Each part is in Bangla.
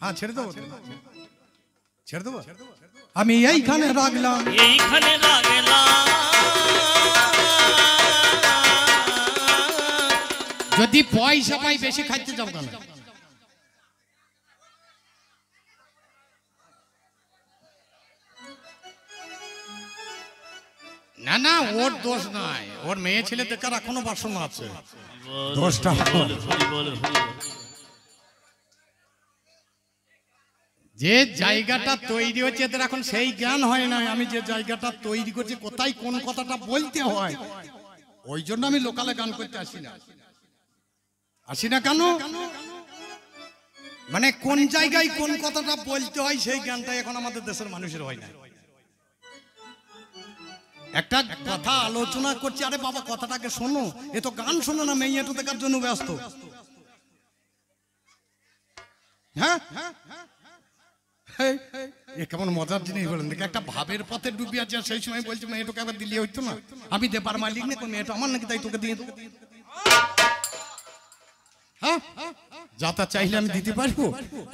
হ্যাঁ ছেড়ে দেবো, ছেড়ে দেবো। আমি এইখানে রাখলাম, এইখানে রাখলাম, যদি পয়সা পাই বেশি খাইতে যাবো কেন? না না, ওর দোষ নাই, ওর মেয়ে ছেলে দেখার এখনো বাসনা আছে। দোষটা যে জায়গাটা তৈরি হচ্ছে এদের এখন সেই জ্ঞান হয় না। আমি যে জায়গাটা তৈরি করছি কোথায় কোন কথাটা বলতে হয়, ওই জন্য আমি লোকালে গান করতে আসি না কেন? মানে কোন জায়গায় কোন কথাটা বলতে হয় সেই জ্ঞানটা এখন আমাদের দেশের মানুষের হয় না। একটা কথা আলোচনা করছি, আরে বাবা কথাটাকে শোনো, এ তো গান শোনো না, মেয়ে তো দেখার জন্য ব্যস্ত। হ্যাঁ কেমন মজার জিনিস বলেন দেখি, একটা ভাবের পথে ডুবি আছে, সেই সময় বলছি মেয়েটাকে আবার দিলে হইতো না, আমি দেবার মালিক না, মেয়েটা আমার নাকি, তাই তোকে দিয়ে দেবো। হ্যাঁ যাতা চাইলে আমি দিতে পারবো,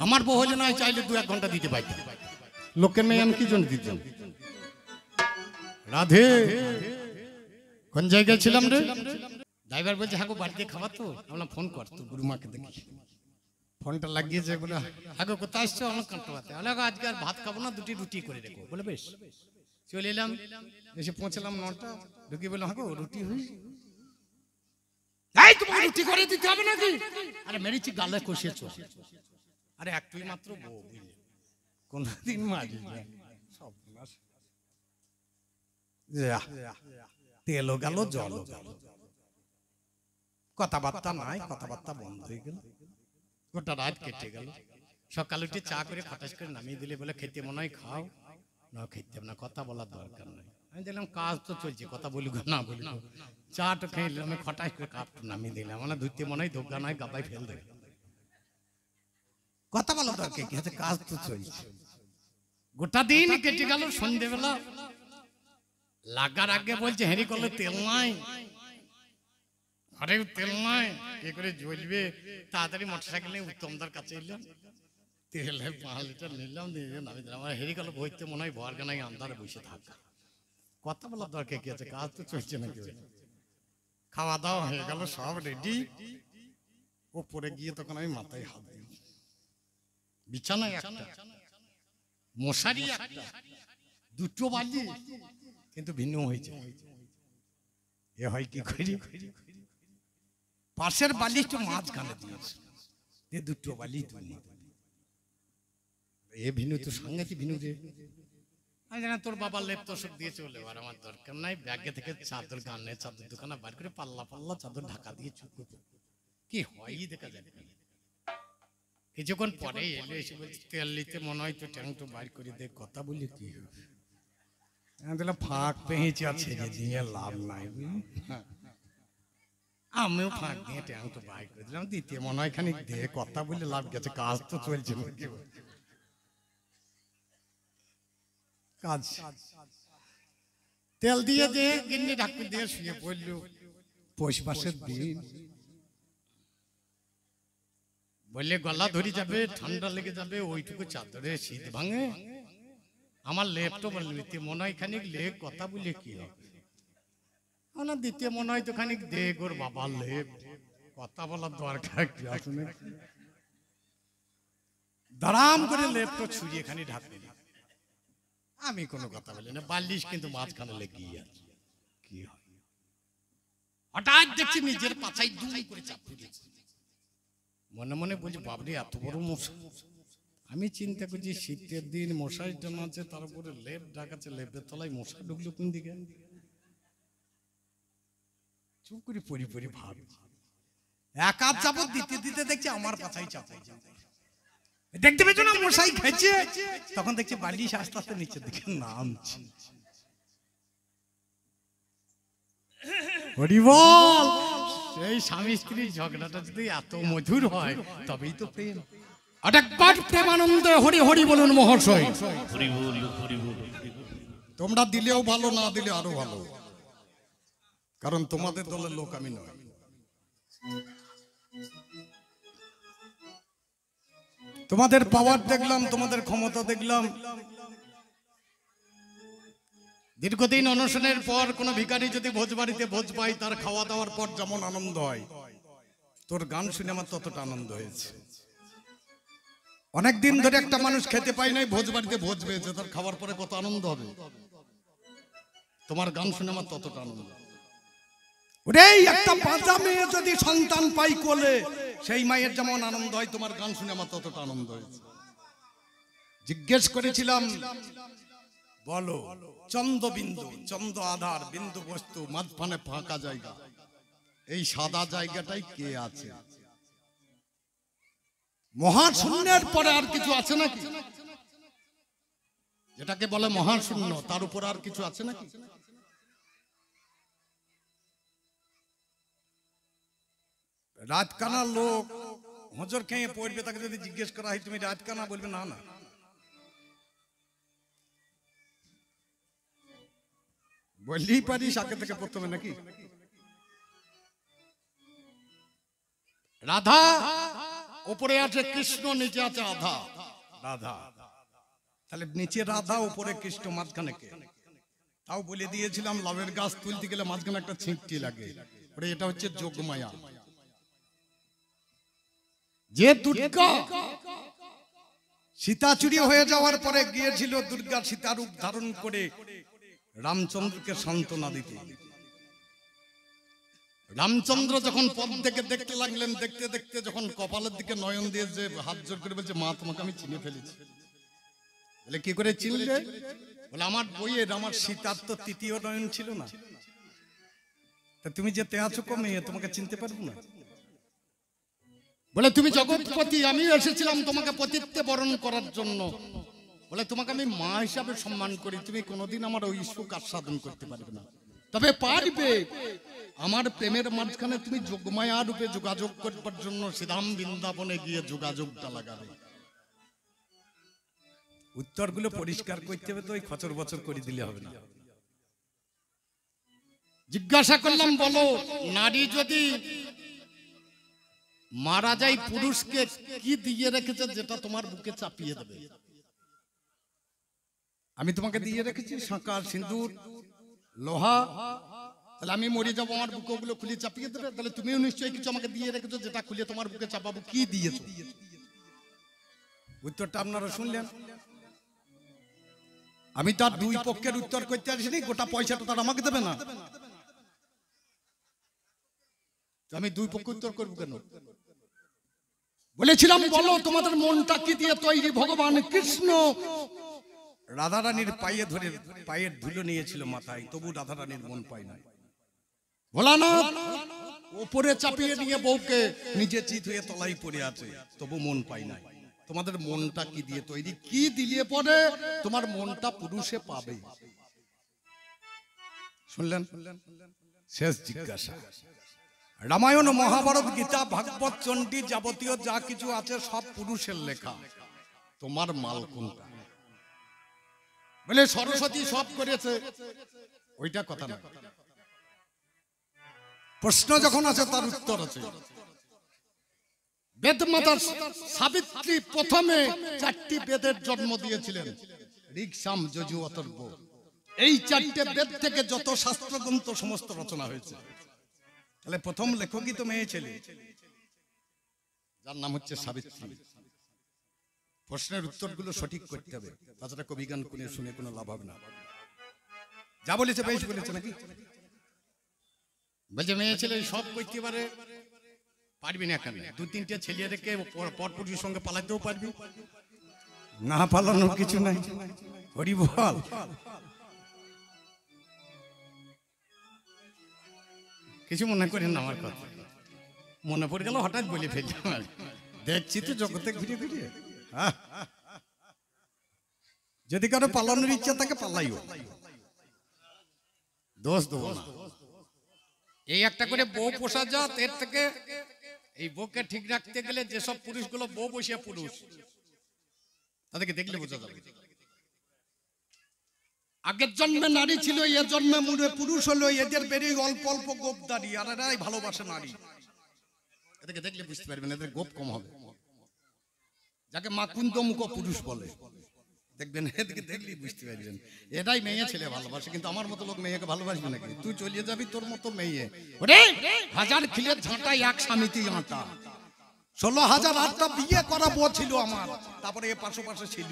আমার বউ হলে না চাইলে 2-1 ঘন্টা দিতে পারি, লোকের মেয়ে আমি কি জন্য দিতাম? রাধে কোন জায়গায় ছিলাম রে? ড্রাইভার বলছে হাগো বাড়িতে খাবার তো, আমরা ফোন কর তো গুরুমাকে দেখি। ফোনটা লাগিয়েছে, বলে হাগো কোথায় আসছো? আমার কাঁটাতে আজকে আর ভাত খাবো না, 2টি রুটি করে রেখো। বলে বেশ। চলে এলাম, এসে পৌঁছলাম 9টা, ঢুকি বললাম হাগো রুটি হই, এই তোমাকে রুটি করে দিতে হবে নাকি? আরে মেরেছি গালে কষিয়েছো, আরে একটুই মাত্র বউ, বুঝলে কোনদিন মারি সব তেলও গেল জলও গেল, কথাবার্তা নাই, কথাবার্তা বন্ধ হয়ে গেল, গোটা রাত কেটে গেল। সকাল উঠে চা করে ফটাস করে নামিয়ে দিলে, বলে খেতে মনে হয় খাও, না খেতে না, কথা বলার দরকার নাই। আমি দিলাম কাজ তো চলছে, কথা বলুক না বলুক, চাটা খেয়ে আমি খটাস করে কাপটা নামিয়ে দিলাম, মানে ধুতে মনে হয় ধোকা নয়, গাবাই ফেল দেবে, কথা বলার দরকার কি আছে, কাজ তো চলছে। গোটা দিন কেটে গেল, সন্ধ্যেবেলা লাগার আগে বলছে হেরি করলে তেল নাই, আরে তেল নাই কি করে জ্বলবে? তাড়াতাড়ি মোটরসাইকেল নিয়ে উত্তমদার কাছে এলাম, তেল 5 লিটার নিলাম, নামি দিলাম। আমার হেরি করলে বইতে মনে হয় ভর গানায় আন্ধারে বসে থাক, কথা বলার দরকার কি আছে, কাজ তো চলছে নাকি। খাওয়া দাওয়া হয়ে গেল, সব রেডি, ওপরে গিয়ে তখন আমি মাথায় হাত দিই, বিছানায় একটা, মশারি একটা, 2টো বালি, কিন্তু ভিন্ন হয়েছে। এ হয় কি করি, পাশের বালিশটা মাঝখানে দিয়েছে, 2টো বালি তুলি, এ ভিনু তো সাংঘাতিক ভিনু রে। আমি জানি তোর বাবা লেপ তোষক দিয়ে চলে, আর আমার দরকার নাই। ব্যাগে থেকে চাদর, গানের চাদর দোকানে বার করে পাল্লা পাল্লা চাদর ঢাকা দিয়ে চুপ করে কি হয় দেখা যায়। কিছুক্ষণ পরে এলো, এসে বলছে তেল নিতে মনে হয় তো ট্যাংটো বার করে দে, কথা বলি কি হবে। ফাঁক পেয়েছি আর ছেড়ে দিয়ে লাভ নাই, আমিও ফাঁক দিয়ে ট্যাংটো বার করে দিলাম, দ্বিতীয় মনে হয় খানিক দে, কথা বলে লাভ গেছে, কাজ তো চলছে কাজ। তেল দিয়ে দে গিন্নি ঢাকু দিয়ে শুয়ে পড়ল। পৌষ মাসের দিন, বললে গলা ধরে যাবে, ঠান্ডা লেগে যাবে, ওইটুকু চাদরে শীত ভাঙে। আমার লেপ তো বলতে মনে হয় খানিক লেগ, কথা বলে কি হবে না, দ্বিতীয় মনে হয় তো খানিক দে গোর বাবার লেপ, কথা বলার দরকার কি আছে। দাঁড়াম করে লেপটা ছুঁড়িয়ে খানি ঢাকবে, আমি কোনো কথা বলি না, বালিশ কিন্তু মাঝখানে লেগে আছে। কি হয়, হঠাৎ দেখছি নিজের পাছায় দুম করে চাপিয়ে দিয়েছে। মনে মনে বলছি বাবরে এত বড় মশা। আমি চিন্তা করছি শীতের দিন মশাই টানা আছে, তারপরে লেপ ঢাকাচ্ছে, লেপের তলায় মশা ঢুকলো কোন দিকে। চুপ করে পরি পরি ভাব, এক হাত চাপড় দিতে দিতে দেখছি আমার পাছায় চাপড়, দেখতে পেয়েছো না মশাই খেয়েছে। তখন দেখছি বালিশ আস্তে আস্তে নিচের দিকে নামছে। সেই স্বামী স্ত্রীর ঝগড়াটা যদি এত মধুর হয় তবেই তো প্রেম। আরেকবার প্রেমানন্দ হরি হরি বলুন মহাশয়। তোমরা দিলেও ভালো, না দিলে আরো ভালো, কারণ তোমাদের দলের লোক আমি নয়। তোমাদের পাওয়ার দেখলাম, তোমাদের ক্ষমতা দেখলাম। দীর্ঘদিন অনশনের পর কোন ভিখারি যদি ভোজ বাড়িতে ভোজ পায়, তার খাওয়া দাওয়ার পর যেমন আনন্দ হয়, তোর গান শুনে আমার ততটা আনন্দ হয়েছে। অনেকদিন ধরে একটা মানুষ খেতে পায় নাই, ভোজ বাড়িতে ভোজ পেয়েছে, তার খাওয়ার পরে কত আনন্দ হবে। তোমার গান শুনে আমার ততটা আনন্দ। ওরে একটা বাঁচা মেয়ে যদি সন্তান পাই কোলে, সেই মায়ের যেমন আনন্দ হয়, তোমার গান শুনে আমার ততটা আনন্দ হয়েছে। জিজ্ঞেস করেছিলাম, বলো চন্দ্রবিন্দু, চন্দ্র আধার, বিন্দু বস্তু, মাঝখানে ফাঁকা জায়গা, এই সাদা জায়গাটাই কে আছে? মহাশূন্যের পরে আর কিছু আছে নাকি? যেটাকে বলে মহাশূন্য, তার উপর আর কিছু আছে নাকি? রাতকানা লোক হজর খেয়ে পড়বে, তাকে যদি জিজ্ঞেস করা হয় তুমি রাতকানা, বলবে না না। বললেই পারিস আগে থেকে প্রথমে নাকি? রাধা উপরে আছে কৃষ্ণ, নিচে আছে আধা। রাধা, তাহলে নিচে রাধা, উপরে কৃষ্ণ, মাঝখানে কে? তাও বলে দিয়েছিলাম, লাভের গাছ তুলতে গেলে মাঝখানে একটা ছিঁকটি লাগে, ওরে এটা হচ্ছে যোগমায়া। যে দুর্গা সীতা চুরি হয়ে যাওয়ার পরে গিয়েছিল দুর্গা সীতা রূপ ধারণ করে রামচন্দ্রকে সান্ত্বনা দিতে। রামচন্দ্র যখন পথ থেকে দেখতে লাগলেন, দেখতে দেখতে যখন কপালের দিকে নয়ন দিয়ে যে হাত জোর করে বলছে, মা তোমাকে আমি চিনে ফেলেছি। বলে কি করে চিনলে? বলে আমার বইয়ের, আমার সীতার তো তৃতীয় নয়ন ছিল না, তা তুমি যেতে আছো কমে, তোমাকে চিনতে পারবো না? বলে তুমি জগৎপতি, আমি এসেছিলাম তোমাকে পতিত্বে বরণ করার জন্য। বলে তোমাকে আমি মা হিসাবে সম্মান করি, তুমি কোনোদিন আমার ওই সুখ আস্বাদন করতে পারবে না, তবে পারবে আমার প্রেমের মাঝখানে তুমি যোগমায়া রূপে যোগাযোগ করবার জন্য শ্রীধাম বৃন্দাবনে গিয়ে যোগাযোগটা লাগাবে। উত্তরগুলো পরিষ্কার করতে হবে, তো ওই খচর বছর করে দিলে হবে না। জিজ্ঞাসা করলাম, বলো নারী যদি মারা যায়, পুরুষকে কি দিয়ে রেখেছে যেটা তোমার বুকে চাপিয়ে দেবে? আমি তোমাকে দিয়ে রেখেছি শাঁকা, সিঁদুর, লোহা। তাহলে আমি মরে যাবো, আমার বুকে ওগুলো খুলে চাপিয়ে দেবে? তাহলে তুমিও নিশ্চয়ই কিছু আমাকে দিয়ে রেখেছো যেটা খুলে তোমার বুকে চাপাবো, কি দিয়েছো? উত্তরটা আপনারা শুনলেন। আমি তার দুই পক্ষের উত্তর করতে আসিনি, গোটা পয়সাটা তার আমাকে দেবে না। আমি দুই পক্ষ উত্তর করবো কেন? বলেছিলাম, বলো তোমাদের মনটা কি দিয়ে তৈরি? ভগবান কৃষ্ণ রাধারানীর পায়ে ধরে পায়ের ধুলো নিয়েছিল মাথায়, তবু রাধারানীর মন পায় না। ভোলানাথ ওপরে চাপিয়ে নিয়ে বউকে নিজে চিত হয়ে তলাই পড়ে আছে, তবু মন পায় না। তোমাদের মনটা কি দিয়ে তৈরি? কি দিলে পরে তোমার মনটা পুরুষে পাবে? শুনলেন? শেষ জিজ্ঞাসা। রামায়ণ, মহাভারত, গীতা, ভাগবত, চণ্ডী, যাবতীয় যা কিছু আছে সব পুরুষের লেখা, তোমার মাল কোনটা? বলে সরস্বতী সব করেছে, ওইটা কথা না। প্রশ্ন যখন আছে তার উত্তর আছে। বেদ মাতা সাবিত্রী প্রথমে 4টি বেদের জন্ম দিয়েছিলেন, ঋক, সাম, যজু, অথর্ব। এই 4টে বেদ থেকে যত শাস্ত্রগ্রন্থ সমস্ত রচনা হয়েছে। তাহলে প্রথম লেখকই তো মেয়ে ছেলে, যার নাম হচ্ছে সাবিত্রী। প্রশ্নের উত্তরগুলো সঠিক করতে হবে, তাছাড়া কবিগান কোনে শুনে কোনো লাভ হবে না। যা বলেছে বেশ বলেছে নাকি? বলছে মেয়ে ছেলে সব করতে পারে, পারবি না কেন? 2-3টে ছেলে রেখে পরপুরুষের সঙ্গে পালাতেও পারবি না, পালানোর কিছু নাই। হরি বল। কিছু মনে করেন না আমার কথা, মনে পড়ে গেল হঠাৎ বলে ফেললাম। দেখছি তো জগতে ঘুরে ঘুরে। যদি কারো পালানোর ইচ্ছা থাকে পালাইও, দোষ দেবো না। এই একটা করে বউ পোষা যাত, এর থেকে এই বউকে ঠিক রাখতে গেলে যেসব পুরুষগুলো বউ বসিয়া পুরুষ, তাদেরকে দেখলে বোঝা যাবে আগের জন্মে নারী ছিল, এ জন্মে মুড়ে পুরুষ হলো। এদের বেরিয়ে অল্প অল্প গোপ দাঁড়িয়ে, আর এরাই ভালোবাসে নারী। এদেরকে দেখলে বুঝতে পারবেন, এদের গোপ কম হবে। যাকে মাকুন্দ মুখ পুরুষ বলে, দেখবেন এদিকে দেখলেই বুঝতে পারবেন এটাই মেয়ে ছেলে ভালোবাসে। কিন্তু আমার মতো লোক মেয়েকে ভালোবাসবে নাকি? তুই চলিয়ে যাবি তোর মতো মেয়ে। ওরে হাজার খিলের ঝাঁটা এক স্বামীতে আটা। 16,008টা বিয়ে করা বউ ছিল আমার, তারপরে এ পাশে ছিল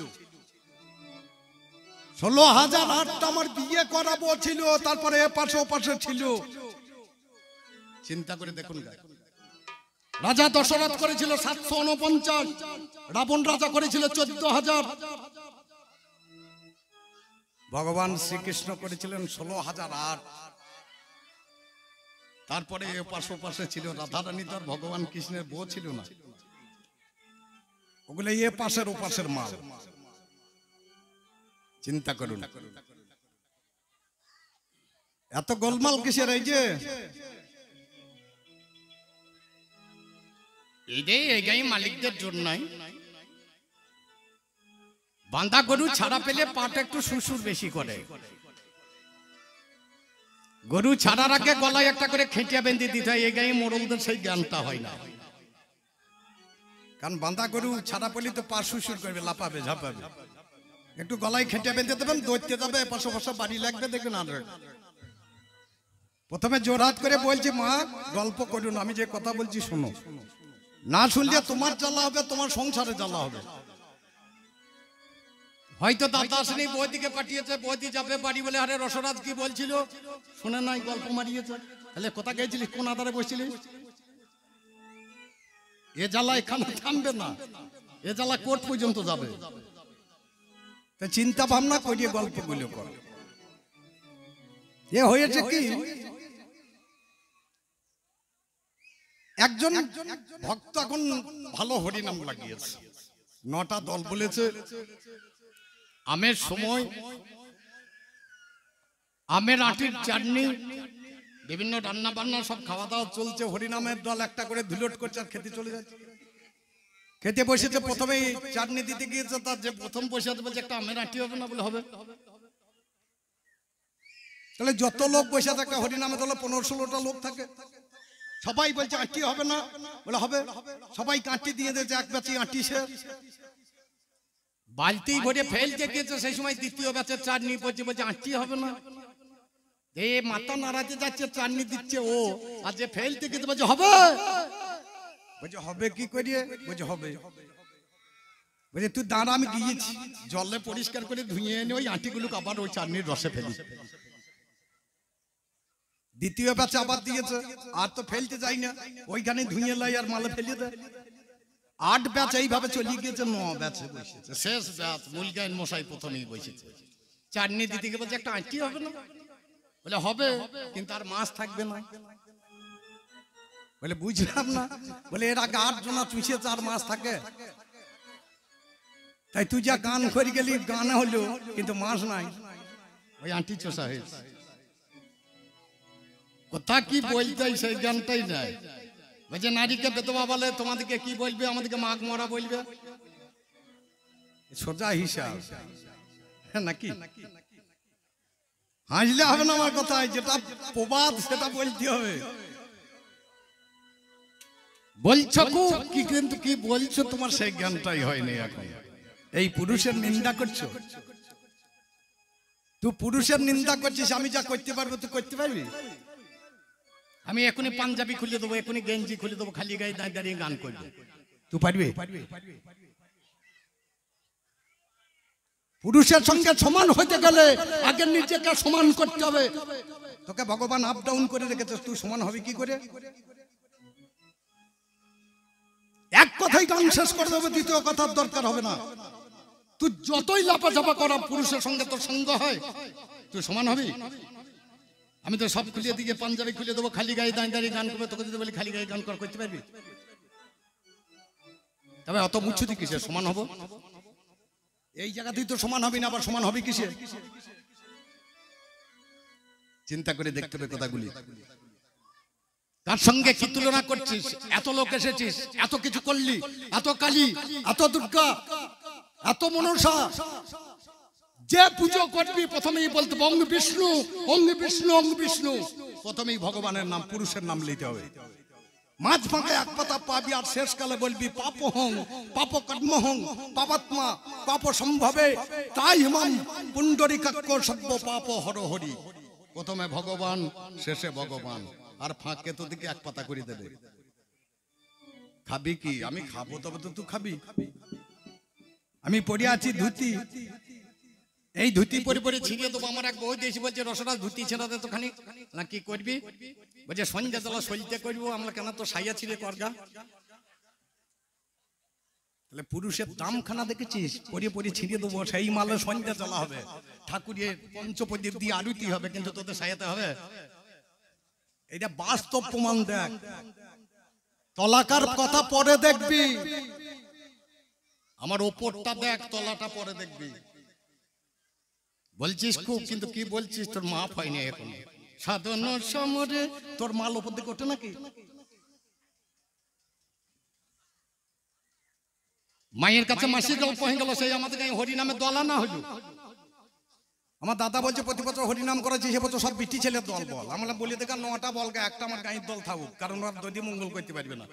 16,008টা আমার বিয়ে করা বউ ছিল, তারপরে এ পাশে ছিল। চিন্তা করে দেখুন, রাজা দশরথ করেছিল 749, রাবণ রাজা করেছিল 14,000, ভগবান শ্রীকৃষ্ণ করেছিলেন 16,008। তারপরে এ পাশে ছিল রাধারানী, তার ভগবান কৃষ্ণের বউ ছিল না। ওগুলো এ পাশের ও পাশের মাল। চিন্তা করুন এত গোলমাল কিসের? এই যে এই গাই মালিকদের জন্যই বাঁধা গরু ছাড়া পেলে পাটা একটু সুসুর বেশি করে। গরু ছাড়ার আগে গলায় একটা করে খেটিয়া বেঁধে দিতে হয়। এই গায়ে মোড়লদের সেই জ্ঞানটা হয় না। কারণ বাঁধা গরু ছাড়া পেলে তো পা সুসুর করবে, লাপাবে ঝাপাবে। একটু গলায় খেটিয়া বেঁধে দেবেন, দৌড়তে যাবে, পাশে বাড়ি লাগবে, দেখবেন আর। প্রথমে জোরহাত করে বলছি, মা গল্প করুন, আমি যে কথা বলছি শোনো। না শুনলে তোমার জ্বালা হবে, তোমার সংসারে জ্বালা হবে। হয়তো দাদা আসেনি, বৌদিকে পাঠিয়েছে, বৌদি যাবে বাড়ি বলে, আরে রসরাজ কি বলছিল শুনে নাই, গল্প মারিয়েছে। তাহলে কোথা গেছিলিস, কোন আধারে বসছিলিস? এ জ্বালা এখানে থামবে না, এ জ্বালা কোর্ট পর্যন্ত যাবে। তা চিন্তা ভাবনা করিয়ে গল্পগুলো কর। এ হয়েছে কি, একজন ভক্ত এখন ভালো হরিনাম লাগিয়েছে, 9টা দল বলেছে। আমের সময় আমের আটির চাটনি, বিভিন্ন রান্না বান্না সব খাওয়া দাওয়া চলছে। হরিনামের দল একটা করে ধুলট করছে আর খেতে চলে যাচ্ছে। খেতে বসেছে, প্রথমেই চাটনি দিতে গিয়েছে, তার যে প্রথম বসে বলছে একটা আমের আটি হবে না, বলে হবে। তাহলে যত লোক বসে থাকে হরিনামে দলে 15-16টা লোক থাকে, সবাই বলছে আটি হবে না, বলে হবে। সবাই কাটি দিয়ে দিয়েছে, এক ব্যাচি আটি শেষ। বালতি ভরে ফেলতে গিয়েছে, সেই সময় দ্বিতীয় ব্যাচের চাটনি পড়ছে, বলছে আটি হবে না। এ মাথা নাড়াতে যাচ্ছে, চাটনি দিচ্ছে ও, আর যে ফেলতে গিয়েছে বলছে হবে। বলছে হবে কি করিয়ে? বলছে হবে। বলছে তুই দাঁড়া, আমি গিয়েছি জলে পরিষ্কার করে ধুয়ে এনে ওই আটিগুলো আবার ওই চাটনির রসে ফেলি। দ্বিতীয় ব্যাচে আবার দিয়েছে, আর তো ফেলতে যাই না, ওইখানে ধুয়ে লাই আর মালে ফেলে দেয়। 8 ব্যাচ এইভাবে চলে গিয়েছে, 9 ব্যাচে বসেছে। শেষ ব্যাচ মুলগাইন মশাই প্রথমেই বসেছে, চাটনি দিতে গিয়ে বলছে একটা আটি হবে না, বলে হবে, কিন্তু আর মাছ থাকবে না। বলে বুঝলাম না, বলে এর আগে 8 জনা চুষেছে আর মাছ থাকে, তাই তুই যা গান করে গেলি, গান হলো কিন্তু মাছ নাই, ওই আটি চষা হয়েছে। কথা কি বলতে সেই জ্ঞানটাই নাই। বলছে নারীকে বেতবা বলে, তোমাদেরকে কি বলবে, আমাদেরকে মাঘ মরা বলবে। সোজা হিসাব নাকি? হাসলে হবে না আমার কথায়, যেটা প্রবাদ সেটা বলতে হবে। বলছো কি, কিন্তু কি বলছো তোমার সেই জ্ঞানটাই হয়নি এখন। এই পুরুষের নিন্দা করছো, তুই পুরুষের নিন্দা করছিস, আমি যা করতে পারবো তুই করতে পারবি? আমি এখনই পাঞ্জাবি খুলে দেবো, এখনই গেঞ্জি খুলে দেবো, খালি গায়ে দাঁড়িয়ে গান করবো, তুই পারবি? পুরুষের সঙ্গে সমান হতে গেলে আগে নিজেকে সমান করতে হবে। তোকে ভগবান আপ ডাউন করে রেখেছে, তুই সমান হবি কি করে? এক কথাই গান শেষ করে দেবে, দ্বিতীয় কথার দরকার হবে না। তুই যতই লাপাঝাপা করা পুরুষের সঙ্গে তোর সঙ্গ হয়, তুই সমান হবি? আমি তো সব খুলিয়ে দিয়ে পাঞ্জাবি খুলে দেবো, খালি গায়ে দাঁড়িয়ে গান করবে, তোকে যদি বলি খালি গায়ে গান করতে পারবি? তবে অত মুচ্ছুতি কিসে সমান হবো? এই জায়গাতেই তো সমান হবি না, আবার সমান হবি কিসে? চিন্তা করে দেখতে হবে কথাগুলি। তার সঙ্গে কি তুলনা করছিস? এত লোক এসেছিস, এত কিছু করলি, এত কালী, এত দুর্গা, এত মনসা, যে পুজো করবি প্রথমেই বলতে অঙ্গ বিষ্ণু, অঙ্গ বিষ্ণু, অঙ্গ বিষ্ণু। প্রথমেই ভগবানের নাম, পুরুষের নাম নিতে হবে। মাঝ ফাঁকে এক পাতা পাবি আর শেষকালে বলবি পাপ হং পাপ কর্ম হং পাপাত্মা পাপ সম্ভবে তাই হিমাম পুণ্ডরিকাক্ষ সব্য পাপ হর হরি। প্রথমে ভগবান শেষে ভগবান, আর ফাঁকে তো দিকে এক পাতা করে দেবে। খাবি কি? আমি খাবো, তবে তো তুই খাবি। আমি পরে আছি ধুতি, এই ধুতি পরে পরে ছিঁড়িয়ে দেবো। আমার এক বউ দিয়েছি, বলছে রসরাজ ধুতি ছেড়ে দে তো খানি। না কি করবি? বলছে সন্ধ্যা তোলা সইতে করবো। আমরা কেন তো সাইয়া ছিঁড়ে করগা। তাহলে পুরুষের দামখানা দেখেছিস? পরে পরে ছিঁড়িয়ে দেবো, সেই মালে সন্ধ্যা জ্বালা হবে, ঠাকুরের পঞ্চপদীপ দিয়ে আরতি হবে, কিন্তু তোদের সাইয়াতে হবে? এটা বাস্তব প্রমাণ। দেখ, তলাকার কথা পরে দেখবি, আমার ওপরটা দেখ, তলাটা পরে দেখবি। বলছিস খুব, কিন্তু কি বলছিস তোর মাপ হয়নি এখন। সাধন সমরে তোর মাল ওপর দিকে ওঠে নাকি? মায়ের কাছে মাসি গল্প হয়ে গেল, সেই আমাদের হরিনামে দলা না হইল। আমার দাদা বলছে প্রতি বছর হরিনাম করেছি, সে বছর সব বিটি ছেলের দল বল। আমরা বলি দেখা 9টা বলগা, একটা আমার গাঁয়ের দল থাকুক, কারণ ওরা দৈদি মঙ্গল করতে পারবে না।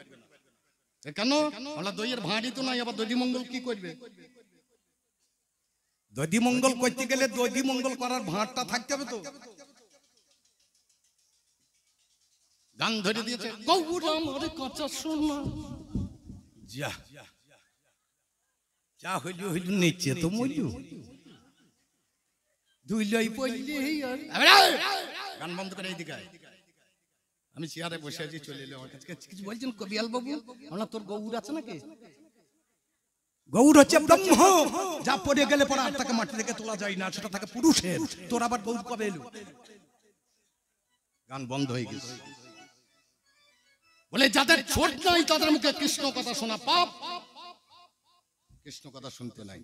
কেন? আমরা দইয়ের ভাঁড়ি তো নাই, আবার দৈদি মঙ্গল কি করবে? দৈদি মঙ্গল করতে গেলে দৈদি মঙ্গল করার ভাঁড়টা থাকতে হবে তো। গান ধরে দিয়েছে গৌরা আমার কাঁচা সোনা, যা যা হইল হইল, নিচে তো মইল দুইলাই পড়লি। গান বন্ধ করে এইদিকে। আমি চেয়ারে বসে আছি, চলে এলো আমার কাছে। কিছু বলছেন কবিয়াল বাবু? আমরা তোর গৌর আছে নাকি? গৌর হচ্ছে ব্রহ্ম, যা পড়ে গেলে পরে আর তাকে মাটি থেকে তোলা যায় না, সেটা থাকে পুরুষের। তোর আবার গৌর কবে এলো? গান বন্ধ হয়ে গেছে। বলে যাদের ছোট নাই তাদের মুখে কৃষ্ণ কথা শোনা পাপ। কৃষ্ণ কথা শুনতে নাই।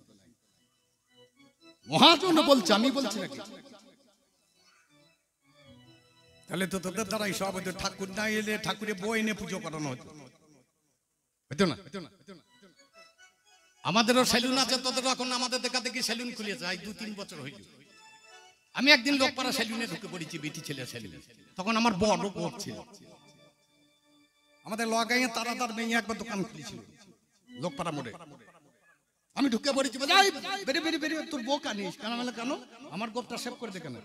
মহাজন বলছে, আমি বলছি নাকি? তাহলে তো তোদের দ্বারা সব হতো। ঠাকুর না এলে ঠাকুরের বই এনে পুজো করানো হতো, হতো না? আমাদেরও সেলুন আছে, তোদেরও এখন আমাদের দেখা দেখি সেলুন খুলেছে। 2-3 বছর হইল। আমি একদিন লোকপাড়া সেলুনে ঢুকে পড়েছি, বেটি ছেলে সেলুনে। তখন আমার বড় কোপ ছিল। আমাদের লগাইয়ে তারাদার মেয়ে একবার দোকান খুলেছিল লোকপাড়া মোড়ে। আমি ঢুকে পড়েছি, বেরে বেরে বেরে, তোর বউ কানিস কেন? বলে কেন? আমার গোপটা সেভ করে দে। কেন?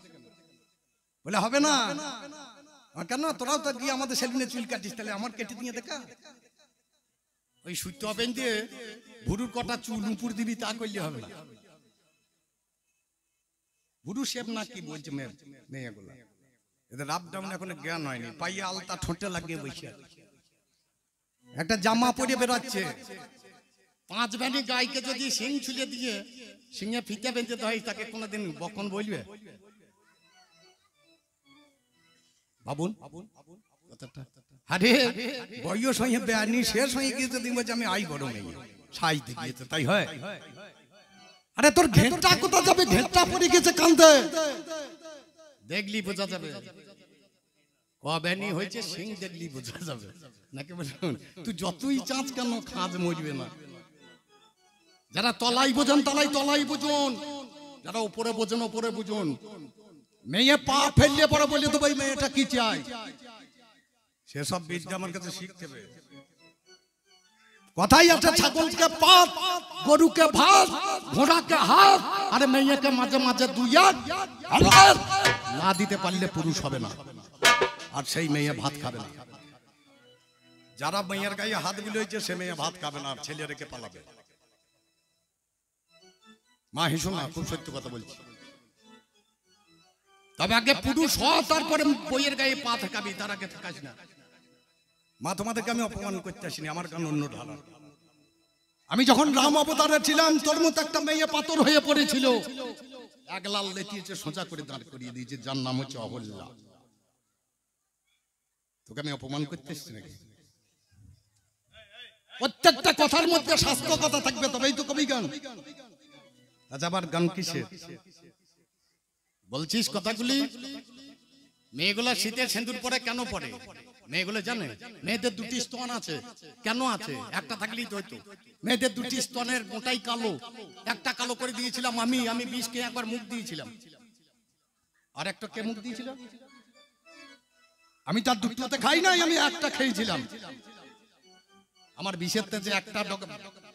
বলে হবে না। কেন? তোরাও তো গিয়ে আমাদের সেলুনে চুল কাটিস, তাহলে আমার কেটে দিয়ে দেখা। ওই সুতো বেন দিয়ে ভুরুর কটা চুল উপর দিবি, তা করলে হবে না। ভুরু শেপ না কি বলছে মেয়েগুলো, এদের আপ ডাউন এখন জ্ঞান হয়নি। পাইয়ে আলতা ঠোঁটে লাগিয়ে বসে একটা জামা পরে বেরোচ্ছে। 5 ভ্যানি গাইকে যদি সিং ছুলে দিয়ে সিংহে ফিতে বেঁধে দেয়, তাকে কোনোদিন বকন বলবে? ভাবুন কথাটা। আরে বয়স হয়ে বেআনি শেষ হয়ে গিয়ে যদি বলছে আমি আই বড় মেয়ে সাইতে গিয়েছে, তাই হয়? আরে তোর ঘেঁটা কোথা যাবে? ঘেঁটা পড়ে গেছে কান্দে, দেখলি বোঝা যাবে। কবেনি হয়েছে সিং দেখলি বোঝা যাবে নাকি? বলুন, তুই যতই চাঁচ কেন, খাঁজ মরবে না। যারা তলাই বোঝেন তলাই বুঝুন, যারা উপরে বোঝেন উপরে বুঝুন। মেয়ে পা ফেললে পরে বলে তো ভাই মেয়েটা কি চাই, সেসব বিদ্যা আমার কাছে শিখতে হবে। কথাই আছে ছাগলকে পাত, গরুকে ভাত, ঘোড়াকে হাত, আরে মেয়েকে মাঝে মাঝে 2 হাত না দিতে পারলে পুরুষ হবে না, আর সেই মেয়ে ভাত খাবে না। যারা মেয়ের গায়ে হাত বুলিয়েছে সে মেয়ে ভাত খাবে না, আর ছেলে রেখে পালাবে। মা হেসো না, খুব সত্য কথা বলছি। তবে আগে পুরুষ হ, তারপরে বইয়ের গায়ে পা থাকাবি, তার আগে থাকাস না। মা তোমাদেরকে আমি অপমান করতে আসিনি, আমার গান অন্য ধারা। আমি যখন রাম অবতারে ছিলাম, তোর মতো একটা মেয়ে পাথর হয়ে পড়েছিল, এক লাল লেটিয়েছে, সোজা করে দাঁড় করিয়ে দিয়েছে, যার নাম হচ্ছে অহল্যা। তোকে আমি অপমান করতে এসছি নাকি? প্রত্যেকটা কথার মধ্যে স্বাস্থ্য কথা থাকবে, তবেই তো কবি গান। আজ আবার গান কিসের বলছিস কথাগুলি? মেয়েগুলা শীতের সিঁদুর পরে কেন পরে? মেয়েগুলো জানে মেয়েদের 2টি স্তন আছে। কেন আছে? একটা থাকলেই তো হইতো। মেয়েদের 2টি স্তনের মোটাই কালো, একটা কালো করে দিয়েছিলাম আমি বিষকে একবার মুখ দিয়েছিলাম, আর একটা কে মুখ দিয়েছিল? আমি তার দুটোতে খাই নাই, আমি একটা খেয়েছিলাম। আমার বিষের যে একটা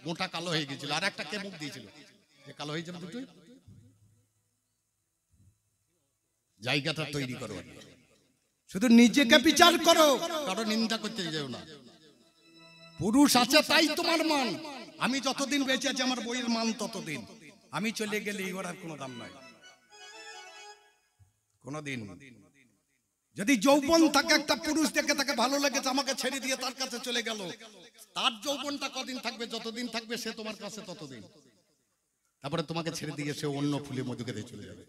মোটা কালো হয়ে গেছিল, আর একটা কে মুখ দিয়েছিল যে কালো হয়ে যাবে দুটোই। জায়গাটা তৈরি করো, শুধু নিজেকে বিচার করো, কারো নিন্দা করতে যাও না। পুরুষ আছে তাই তোমার মান। আমি যতদিন বেঁচে আছি আমার বইয়ের মান ততদিন। আমি চলে গেলে ওর আর কোনো দাম নাই কোনদিন। যদি যৌবন থাকে, একটা পুরুষ দেখে তাকে ভালো লেগেছে, আমাকে ছেড়ে দিয়ে তার কাছে চলে গেল, তার যৌবনটা কদিন থাকবে? যতদিন থাকবে সে তোমার কাছে ততদিন। তারপরে তোমাকে ছেড়ে দিয়ে সে অন্য ফুলে মধু খেতে চলে যাবে।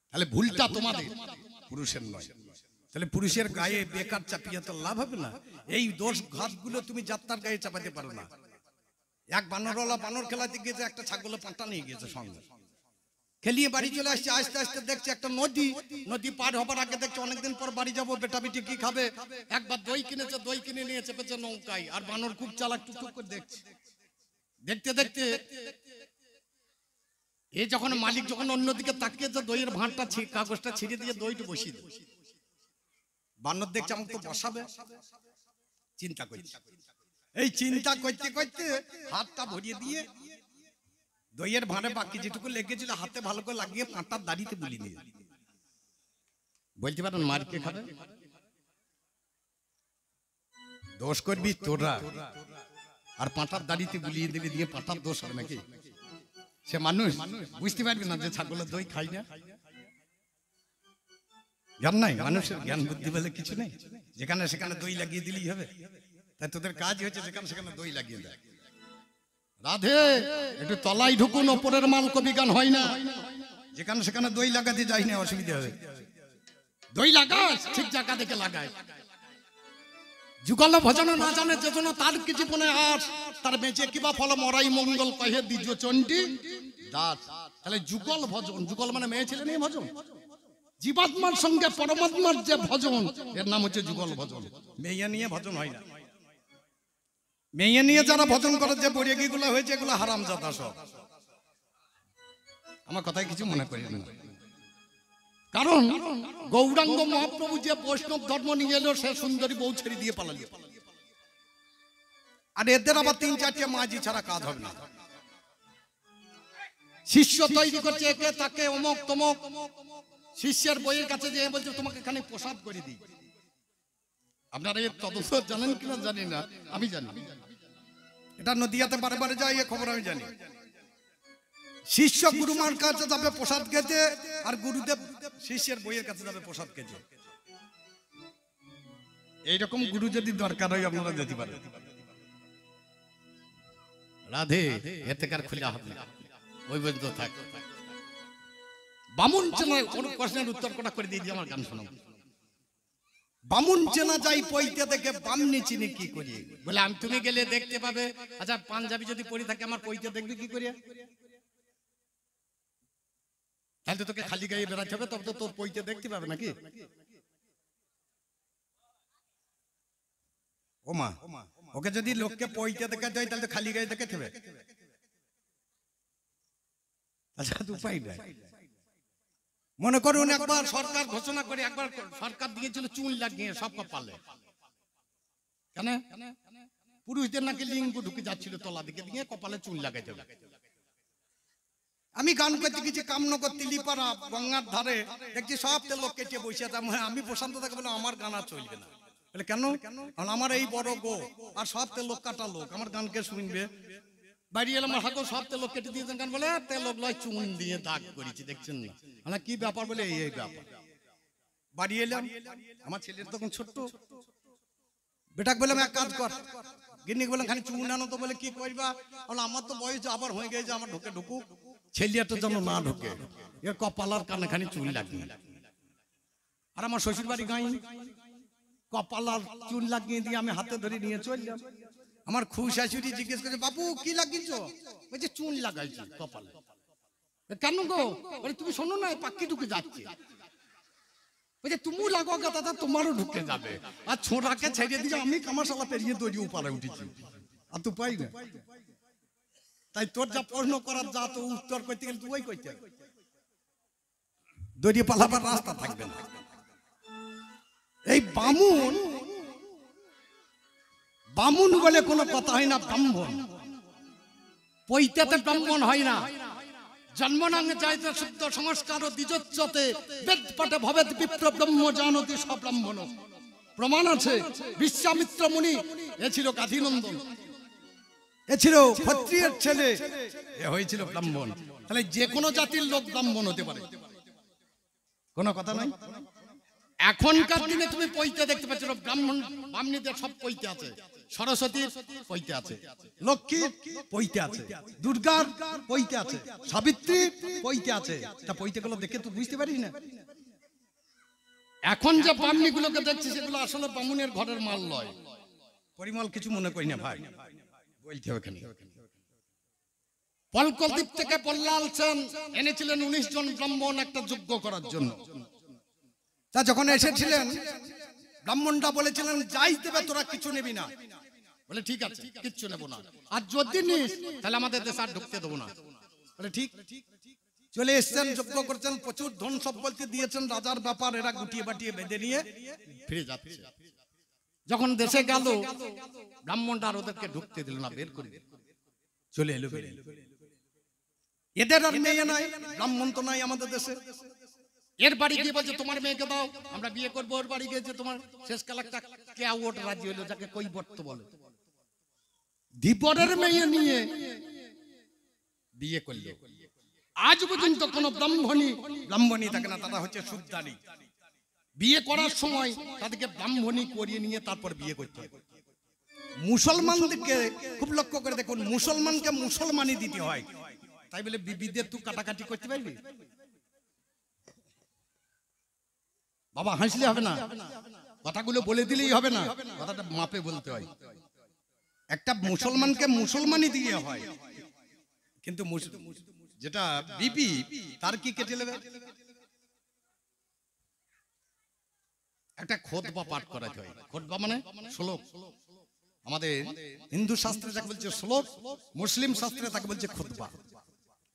তাহলে ভুলটা তোমাদের, পুরুষের নয়। তাহলে পুরুষের গায়ে বেকার চাপিয়ে তো লাভ হবে না। এই দোষ ঘাতগুলো তুমি যাত্রার গায়ে চাপাতে পারো না। এক বানরওয়ালা বানর খেলাতে গিয়েছে, একটা ছাগলের পাঁটা নিয়ে গিয়েছে সঙ্গে, খেলিয়ে বাড়ি চলে আসছে। আস্তে আস্তে দেখছে একটা নদী পার হবার আগে দেখছে অনেকদিন পর বাড়ি যাবো, বেটা বেটি কি খাবে? একবার দই কিনেছে, দই কিনে নিয়ে চেপেছে নৌকায়। আর বানর খুব চালাক, টুকটুক করে দেখছে। দেখতে দেখতে এই যখন মালিক যখন অন্যদিকে তাকিয়েছে, দইয়ের ভাঁড়টা কাগজটা ছিঁড়ে দিয়ে দইটা বসিয়ে দেয়। বানর দেখছে আমাকে তো বসাবে, চিন্তা করছে। এই চিন্তা করতে করতে হাতটা ভরিয়ে দিয়ে দইয়ের ভাঁড়ে বাকি যেটুকু লেগেছিল হাতে ভালো করে লাগিয়ে পাঁটার দাড়িতে বুলিয়ে দিয়ে, বলতে পারেন মারকে খাবে? দোষ করবি তোরা, আর পাঁটার দাড়িতে বুলিয়ে দিবি, দিয়ে পাঁটার দোষ হবে নাকি? সে মানুষ বুঝতে পারবি না যে ছাগলের দই খাই না। জ্ঞান নাই মানুষের, জ্ঞান বুদ্ধি বলে কিছু নেই। যেখানে সেখানে দই লাগিয়ে দিলেই হবে। তাই তোদের কাজ হয়েছে যেখানে সেখানে দই লাগিয়ে দেয়। রাধে, একটু তলায় ঢুকুন, ওপরের মাল কবি গান হয় না। যেখানে সেখানে দই লাগাতে যাই না, অসুবিধা হবে। দই লাগাস ঠিক জায়গা দেখে লাগায়। যুগল ভজন না জানে যেজন, তার কি জীবনে আস, তার বেঁচে কিবা ফল মরাই মঙ্গল কহে দ্বিজ চণ্ডী দাস। তাহলে যুগল ভজন, যুগল মানে মেয়ে ছেলে নিয়ে ভজন। জীবাত্মার সঙ্গে পরমাত্মার যে ভজন, এর নাম হচ্ছে যুগল ভজন। মেয়ে নিয়ে ভজন হয় না। মেয়ে নিয়ে যারা ভজন করে, যে বৈরাগীগুলো হয়েছে, এগুলো হারামজাদা সব। আমার কথায় কিছু মনে করি না। কারণ গৌরাঙ্গ মহাপ্রভু যে বৈষ্ণব ধর্ম নিয়ে এলো, সে সুন্দরী বউ ছেড়ে দিয়ে পালালো। আর এদের আবার 3-4টে মাঝি ছাড়া কাজ হবে না। শিষ্য তৈরি করছে একে তাকে, অমক তমক। শিষ্যের বইয়ের কাছে যে বলছে তোমাকে এখানে প্রসাদ করে দিই। আপনারা এর তদন্ত জানেন কিনা জানি না, আমি জানি। এটা নদিয়াতে বারে বারে যায়, এ খবর আমি জানি। শিষ্য গুরুমার কাছে যাবে প্রসাদ খেতে, আর গুরুদেব শিষ্যের বইয়ের কাছে যাবে প্রসাদ খেতে। এইরকম গুরু যদি দরকার হয় আপনারা যেতে পারেন। রাধে, এতে কার খুলে হবে না, ওই পর্যন্ত থাক। বামুন চেনা কোন প্রশ্নের উত্তর কোটা করে দিয়ে আমার গান শোনাও। বামুন চেনা যাই পইতে দেখে বামনি চিনি কি করি? বলে আমি তুমি গেলে দেখতে পাবে। আচ্ছা, পাঞ্জাবি যদি পরি থাকে আমার পইতে দেখবে কি করিয়া? তাহলে তোকে খালি গায়ে বেড়াতে হবে, তবে তো তোর পইতে দেখতে পাবে নাকি? ও মা, ওকে যদি লোককে পইতে দেখা যায় তাহলে তো খালি গায়ে দেখে থাকবে। আচ্ছা, তো উপায় নাই। মনে করুন একবার সরকার ঘোষণা করে, একবার সরকার দিয়েছিল চুন লাগিয়ে সব কপালে। কেন? পুরুষদের নাকি লিঙ্গ ঢুকে যাচ্ছিল তলা দিকে, দিয়ে কপালে চুন লাগাইতে হবে। আমি গান করতে গেছি কামনগর তিলিপাড়া গঙ্গার ধারে, দেখছি সব লোক কেটে বসে আছে। আমি প্রশান্ত থাকে বলে আমার গান আর চলবে না। বলে কেন? কারণ আমার এই বড় গো, আর সব লোক কাটা লোক, আমার গানকে শুনবে। বাড়ি এলাম, হাগো সব লোক কেটে দিয়েছেন গান। বলে লোক লয় চুন দিয়ে দাগ করেছি, দেখছেন না? আমরা কি ব্যাপার? বলে এই ব্যাপার। বাড়ি এলাম, আমার ছেলের তখন ছোট্ট। বেটাকে বললাম এক কাজ কর, গিন্নিকে বললাম খালি চুন আনো তো। বলে কি করবা? বলে আমার তো বয়স আবার হয়ে গেছে, আমার ঢুকে ঢুকুক, ছেলিয়াটা যেন না ঢুকে। এর কপালার কানে খানি চুন লাগিয়ে। আর আমার শ্বশুর বাড়ি গাই, কপালার চুন লাগিয়ে দিয়ে আমি হাতে ধরে নিয়ে চললাম। আমার খুব শাশুড়ি জিজ্ঞেস করছে, বাবু কি লাগিয়েছ? বলছে চুন লাগাইছি কপালে। কেন গো? বলে তুমি শোনো না, পাখি ঢুকে যাচ্ছে। বলছে তুমি লাগো দাদা, তোমারও ঢুকে যাবে। আর ছোঁড়াকে ছেড়ে দিয়ে আমি কামারশালা পেরিয়ে দড়ি উপারে উঠেছি, আর তো পাই না। তাই তোর যা প্রশ্ন করার, যা তো উত্তর করতে গেলে তুই করতে হবে। দড়ি পালাবার রাস্তা থাকবে না। এই বামুন, বামুন বলে কোনো কথা হয় না, ব্রাহ্মণ। পৈতাতে ব্রাহ্মণ হয় না। জন্মনাঙ্গে যাইতে শুদ্ধ সংস্কার ও দ্বিজোচ্চতে বেদ পাঠে ভবেদ বিপ্র ব্রহ্ম জানতি সব্রাহ্মণ। প্রমাণ আছে। বিশ্বামিত্র মুনি, এ ছিল গাধিনন্দন, এ ছিল ক্ষত্রিয়ের ছেলে, এ হয়েছিল ব্রাহ্মণ। তাহলে যে কোনো জাতির লোক ব্রাহ্মণ হতে পারে, কোনো কথা নাই। এখনকার দিনে তুমি পৈতে দেখতে পাচ্ছ, ব্রাহ্মণ ব্রাহ্মণীদের সব পৈতে আছে, সরস্বতীর পৈতে আছে, লক্ষ্মীর পৈতে আছে, দুর্গার পৈতে আছে, সাবিত্রীর পৈতে আছে। তা পৈতে গুলো দেখে তো বুঝতে পারিস না। এখন যে ব্রাহ্মণী গুলোকে দেখছি সেগুলো আসলে ব্রাহ্মণের ঘরের মাল লয়। পরিমল কিছু মনে করি না ভাই, বলতে হবে এখানে। পলকদ্বীপ থেকে পল্লাল সেন এনেছিলেন 19 জন ব্রাহ্মণ একটা যজ্ঞ করার জন্য। তা যখন এসেছিলেন, ব্রাহ্মণটা বলেছিলেন যাই দেবে তোরা কিছু নেবি না। বলে ঠিক আছে, কিচ্ছু নেবো না, আর যদি নিস তাহলে আমাদের দেশে আর ঢুকতে দেবো না। বলে ঠিক। চলে এসছেন, যজ্ঞ করছেন, প্রচুর ধন সম্পত্তি দিয়েছেন, রাজার ব্যাপার, এরা গুটিয়ে বাটিয়ে বেঁধে নিয়ে ফিরে যাচ্ছে। যখন দেশে গেল, ব্রাহ্মণটা আর ওদেরকে ঢুকতে দিল না, বের করে দিল। চলে এলো। এদের আর মেয়ে নাই, ব্রাহ্মণ তো নাই আমাদের দেশে। এর বাড়ি গিয়ে বলছে তোমার মেয়েকে দাও, আমরা বিয়ে করবো। ওর বাড়ি গিয়েছে, তোমার শেষকাল একটা কেওট রাজি হলো, যাকে কৈবর্ত বলে, ধীবরের মেয়ে নিয়ে বিয়ে করলো। আজ পর্যন্ত কোন ব্রাহ্মণী থাকে না, তারা হচ্ছে শুদ্ধানী। বিয়ে করার সময় তাদেরকে ব্রাহ্মণী করিয়ে নিয়ে তারপর বিয়ে করতে হয়। মুসলমানদেরকে খুব লক্ষ্য করে দেখুন, মুসলমানকে মুসলমানই দিতে হয়। তাই বলে বিবিদের তুই কাটাকাটি করতে পারবি? বাবা হাসলে হবে না, কথাগুলো বলে দিলেই হবে না, কথাটা মাপে বলতে হয়। একটা মুসলমানকে মুসলমানই দিয়ে হয়, কিন্তু যেটা বিবি তার কি কেটে নেবে? একটা খোদবা পাঠ করাতে হয়। খোদবা মানে শ্লোক। আমাদের হিন্দু শাস্ত্রে যাকে বলছে শ্লোক, মুসলিম শাস্ত্রে তাকে বলছে খোদবা।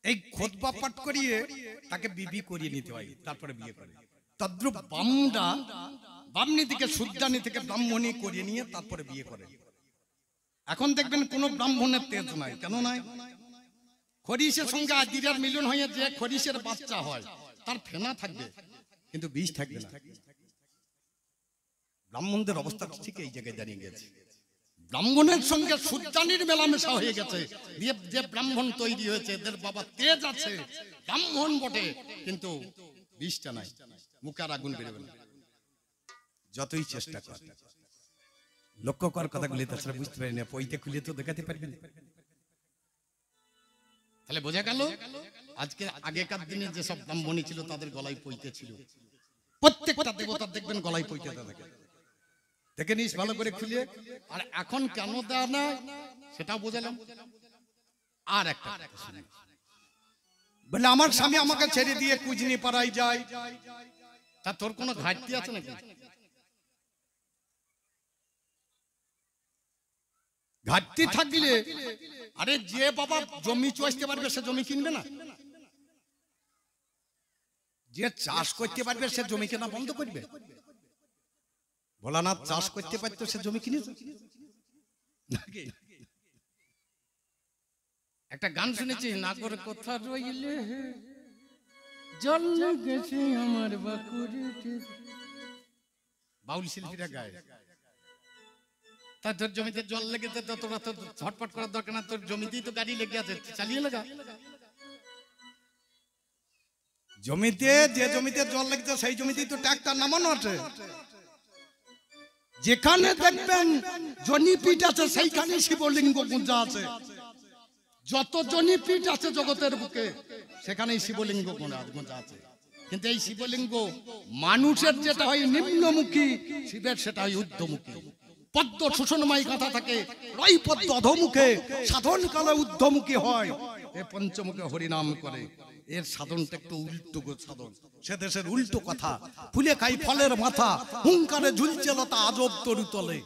এই খোদবা পাঠ করিয়ে তাকে বিবি করিয়ে নিতে হয়, তারপরে বিয়ে করে। তদ্রুপ বামুনরা বামনি থেকে শুদ্ধানি থেকে ব্রাহ্মণী করিয়ে নিয়ে তারপরে বিয়ে করে। এখন দেখবেন কোন ব্রাহ্মণের তেজ নাই। কেন নাই? খরিসের সঙ্গে আদিরার মিলন হয়ে যে খরিসের বাচ্চা হয়, তার ফেনা থাকবে কিন্তু বীজ থাকবে না। ব্রাহ্মণদের অবস্থা ঠিক এই জায়গায় দাঁড়িয়ে গেছে। ব্রাহ্মণের সঙ্গে শুদ্ধানির মেলামেশা হয়ে গেছে, যে ব্রাহ্মণ তৈরি হয়েছে এদের বাবা তেজ আছে, ব্রাহ্মণ বটে, কিন্তু বীজটা নাই, মুখের আগুন বেরোবে না, যতই চেষ্টা কর। লক্ষ্য কর কথাগুলি, তাছাড়া বুঝতে পারি না, পইতে খুলে তো দেখাতে পারবি না। তাহলে বোঝা গেল আজকে আগেকার দিনে যেসব ব্রাহ্মণী ছিল তাদের গলায় পইতে ছিল। প্রত্যেকটা দেবতার দেখবেন গলায় পইতে থাকে, দেখে নিস ভালো করে খুলে। আর এখন কেন দেয় না সেটাও বোঝালাম। আর একটা বলে আমার স্বামী আমাকে ছেড়ে দিয়ে কুজনি পাড়ায় যায়, তা তোর কোনো ঘাটতি আছে নাকি? ঘাটতি থাকলে আরে যে বাবা জমি চষতে পারবে সে জমি কিনবে না? যে চাষ করতে পারবে সে জমি কেনা বন্ধ করবে? ভোলানাথ চাষ করতে পারতো, সে জমি কিনেছে। একটা গান শুনেছি, নাগর কথা রইলে জল গেছে আমার বাকুড়িতে, বাউল শিল্পীরা গায়। তা তোর জমিতে জল লেগেছে তো তোরা তো ঝটপট করার দরকার না, তোর জমিতেই তো গাড়ি লেগে আছে, চালিয়ে লাগা। জমিতে যে জমিতে জল লেগেছে সেই জমিতেই তো ট্রাক্টর নামানো আছে। যেখানে দেখবেন জনিপীঠ আছে সেইখানে শিবলিঙ্গ গুঞ্জা আছে। যত জনিপীঠ আছে জগতের বুকে সেখানেই শিবলিঙ্গ গুঞ্জা আছে। কিন্তু এই শিবলিঙ্গ মানুষের যেটা হয় নিম্নমুখী, শিবের সেটা হয় ঊর্ধ্বমুখী। পদ্ম শোষণময় কথা থাকে, রই পদ্ম অধোমুখে, সাধন কালে ঊর্ধ্বমুখী হয়। এ পঞ্চমুখে হরিনাম করে, এর সাধনটা একটু উল্টো সাধন। সে দেশের উল্টো কথা, ফুলে খাই ফলের মাথা, হুঙ্কারে ঝুলছে লতা আজব তরু তলে।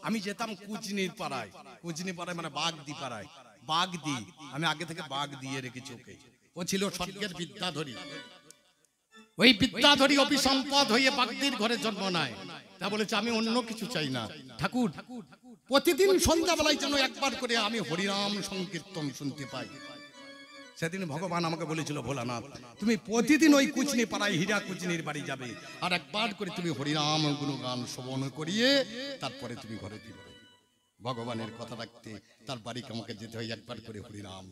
আমি যেতাম কুচনির পাড়ায়, কুচনি পাড়ায় মানে বাগদি পাড়ায়, বাগদি। আমি আগে থেকে বাগ দিয়ে রেখেছি ওকে। ও ছিল স্বর্গের বিদ্যাধরী। ওই বিদ্যাধরী অভিসম্পদ হয়ে বাগদির ঘরে জন্ম নেয়। তা বলেছে আমি অন্য কিছু চাই না ঠাকুর, প্রতিদিন সন্ধ্যাবেলায় যেন একবার করে আমি হরিনাম সংকীর্তন শুনতে পাই। সেদিন ভগবান আমাকে বলেছিল, ভোলানাথ তুমি প্রতিদিন ওই কুচনি পাড়ায় হীরা কুচনির বাড়ি যাবে, আর একবার করে তুমি হরিনাম গুণগান শ্রবণ করিয়ে তারপরে তুমি ঘরে ফিরবে। ভগবানের কথা রাখতে তার বাড়িকে আমাকে যেতে হয় একবার করে হরিনাম।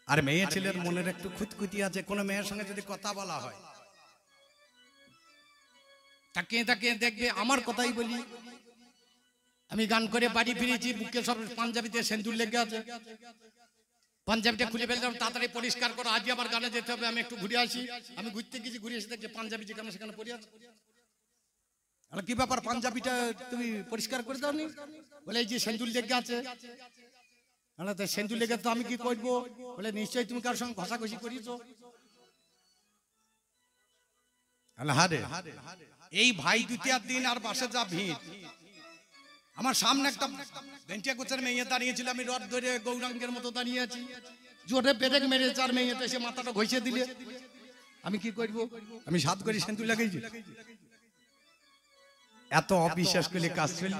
আর মেয়ে ছেলের মনের একটু খুঁতখুতি আছে, কোনো মেয়ের সঙ্গে যদি কথা বলা হয় তাকিয়ে তাকিয়ে দেখবে আমার কথাই বলি। আমি গান করে বাড়ি ফিরেছি, বুকে সব পাঞ্জাবিতে সিঁদুর লেগে আছে, পাঞ্জাবিটা খুলে ফেললাম, তাড়াতাড়ি পরিষ্কার করো, আজকে আবার গানে যেতে হবে, আমি একটু ঘুরে আসি। আমি ঘুরতে গেছি, ঘুরে এসে দেখছি পাঞ্জাবি যেখানে সেখানে পড়ে আছে। কি ব্যাপার, পাঞ্জাবিটা তুমি পরিষ্কার করে দাওনি? বলে এই যে সিঁদুর লেগে আছে। সিঁদুর লেগে তো আমি কি করবো? বলে নিশ্চয়ই তুমি কার সঙ্গে ঘষাঘষি করিয়েছো। এই ভাই দ্বিতীয় দিন আর বাসে যা ভিড়, আমার সামনে একটা বেন্টিয়া গোছের মেয়ে দাঁড়িয়েছিল, আমি রড ধরে গৌরাঙ্গের মতো দাঁড়িয়ে আছি, জোরে ব্রেক মেরেছে আর মেয়েটা এসে মাথাটা ঘষে দিলে আমি কি করবো? আমি সাত করে সিঁদুর লাগাইছি। এত অবিশ্বাস করলে কাজ চলি?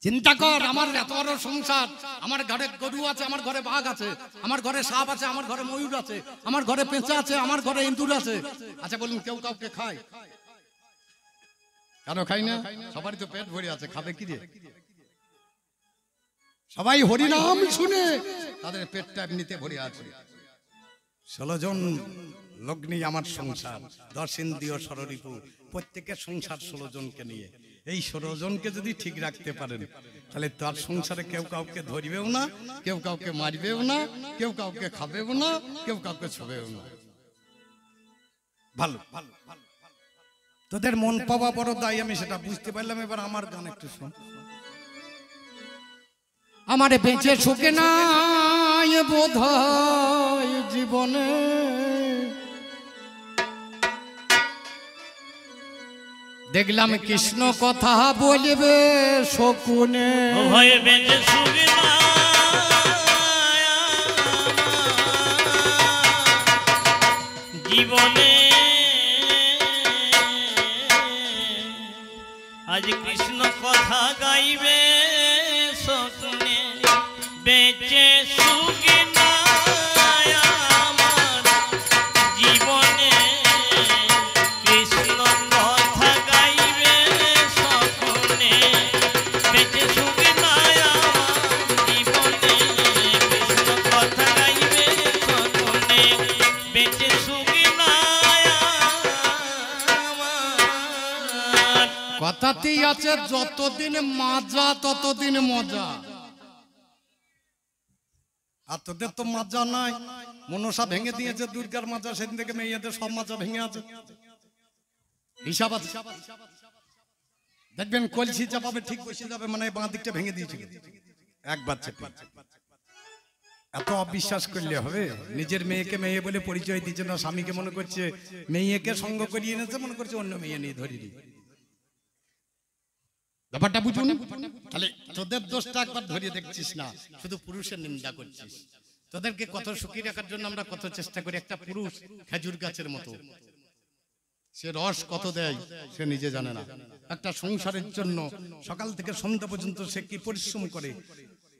চিন্তা কর, আমার এত বড় সংসার, আমার ঘরে গরু আছে, আমার ঘরে বাঘ আছে, আমার ঘরে সাপ আছে, আমার ঘরে ময়ূর আছে, আমার ঘরে পেঁচা আছে, আমার ঘরে ইঁদুর আছে। আচ্ছা বলুন, কেউ কাউকে খায়? কেন খাই না? সবারই তো পেট ভরে আছে, খাবে কি রে? সবাই হরিনাম শুনে তাদের পেটটা এমনিতে ভরে আছে। 16 জন লোক নিয়ে আমার সংসার, 10 ইন্দ্রিয় ষড়রিপু, প্রত্যেকের সংসার 16 জনকে নিয়ে। এই 16 জনকে যদি ঠিক রাখতে পারেন, তাহলে তার সংসারে কেউ কাউকে ধরবেও না, কেউ কাউকে মারবেও না, কেউ কাউকে খাবেও না, কেউ কাউকে ছবেও না। ভালো ভালো ভালো। তোদের মন পাওয়া বড় দায়, আমি সেটা বুঝতে পারলাম। এবার আমার গান একটু শোন। আমার বেঁচে সুখে নাই বোধহয় জীবনে, দেখলাম কৃষ্ণ কথা বলবে শকুনে। ভয়ে বেঁচে সুখে নাই জীবনে, আজ কৃষ্ণ কথা গাইবে শকুনে। বেঁচে সুখে নাই আমার জীবনে, কৃষ্ণ কথা গাইবে শকুনে। বেঁচে সুখে নাই আমার জীবনে, কৃষ্ণ কথা গাইবে শকুনে। বেঁচে সুখে নাই আমার। কথাতেই আছে যতদিন মাজা ততদিন মজা। আর তোদের তো মাজা নাই, মনসা ভেঙে দিয়েছে দুর্গার মাজা, সেদিন থেকে মেয়েদের সব মাজা ভেঙে আছে। হিসাব আছে, দেখবেন কলসি চাপাবে ঠিক বসে যাবে, মানে বাঁ দিকটা ভেঙে দিয়েছিল একবার চেপে। এত অবিশ্বাস করলে হবে? নিজের মেয়েকে মেয়ে বলে পরিচয় দিচ্ছে না, স্বামীকে মনে করছে মেয়েকে সঙ্গ করিয়ে এনেছে, মনে করছে অন্য মেয়ে নিয়ে ধরিয়ে। ব্যাপারটা বুঝুন। তাহলে তোদের দোষটা একবার ধরিয়ে দেখছিস না, শুধু পুরুষের নিন্দা করছিস। তোদেরকে কত সুখী রাখার জন্য আমরা কত চেষ্টা করি। একটা পুরুষ খেজুর গাছের মতো, সে রস কত দেয় সে নিজে জানে না। একটা সংসারের জন্য সকাল থেকে সন্ধ্যা পর্যন্ত সে কি পরিশ্রম করে,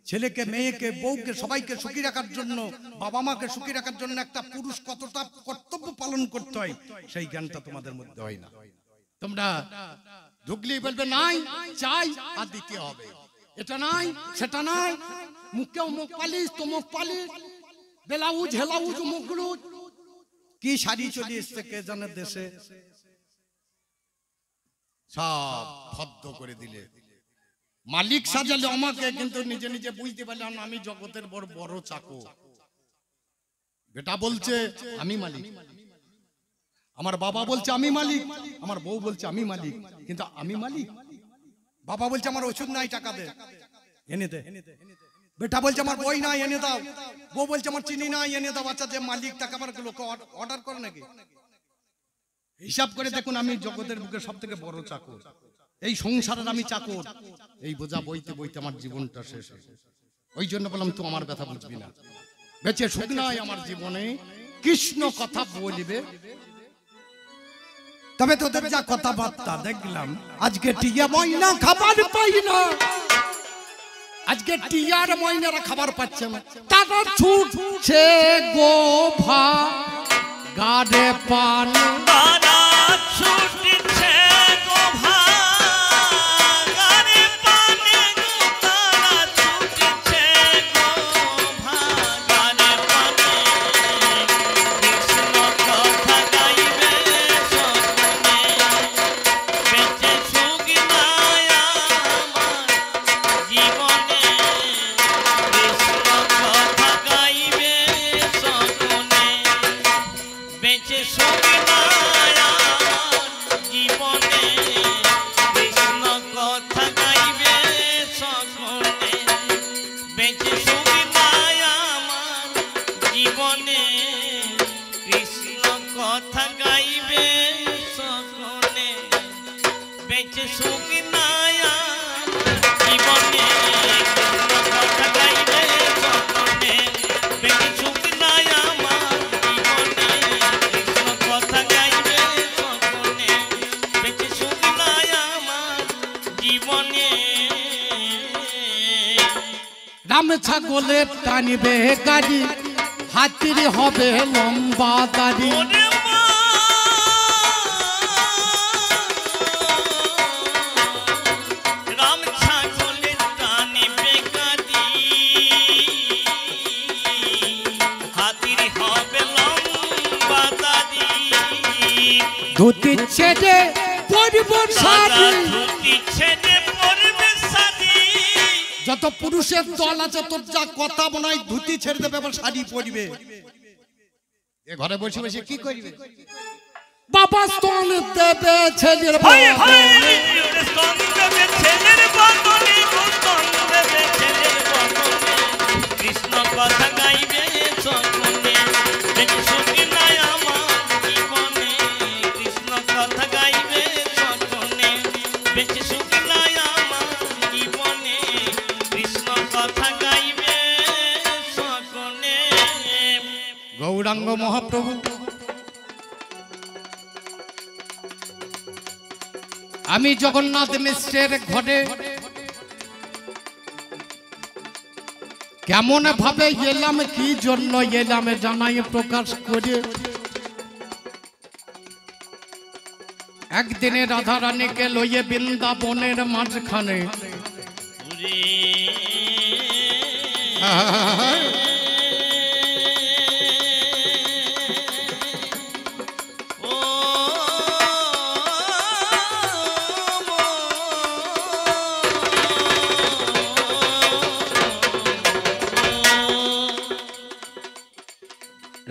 ছেলেকে মেয়েকে বউকে সবাইকে সুখী রাখার জন্য, বাবা মাকে সুখী রাখার জন্য একটা পুরুষ কতটা কর্তব্য পালন করতে হয়, সেই জ্ঞানটা তোমাদের মধ্যে হয় না। তোমরা ঢুকলেই বলবে নাই চাই আর দিতে হবে, এটা নাই সেটা নাই, মুখেও মুখ পালিশ, তো মুখ পালিশ, ব্লাউজ হেলাউজ মুখগুলো কি শাড়ি চলে এসছে কে জানে দেশে, সব ভদ্র করে দিলে। মালিক সাজালে আমাকে, কিন্তু নিজে নিজে বুঝতে পারলাম আমি জগতের বড় বড় চাকর। বেটা বলছে আমি মালিক, আমার বাবা বলছে আমি মালিক, আমার বউ বলছে আমি মালিক, কিন্তু আমি মালিক? বাবা বলছে আমার ওষুধ নাই, টাকা দে, এনে দে। বেটা বলছে আমার বই নাই, এনে দাও। বউ বলছে আমার চিনি নাই, এনে দাও। আচ্ছা যে মালিক টাকা আমার লোক অর্ডার করে নাকি? হিসাব করে দেখুন, আমি জগতের বুকে সব থেকে বড় চাকর, এই সংসারের আমি চাকর। এই বোঝা বইতে বইতে আমার জীবনটা শেষ। ওই জন্য বললাম তুই আমার ব্যথা বুঝবি না। বেঁচে সুখ নাই আমার জীবনে, কৃষ্ণ কথা বলবে তবে তোদের যা কথাবার্তা দেখলাম, আজকে টিয়া ময়না খাবার পাই না, আজকে টিয়ার ময়নারা খাবার পাচ্ছে না, তারা ছুটছে গোভা গাড়ে পান, তারা ছুটছে গোভাগারে পানে গো, তারা ছুটছে গোভাগারে পানে। কৃষ্ণ কথা গাইবে সকলে, বেঁচে সুখ নাই আমার জীবনে। কৃষ্ণ কথা গাইবে সকলে, বেঁচে সুখ নাই আমার জীবনে। কৃষ্ণ কথা গাইবে সকলে, বেঁচে সুখ নাই আমার জীবনে। কৃষ্ণ কথা গাইবে সকলে, বেঁচে সুখ নাই আমার জীবনে। কৃষ্ণ কথা গাইবে সকলে, বেঁচে সুখ নাই আমার জীবনে। কৃষ্ণ কথা গাইবে সকলে, বেঁচে সুখ নাই আমার জীবনে। রাম ছাগলের টানিবে গাড়ি, হাতির হবে লম্বা দাড়ি, ওরে মা, রাম ছাগলের টানিবে গাড়ি, হাতির হবে লম্বা দাড়ি। ধুতি ছেড়ে পরিব শাড়ি, ধুতি ছেড়ে পরবে শাড়ি। যত পুরুষের দল আছে তোর যা কথা মনে হয় ধুতি ছেড়ে দেবে আবার শাড়ি পরবে। এ ঘরে বসে বসে কি করবে? বাবা স্তন দেবে ছেলের ভাই ভাই, বদলে, স্তন দেবে ছেলের বদলে গো, স্তন দেবে ছেলের বদলে। কৃষ্ণ কথা গাইবে সকলে, বেঁচে সুখ নাই আমার জীবনে। কৃষ্ণ কথা গাইবে সকলে, বেঁচে সুখ নাই আমার জীবনে। কৃষ্ণ কথা গাইবে সকলে। গৌরাঙ্গ মহাপ্রভু আমি জগন্নাথ মিশ্রের ঘরে কেমন ভাবে এলাম, কি জন্য এলাম জানাই প্রকাশ করে। একদিনে রাধা রানীকে লইয়ে বৃন্দাবনের মাঝখানে ওরে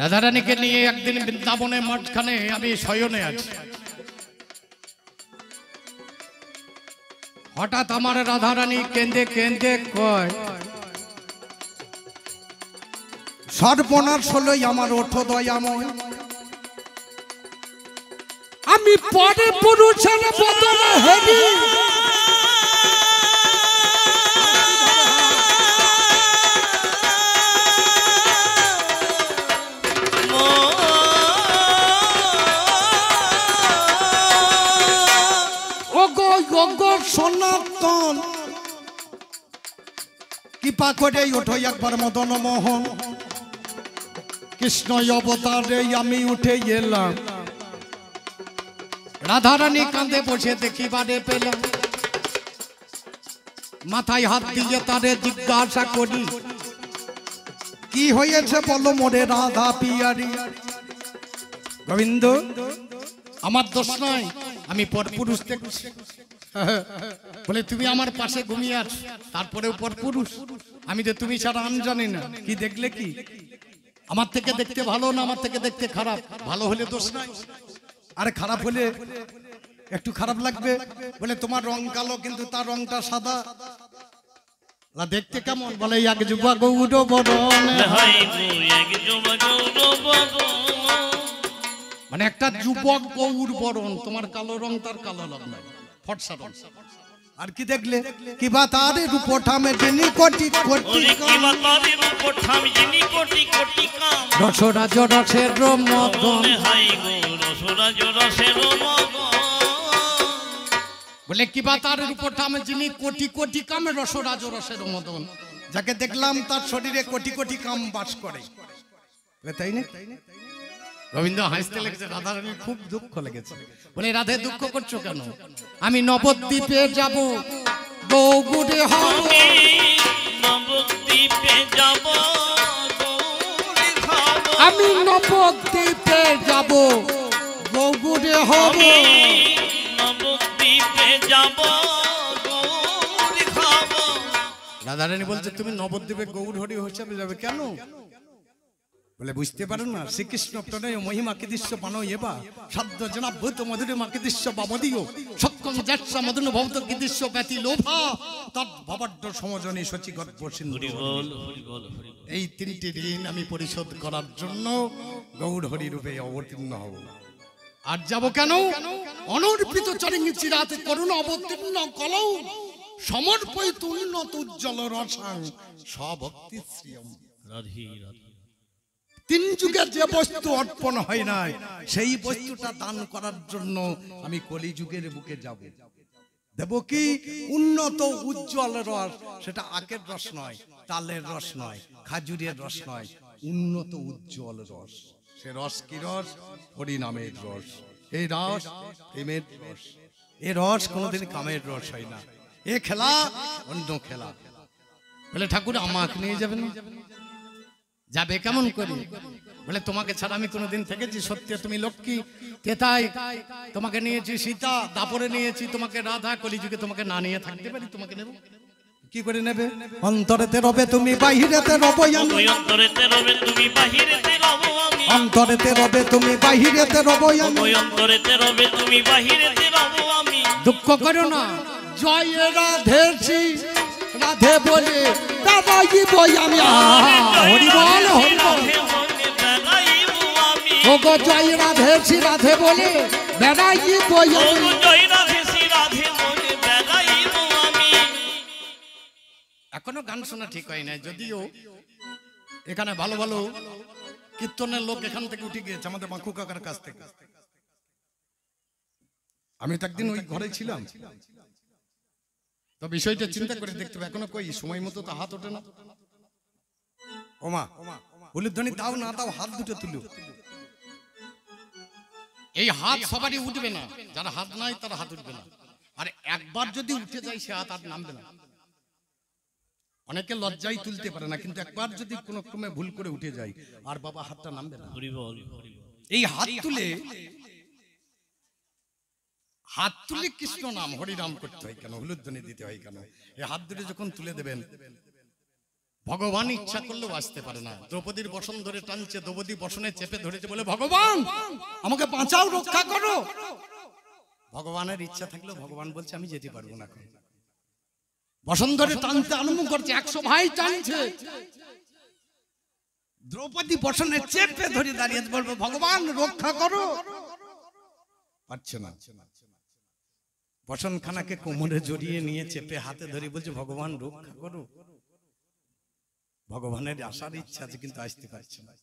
রাধারানীকে নিয়ে একদিন বৃন্দাবনের মাঝখানে আমি শয়নে আছি। হঠাৎ আমার রাধারানী কেঁদে কেঁদে কয়, সর্বনাশ হলোই আমার ওঠো দয়াময়, আমি পরে পুরুষের বদলে হেরি। সনাতন কৃপা করে ওঠো একবার মদন মোহন, কৃষ্ণ অবতারে আমি উঠে এলাম। রাধারানী কাঁধে বসে দেখিবারে পেলাম, মাথায় হাত দিয়ে তারে জিজ্ঞাসা করি, কি হয়েছে বলো মোরে রাধা পিয়ারি। গোবিন্দ, আমার দোষ নাই, আমি পরপুরুষ দেখছি। বলে তুমি আমার পাশে ঘুমিয়ে আছো, তারপরেও পরপুরুষ। আমি তো তুমি ছাড়া আমি জানি না। কি দেখলে কি? আমার থেকে দেখতে ভালো না আমার থেকে দেখতে খারাপ? ভালো হলে দোষ নাই, আরে খারাপ হলে একটু খারাপ লাগবে। বলে তোমার রং কালো কিন্তু তার রংটা সাদা। দেখতে কেমন? বলে এক যুবা গৌর বরণ, মানে একটা যুবক গৌর বরণ, তোমার কালো রং তার কালো রং নাই, ফর্সা রং। আর কি দেখলে? কি বা তার রূপ ঠামে যিনি কোটি কোটি রসরাজ রসের মদন, রসরাজ রসের মদন। বলে কি বা তার উপরটা আমি যিনি কোটি কোটি কামে রসরাজ রসের মদন, যাকে দেখলাম তার শরীরে কোটি কোটি কাম বাস করে, তাই না? রবীন্দ্র হাসতে লেগেছে, রাধারানীর খুব দুঃখ লেগেছে। বলে রাধে দুঃখ করছো কেন? আমি নবদ্বীপে যাব, বৌগুড়ে হব, নবদ্বীপে যাব, গৌড় খাবো। আমি নবদ্বীপে যাব, বৌগুড়ে হব, নবদ্বীপে যাব, গৌড় খাবো। রাধারানী বলছে তুমি নবদ্বীপে গৌড় হরি হিসাবে যাবে কেন? বলে বুঝতে পারো না, শ্রীকৃষ্ণ প্রণয় মহিমা কৃদৃশ্য পানো এবা শব্দ জনাভূত মধুরে মা কৃদৃশ্য বাবদিও সক্ষম জ্যাৎসা মদন ভবত কৃদৃশ্য ব্যতি লোভা তৎ ভবাড্ড সমজনী সচিগত সিন্ধু। হরি বল, হরি বল, হরি বল। এই তিনটি ঋণ আমি পরিশোধ করার জন্য গৌড় হরি রূপে অবতীর্ণ হব। আর যাব কেন? অনর্পিত চরিঙ্গি চিরাতে করুণ অবতীর্ণ কলৌ সমর্পয়িত উন্নত উজ্জ্বল রসাং স্বভক্তি শ্রিয়ম। রাধে রাধে। তিন যুগে যে বস্তু অর্পণ হয় নাই, সেই বস্তুটা দান করার জন্য আমি কলিযুগের বুকে যাব। দেব কি? উন্নত উজ্জ্বল রস। সেটা আখের রস নয়, তালের রস নয়, খাজুরের রস নয়, উন্নত উজ্জ্বল রস। সে রস কি রস? হরি নামের রস। এই রস প্রেমের রস। এ রস কোনোদিন কামের রস হয় না। এ খেলা অন্য খেলা। বলে ঠাকুর আমাকে নিয়ে যাবেন? যাবে কেমন করে? বলে তোমাকে ছাড়া আমি কোনোদিন থেকেছি? সত্যি তুমি লক্ষ্মী, তেতাই তোমাকে নিয়েছি, সীতা দাপরে নিয়েছি, তোমাকে রাধা, কলিযুগে তোমাকে না নিয়ে থাকতে পারি? তোমাকে নেব কি করে নেবে? অন্তরেতে রবে তুমি, বাহিরেতে রব আমি। অন্তরেতে রবে তুমি, বাহিরেতে রব আমি। অন্তরেতে রবে তুমি, বাহিরেতে রব আমি। অন্তরেতে রবে তুমি, বাহিরেতে রব আমি। দুঃখ করো না, জয় রাধেছি, রাধে বলে দাদাই বই আমি। হরি বল, হরি বল। ও গো জয় রাধেছি, রাধে বলে বেড়াই বই আমি। এখনো গান শোনা ঠিক হয় নাই, যদিও এখানে ভালো ভালো কীর্তনের লোক এখান থেকে উঠে গিয়েছে, আমাদের মাখু কাকার কাছ থেকে। আমি তো একদিন ওই ঘরে ছিলাম, তো বিষয়টা চিন্তা করে দেখতে হবে। এখনো কই সময় মতো তো হাত ওঠে না। ওমা উলুধ্বনি দাও না দাও, হাত দুটো তুলো। এই হাত সবারই উঠবে না, যারা হাত নাই তারা হাত উঠবে না। আর একবার যদি উঠে যায় সে হাত আর নামবে না। অনেকে লজ্জাই তুলতে পারে না, কিন্তু একবার যদি কোনো ক্রমে ভুল করে উঠে যায় আর বাবা হাতটা নামবে না। এই হাত তুলে কৃষ্ণ নাম হরিনাম করতে হয় কেন? হুলুধ্বনি দিতে হয় কেন? এই হাত দুটো যখন তুলে দেবেন, ভগবান ইচ্ছা করলেও আসতে পারে না। দ্রৌপদীর বসন ধরে টানছে, দ্রৌপদী বসনে চেপে ধরেছে, বলে ভগবান আমাকে বাঁচাও, রক্ষা করো। ভগবানের ইচ্ছা থাকলেও ভগবান বলছে আমি যেতে পারবো না। বসন ধরে টানতে আরম্ভ করছে, 100 ভাই টানছে, দ্রৌপদী বসনে চেপে ধরে দাঁড়িয়ে বলবে ভগবান রক্ষা করো, পারছে না। বসন খানাকে কোমরে জড়িয়ে নিয়ে চেপে হাতে ধরে বলছে ভগবান রক্ষা করো। ভগবানের আসার ইচ্ছা আছে কিন্তু আসতে পারছে না।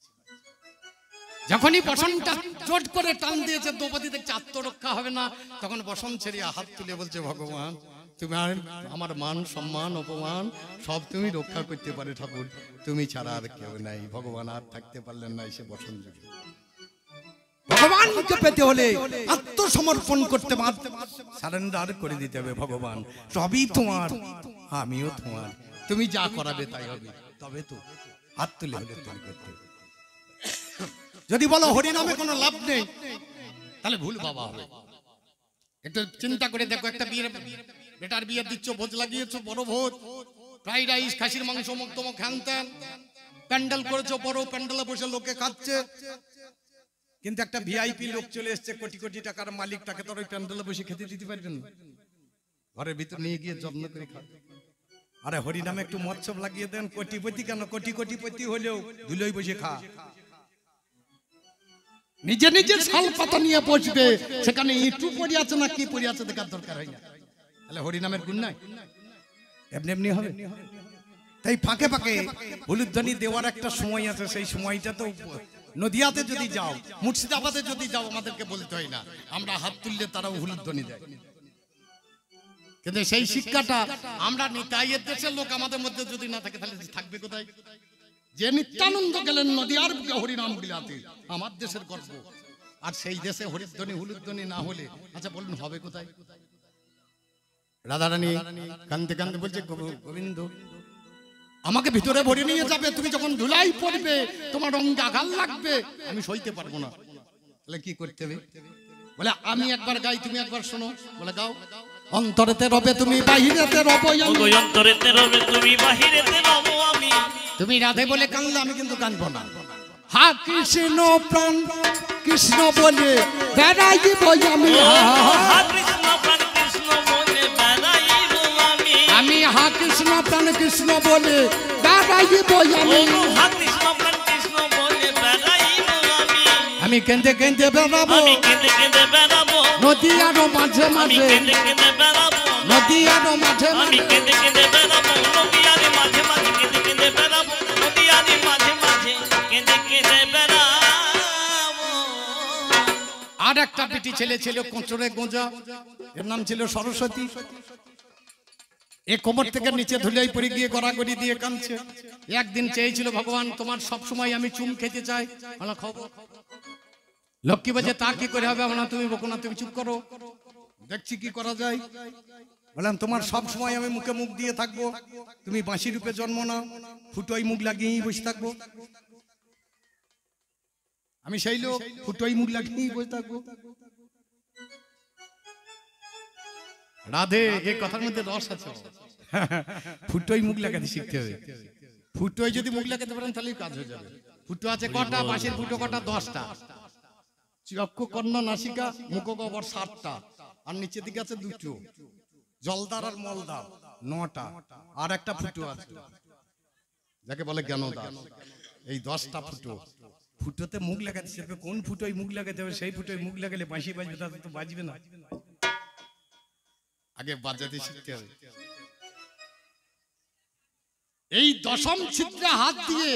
যখনই বসনটা জোট করে টান দিয়েছে, দ্রৌপদী দেখছে আত্মরক্ষা হবে না, তখন বসন ছেড়ে হাত তুলে বলছে ভগবান তুমি আমার মান সম্মান অপমান সব তুমি রক্ষা করতে পারে ঠাকুর, তুমি ছাড়া আর কেউ নাই। ভগবান আর থাকতে পারলেন না, এসে বসন যুগে ভগবানকে পেতে হলে আত্মসমর্পণ করতে, সারেন্ডার করে দিতে হবে। ভগবান সবই তোমার, আমিও তোমার, তুমি যা করাবে তাই হবে। তবে তো হাত তুলে হলে তুমি করতে। যদি বলো হরি নামে কোনো লাভ নেই, তাহলে ভুল বাবা হবে। একটু চিন্তা করে দেখো, একটা বিয়ের বেটার বিয়ে দিচ্ছ, ভোজ লাগিয়েছো, বড় ভোজ, ফ্রাইড রাইস, খাসির মাংস, মুখ তমক হ্যান ত্যান, প্যান্ডেল করেছো, বড় প্যান্ডেলে বসে লোকে খাচ্ছে, কিন্তু একটা ভিআইপি লোক চলে এসছে, কোটি কোটি টাকার মালিক, তাকে তো ওই প্যান্ডেলে বসে খেতে দিতে পারবেন না। ঘরের ভিতর নিয়ে গিয়ে যত্ন করে খাবে। আরে হরি নামে একটু মৎসব লাগিয়ে দেন, কোটিপতি কেন, কোটি কোটিপতি হলেও ধুলোই বসে খা। নিজে নিজে শাল পাতা নিয়ে বসবে, সেখানে ইটু পড়ে আছে না কি পড়ে আছে দেখার দরকার হয় না। তাহলে হরি নামের গুণ নাই? এমনি এমনি হবে। তাই ফাঁকে ফাঁকে হলুধ্বনি দেওয়ার একটা সময় আছে, সেই সময়টা তো নদিয়াতে যদি যাও, মুর্শিদাবাদে যদি যাও, আমাদেরকে বলতে হয় না, আমরা হাত তুললে তারাও হলুধ্বনি দেয়। কিন্তু সেই শিক্ষাটা আমরা নিতাইয়ের দেশের লোক আমাদের মধ্যে যদি না থাকে তাহলে থাকবে কোথায়? যে নিত্যানন্দ গেলেন নদীয়ার বুকে হরিনাম বিলাতে, আমার দেশের গর্ব। আর সেই দেশে হরিধ্বনি হুলুধ্বনি না হলে আচ্ছা বলুন হবে কোথায়? রাধারানী কান্দতে কান্দতে বলছে, গোবিন্দ আমাকে ভিতরে ভরে নিয়ে যাবে, তুমি যখন ধুলাই পড়বে তোমার অঙ্গে আঘাত লাগবে, আমি সইতে পারবো না। বলে কি করতে হবে? বলে আমি একবার গাই, তুমি একবার শোনো। বলে গাও। অন্তরেতে রবে তুমি বাহিরেতে রব আমি, অন্তরেতে রবে তুমি বাহিরেতে রব আমি। তুমি রাধে বলে কাঁদলে আমি কিন্তু কাঁদবো না। হা কৃষ্ণ প্রাণ কৃষ্ণ বলে বেড়াইব আমি, হা কৃষ্ণ প্রাণ কৃষ্ণ বলে বেড়াইব আমি। আমি হা কৃষ্ণ প্রাণ কৃষ্ণ বলে বেড়াইব আমি, হা কৃষ্ণ প্রাণ কৃষ্ণ বলে বেড়াইব আমি। আমি কেঁদে কেঁদে বেড়াবো, আমি কেঁদে কেঁদে বেড়াবো, নদী আরো মাঝে আমি মাঝে, কেঁদে কেঁদে বেড়াবো, নদী আরো মাঝে আমি মাঝে, কেঁদে কেঁদে বেড়াবো, নদী আরে মাঝে মাঝে কেঁদে কেঁদে বেড়াবো, নদী আরে মাঝে মাঝে কেঁদে কেঁদে বেড়াবো। আর একটা পিটি ছেলে ছিল কোঁচড়ে গোঁজা, এর নাম ছিল সরস্বতী। এ কোমর থেকে নিচে ধুলাই পড়ে গিয়ে গড়াগড়ি দিয়ে কাঁদছে। একদিন চেয়েছিল, ভগবান তোমার সব সময় আমি চুম খেতে চাই। বলা খবর লক্ষ্মী বাজে, তা কি করে হবে? আমরা তুমি বকো না, তুমি চুপ করো, দেখছি কি করা যায়। বললাম তোমার সব সময় আমি মুখে মুখ দিয়ে থাকবো, তুমি বাঁশি রূপে জন্ম নাও, ফুটোই মুখ লাগিয়েই বসে থাকবো। আমি সেই লোক, ফুটোই মুখ লাগিয়েই বসে থাকবো। রাধে, এই কথার মধ্যে রস আছে। ফুটোই মুখ লাগাতে শিখতে হবে। ফুটোই যদি মুখ লাগাতে পারেন তাহলেই কাজ হয়ে যাবে। ফুটো আছে কটা? বাঁশের ফুটো কটা? 10টা। চক্ষু কর্ণ নাসিকা মুখ গহ্বর 7টা, আর নিচের দিকে আছে 2টো, জলদার আর মলদার 9টা, আর একটা ফুটো আছে যাকে বলে জ্ঞানদার। এই 10টা ফুটো। ফুটোতে মুখ লাগাতে শিখবে। কোন ফুটোই মুখ লাগাতে হবে? সেই ফুটোই মুখ লাগালে বাঁশি বাজবে, তাতে তো বাজবে না। আগে বাজাতে শিখতে হবে। এই দশম ছিদ্রে হাত দিয়ে,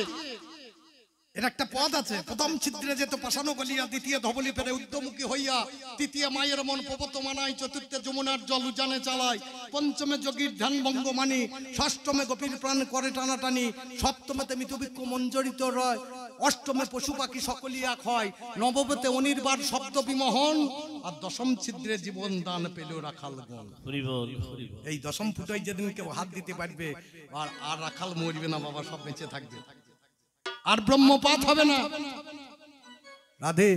এর একটা পদ আছে, প্রথম ছিদ্রে যেত পাশানো গলিয়া, দ্বিতীয় ধবলি পেরে উদ্যমুখী হইয়া, তৃতীয় মায়ের মন পবত মানাই, চতুর্থে যমুনার জল উজানে চালায়, পঞ্চমে যোগীর ধ্যান ভঙ্গ মানি, ষষ্ঠমে গোপীর প্রাণ করে টানাটানি, সপ্তমেতে মৃতবৃক্ষ মঞ্জরিত রয়, অষ্টমে পশু পাখি সকলিয়া ক্ষয়, নবমতে অনির্বার শব্দ বিমোহন, আর দশম ছিদ্রে জীবন দান পেল রাখাল গণ। হরি বল, হরি বল। এই দশম ফুটোয় যেদিন কেউ হাত দিতে পারবে, আর রাখাল মরবে না বাবা, সব বেঁচে থাকবে, আর ব্রহ্মপাত হবে না। রাধে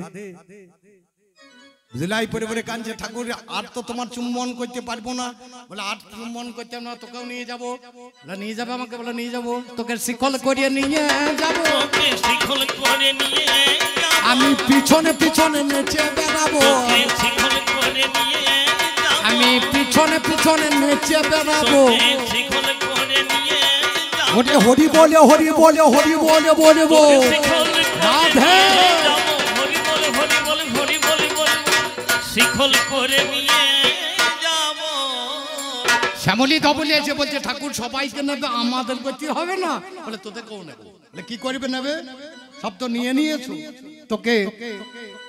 বুঝলাই পরে পরে কাঁদছে, ঠাকুর আর তো তোমার চুম্বন করতে পারবো না। বলে আর চুম্বন করতে না, তোকেও নিয়ে যাবো। নিয়ে যাবে আমাকে? বলে নিয়ে যাবো, তোকে শিকল করিয়ে নিয়ে যাবো, তোকে শিকল করে নিয়ে যাবো, আমি পিছনে পিছনে নেচে বেড়াবো, তোকে শিকল করে নিয়ে যাবো, আমি পিছনে পিছনে নেচে বেড়াবো। তোকে শিকল করে নিয়ে যাবো, ওরে হরি বলে হরি বলে হরি বলে বলবো, শিকল রাধে করে যাবো, হরি বল, হরি বল, হরি বল, বলবো, শিকল করে নিয়ে যাবো। শ্যামলী ধবলি এসে বলছে, ঠাকুর সবাইকে নেবে, আমাদের করতে হবে না? বলে তোদের কেউ নেবে। বলে কি করবে নেবে? সব তো নিয়ে নিয়েছো, তোকে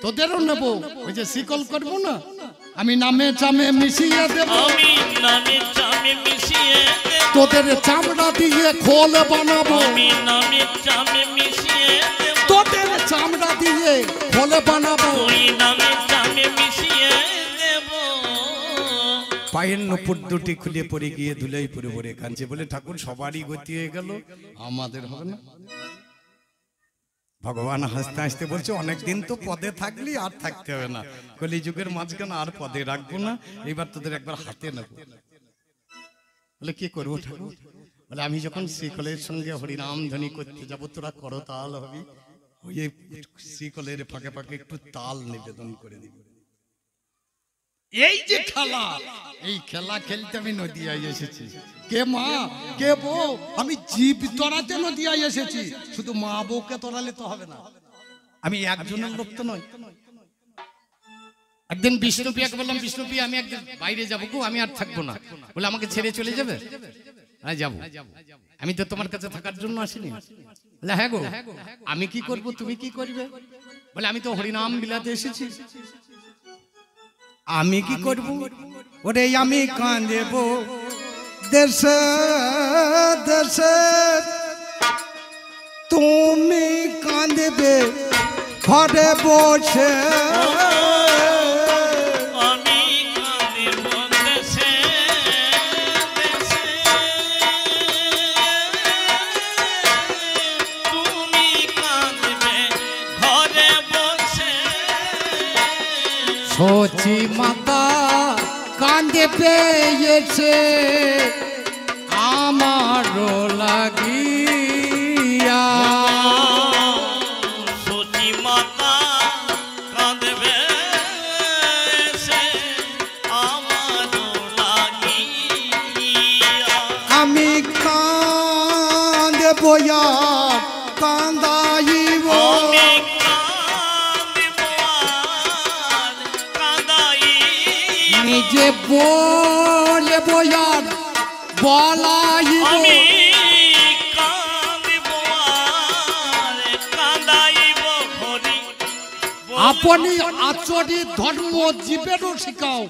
তোদেরও নেবো। ওই যে শিকল করবো না, আমি নামে চামে মিশিয়ে দেবো, আমি নামে চামে মিশিয়ে দেবো, তোদের চামড়া দিয়ে খোল বানাবো, আমি নামে চামে মিশিয়ে দেবো, তোদের চামড়া দিয়ে খোল বানাবো। ওই নামে চামে মিশিয়ে দেবো। পায়ের নপুর দুটি খুলে পড়ে গিয়ে ধুলাই পরে পরে কাঁদছে। বলে ঠাকুর সবারই গতি হয়ে গেল, আমাদের হবে না? ভগবান হাসতে হাসতে বলছে, অনেকদিন তো পদে থাকলি, আর থাকতে হবে না, কলিযুগের মাঝখানে আর পদে রাখবো না, এবার তোদের একবার হাতে নেবো। বলে কি করবো ঠাকুর? বলে আমি যখন শিকলের সঙ্গে হরিনাম ধ্বনি করতে যাবো, তোরা করতাল হবি, ওই শিকলের ফাঁকে ফাঁকে একটু তাল নিবেদন করে দিবি। এই যে খেলা, এই খেলা খেলতে আমি নদিয়ায় এসেছি। কে মা কে বউ, আমি জীব তরাতে নদিয়ায় এসেছি। শুধু মা বউকে তরালে তো হবে না, আমি একজনের লোক তো নয়। একদিন বিষ্ণুপ্রিয়াকে বললাম, বিষ্ণুপ্রিয়া আমি একদিন বাইরে যাবো গো, আমি আর থাকবো না। বলে আমাকে ছেড়ে চলে যাবে? হ্যাঁ যাবো, আমি তো তোমার কাছে থাকার জন্য আসিনি। বলে হ্যাঁ গো, আমি কি করব, তুমি কি করবে? বলে আমি তো হরিনাম বিলাতে এসেছি, আমি কি করব ওরে আমি কাঁদেব দেশে দেশে তুমি কাঁদবে ঘরে বসে আমি কাঁদিব দেশে দেশে তুমি কাঁদবে ঘরে বসে সচি মাতা কাঁদে পেয়েছে আমারও লাগিয়া সচি মাতা কাঁদবে সে আমারও লাগিয়া আমি কাঁদে বয়া কান্দাইব আমি কাঁদিব আর কাঁদাইব নিজে বলে বয়ার বলাইব আমি কাঁদিব আর কাঁদাইব হরি আপনি আচরি ধর্ম জীবেরও শিখাও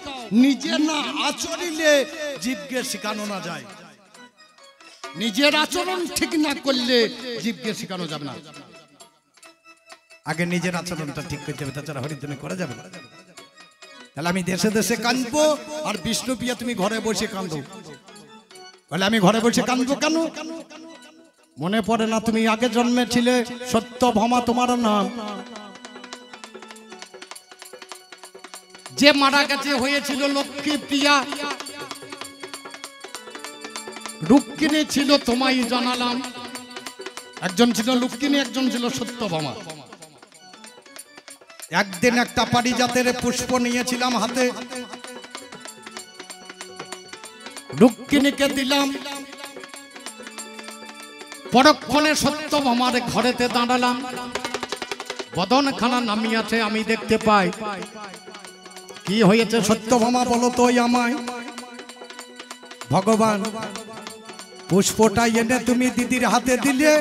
নিজে না আচরিলে জীবকে শেখানো না যায় নিজের আচরণ ঠিক না করলে জীবকে শেখানো যাবে না আগে নিজের আচরণটা ঠিক করতে হবে তাছাড়া হরিধ্বনি করা যাবে না তাহলে আমি দেশে দেশে কাঁদবো আর বিষ্ণুপ্রিয়া তুমি ঘরে বসে কাঁদো বলে আমি ঘরে বসে কাঁদবো কেন মনে পড়ে না তুমি আগে জন্মেছিলে সত্যভামা তোমার নাম যে মারা গেছে হয়েছিল লক্ষ্মী প্রিয়া রুক্মিণী ছিল তোমায় জানালাম একজন ছিল লুক্মিণী একজন ছিল সত্যভামা একদিন একটা পারিজাতের পুষ্প নিয়েছিলাম হাতে রুক্মিণীকে দিলাম পরক্ষণে সত্যভামার ঘরেতে দাঁড়ালাম বদনখানা নামিয়াছে আমি দেখতে পাই কি হয়েছে সত্যভামা বলো তো আমায় ভগবান পুষ্পটা এনে তুমি দিদির হাতে দিলে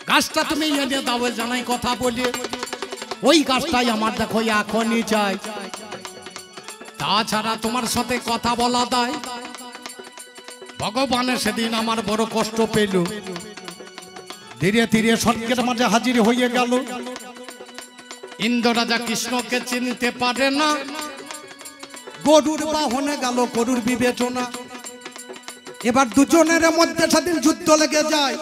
গাছটা তুমি এনে দাও জানাই কথা বলে ওই গাছটাই আমার দেখো এখনই চাই তাছাড়া তোমার সাথে কথা বলা দেয় ভগবানের সেদিন আমার বড় কষ্ট পেল ধীরে ধীরে স্বর্গের মাঝে হাজির হয়ে গেল ইন্দ্র রাজা কৃষ্ণকে চিনতে পারে না গরুর বাহনে গেল গরুর বিবেচনা এবার দুজনের মধ্যে সেদিন যুদ্ধ লেগে যায়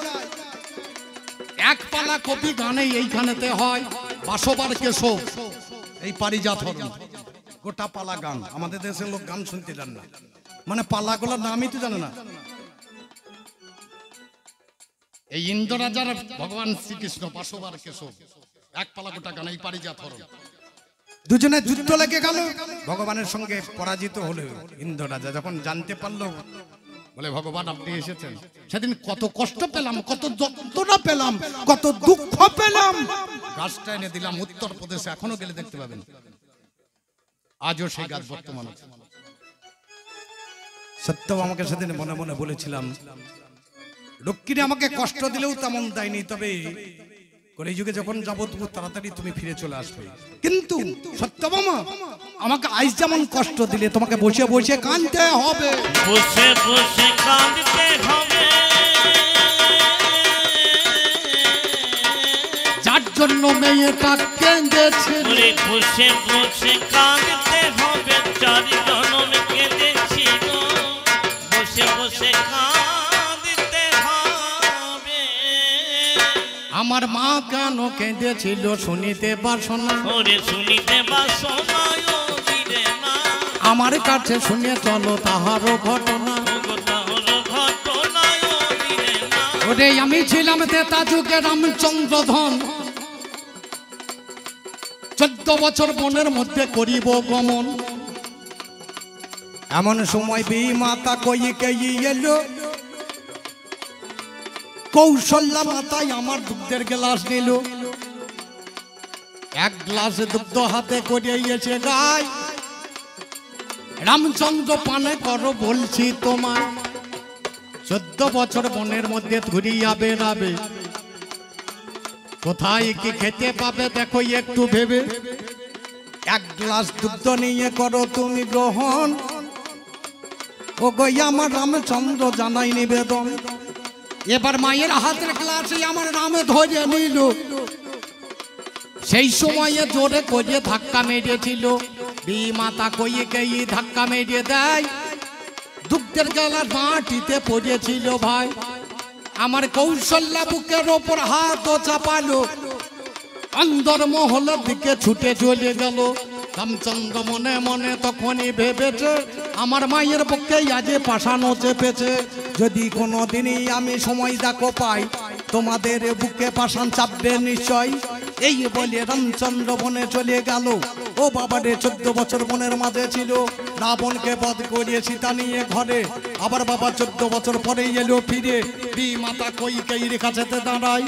এক পালা কপি গানে এইখানেতে হয় বাসবার কেশব এই পারিজাত হরণ গোটা পালা গান আমাদের দেশের লোক গান শুনতে জান না মানে পালাগুলোর নামই তো জানে না এই ইন্দ্র রাজার ভগবান শ্রীকৃষ্ণ বাসবার কেশব এক পালা গোটা গান এই পারিজাত হরণ দুজনে যুদ্ধ লেগে গেল ভগবানের সঙ্গে পরাজিত হলো ইন্দ্র রাজা যখন জানতে পারলো বলে ভগবান আপনি এসেছেন সেদিন কত কষ্ট পেলাম কত যন্ত্রণা পেলাম কত দুঃখ পেলাম গাছটা এনে দিলাম উত্তরপ্রদেশে এখনো গেলে দেখতে পাবেন আজও সেই গাছ বর্তমান আছে সত্য আমাকে সেদিন মনে মনে বলেছিলাম লক্ষ্মী আমাকে কষ্ট দিলেও তেমন দেয়নি তবে এই যুগে যখন যাবো তবু তাড়াতাড়ি তুমি ফিরে চলে আসবে কিন্তু সত্যভামা আমাকে আজ যেমন কষ্ট দিলে তোমাকে বসে বসে কাঁদতে হবে বসে বসে কাঁদতে হবে যার জন্য মেয়েটা কেঁদেছিল ওরে বসে বসে কাঁদতে হবে চার জনম কেঁদেছিল বসে বসে কাঁদতে হবে আমার মা কেন কেঁদেছিল শুনিতে বাসনা ওরে শুনিতে বাসনায় দিলে না আমার কাছে শুনে চলো তাহারও ঘটনা ওগোটা হলো ঘটনায় দিলে না ওরে আমি ছিলাম তেতা যুগে রামচন্দ্র ধন 14 বছর বনের মধ্যে করিব গমন এমন সময় বি মাতা কইকে এলো কৌশল্যা মাতাই আমার দুধের গ্লাস নিল এক গ্লাস দুগ্ধ হাতে করে এসে গায় রামচন্দ্র পানে করো বলছি তোমার 14 বছর বনের মধ্যে ঘুরিয়া বেড়াবে কোথায় কি খেতে পাবে দেখো একটু ভেবে এক গ্লাস দুধ নিয়ে করো তুমি গ্রহণ, ও গো আমার রামচন্দ্র জানাই নিবেদন। এবার মায়ের হাতের গ্লাসে আমার নামে ধরে নিল, সেই সময়ে জোরে করে ধাক্কা মেরেছিল। বিমাতা কইয়ে গিয়ে ধাক্কা মেরে দেয়, দুগ্ধের গলা মাটিতে পড়েছিল ভাই। আমার কৌশল্যা বুকের ওপর হাত চাপালো, অন্দর মহলের দিকে ছুটে চলে গেল। রামচন্দ্র মনে মনে তখনই ভেবেছে আমার মায়ের বুকে আজে পাশানো চেপেছে, যদি কোনো দিনই আমি সময় দেখো পাই তোমাদের বুকে পাশান চাপবে নিশ্চয়। এই বলে রামচন্দ্র বনে চলে গেল। ও বাবারে 14 বছর বনের মাঝে ছিল, রাবণকে বধ করিয়ে সীতা নিয়ে ঘরে। আবার বাবা 14 বছর পরেই এলো ফিরে। মাতা কইকেয়ীর কাছেতে দাঁড়ায়,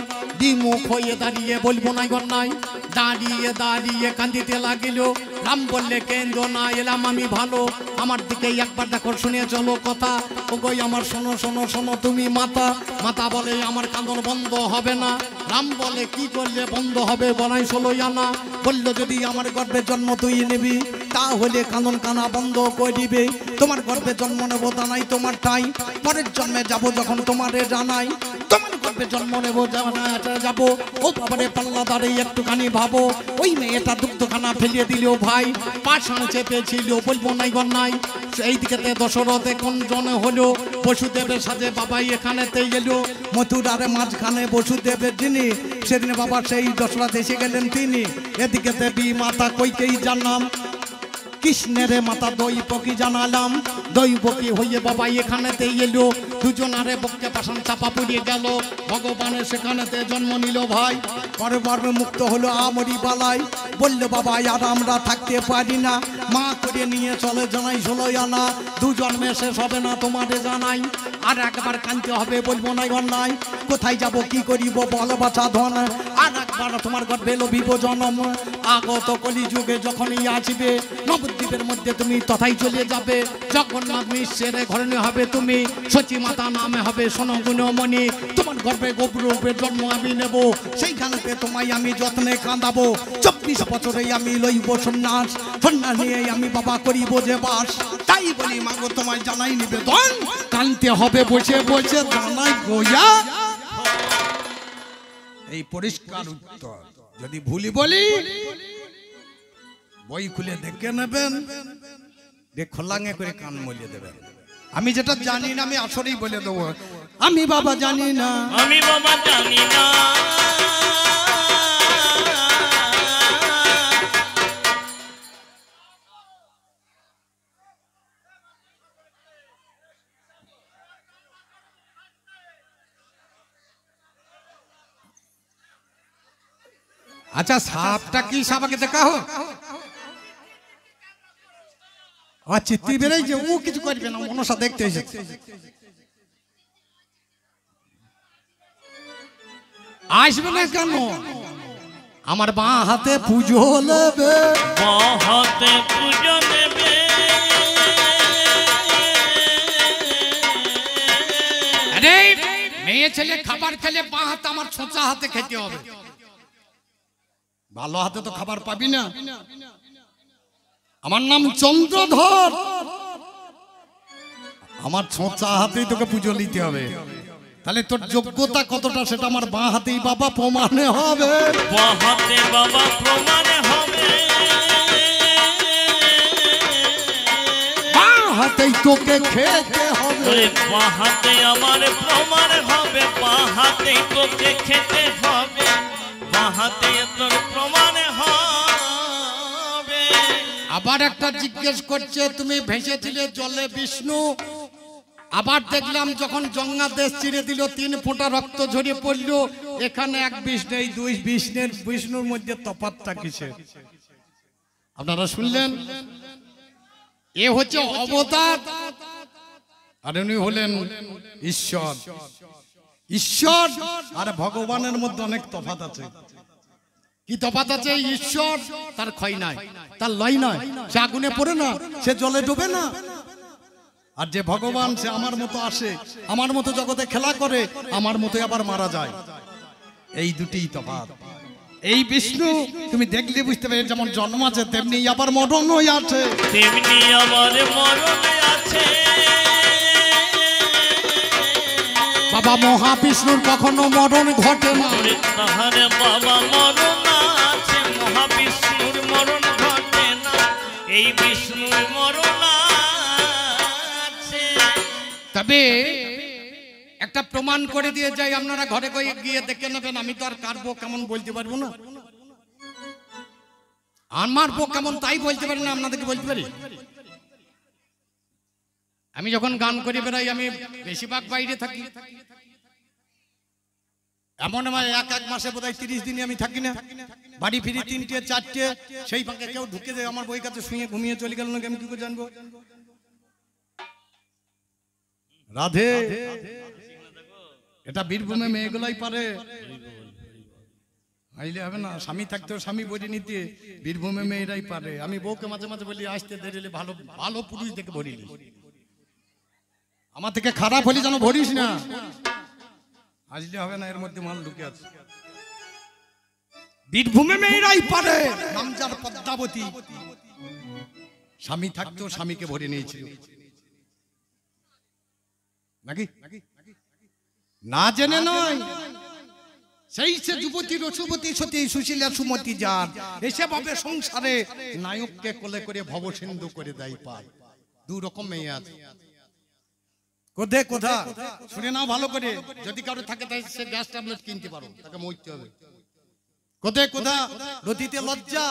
মুখ হয়ে দাঁড়িয়ে বলবো নাই গন্যাই, দাঁড়িয়ে দাঁড়িয়ে কান্দিতে লাগিল। রাম বললে কেন্দ্র না এলাম আমি ভালো, আমার দিকে একবার দেখো শুনে চলো কথা। ও গই আমার শোনো শোনো শোনো তুমি মাতা। মাতা বলে আমার কান্দন বন্ধ হবে না। রাম বলে কি করলে বন্ধ হবে, বলাই 16 আনা। বললো যদি আমার গর্ভে জন্ম তুই নিবি তাহলে কান্দন কানা বন্ধ করে দিবে। তোমার গর্ভে জন্ম নেবো তা নাই তোমার ঠাই, পরের জন্মে যাবো যখন তোমারে জানাই। তোমার গর্ভে জন্ম নেবো যাবো। ও বাবারে পাল্লা দাঁড়িয়ে একটুখানি ভাবো, ওই মেয়েটা দুগ্ধখানা ফেলিয়ে দিল ভাই, পাশান চেপেছিল বলবো নাই গন্যাই। সেই দিকে দশরথে কোন জন হলো, বসুদেবের সাথে বাবাই এখানেতে এলো। মথুরার মাঝখানে বসুদেবের যিনি, সেদিন বাবা সেই দশরথ এসে গেলেন তিনি। এদিকে দেবী মাতা কইকেই জানলাম, কৃষ্ণের মাতা দৈবকী জানালাম। দৈবকী হয়ে বাবা এখানেতে এলো, দুজনারে বক্ষে পাশান চাপা পড়িয়ে গেল। ভগবানের সেখানেতে জন্ম নিল ভাই। পরে পর্বে মুক্ত হলো আমরি বালাই। বললো বাবা আর আমরা থাকতে পারি না, মা করে নিয়ে চলে জানাই 16 আনা। দুজন্মে শেষ হবে না তোমারে জানাই, আর একবার কানতে হবে বলবো নাই অন্যায়। কোথায় যাব কি করিব বল বাছা ধন, আর একবার তোমার গর্ভে লভিব জনম। আগত কলি যুগে যখনই আসবে, নবদ্বীপের মধ্যে তুমি তথাই চলে যাবে। জগন্নাথ মিশ্রের ঘরে হবে তুমি, সচী মাতা নামে হবে শোনো গুণমণি। তোমার গর্ভে গোপরূপের জন্ম আমি নেব, সেইখানেতে তোমায় আমি যত্নে কাঁদাবো। 24 বছরে আমি লইব সন্ন্যাস, সন্ন্যাস নিয়ে আমি বাবা করিব যে বাস। তাই বলি মাগো তোমায় জানাই নিবেদন, কানতে হবে বসে বসে জানাই গোয়া। এই পরিষ্কার উত্তর। যদি ভুলি বলি বই খুলে দেখে নেবেন, খোলাঙে করে কান মলিয়ে দেবেন। আমি যেটা জানি না আমি আসলেই বলে দেবো, আমি বাবা জানি না, আমি বাবা জানি না। আচ্ছা সাপটা কি সাপাকে দেখা হোক, চিত্তি বেড়েই যে ও কিছু করবে না, মনসা দেখতে এসেছে। আসবে না কেন, আমার বাঁ হাতে পুজো নেবে, বাঁ হাতে পুজো নেবে। আরে মেয়ে ছেলে খাবার খেলে বাঁ হাতে আমার ছোঁচা হাতে খেতে হবে, ভালো হাতে তো খাবার পাবি না। আমার নাম চন্দ্রধর, আমার ছোঁচা হাতেই তোকে পুজো নিতে হবে। তাহলে তোর যোগ্যতা কতটা সেটা আমার বাঁ হাতেই বাবা প্রমাণে হবে, বাঁ হাতে বাবা প্রমাণে হবে, বাঁ হাতেই তোকে খেতে হবে। বাঁ হাতে আমার প্রমাণ হবে, বাঁ হাতেই তোকে খেতে হবে, বাঁ হাতে তোর প্রমাণ হবে। আবার একটা জিজ্ঞেস করছে, তুমি ভেসেছিলে জলে বিষ্ণু, আবার দেখলাম যখন গঙ্গা দেশ চিরে দিল 3 ফোঁটা রক্ত ঝরিয়ে পড়লো। এখানে এক বিষ নেই, 2 বিষ্ণুর মধ্যে তফাৎটা কিসের? আপনারা শুনলেন, এ হচ্ছে অবতার আর উনি হলেন ঈশ্বর। ঈশ্বর আর ভগবানের মধ্যে অনেক তফাৎ আছে। কি তফাৎ আছে? ঈশ্বর তার ক্ষয় নাই, তার লয় নয়, সে আগুনে পড়ে না, সে জলে ডুবে না। আর যে ভগবান সে আমার মতো আসে, আমার মতো জগতে খেলা করে, আমার মতো আবার মারা যায়। এই দুটিই তফাৎ। এই বিষ্ণু তুমি দেখলে বুঝতে পারবে যেমন জন্ম আছে তেমনি আবার মরণও আছে, তেমনি আবার মরণ আছে। বাবা মহাবিষ্ণুর কখনো মরণ ঘটে না। তাহারে বাবা মরণ আছে, মহাবিষ্ণুর মরণ ঘটে না, এই বিষ্ণুর মরণ আছে। তবে একটা প্রমাণ করে দিয়ে যাই, আপনারা ঘরে গিয়ে দেখে নেবেন। আমি তো আর কার বউ কেমন বলতে পারবো না, আমার বউ কেমন তাই বলতে পারি না, আপনাদেরকে বলতে পারি। আমি যখন গান করে বেড়াই, আমি বেশিরভাগ বাইরে থাকি। এমন আমার এক মাসে বোধহয় 30 দিনে আমি থাকি না, বাড়ি ফিরি 3টে 4টে। সেই ফাঁকে কেউ ঢুকে যায় আমার বই কাছে, শুয়ে ঘুমিয়ে চলে গেল না, আমি কি করে জানবো? রাধে, এটা বীরভূমে মেয়েগুলাই পারে, আইলে হবে না। স্বামী থাকতেও স্বামী বলি নিতে, বীরভূমে মেয়েরাই পারে। আমি বউকে মাঝে মাঝে বলি আসতে দেরি, ভালো ভালো পুরুষ দেখে ভরিলি, আমার থেকে খারাপ হলে যেন ভরিস না, আসলে হবে না, এর মধ্যে মাল ঢুকে আছে। বীরভূমে মেয়েরাই পারে। নামজার পদ্মাবতী স্বামী থাকতেও স্বামীকে ভরে নিয়েছিল, নাকি না জেনে নয়। সেই সে যুবতী রসুবতী সতী সুশীলা সুমতি যার, এসে ভাবে সংসারে নায়ককে কোলে করে ভবসিন্ধু করে দেয় পার। দু রকম মেয়ে আছে। কোথা শুনে নাও ভালো করে, যদি কারো থাকে তাই সে গ্যাস ট্যাবলেট কিনতে পারো, তাকে মরতে হবে। কোথা রতিতে লজ্জা,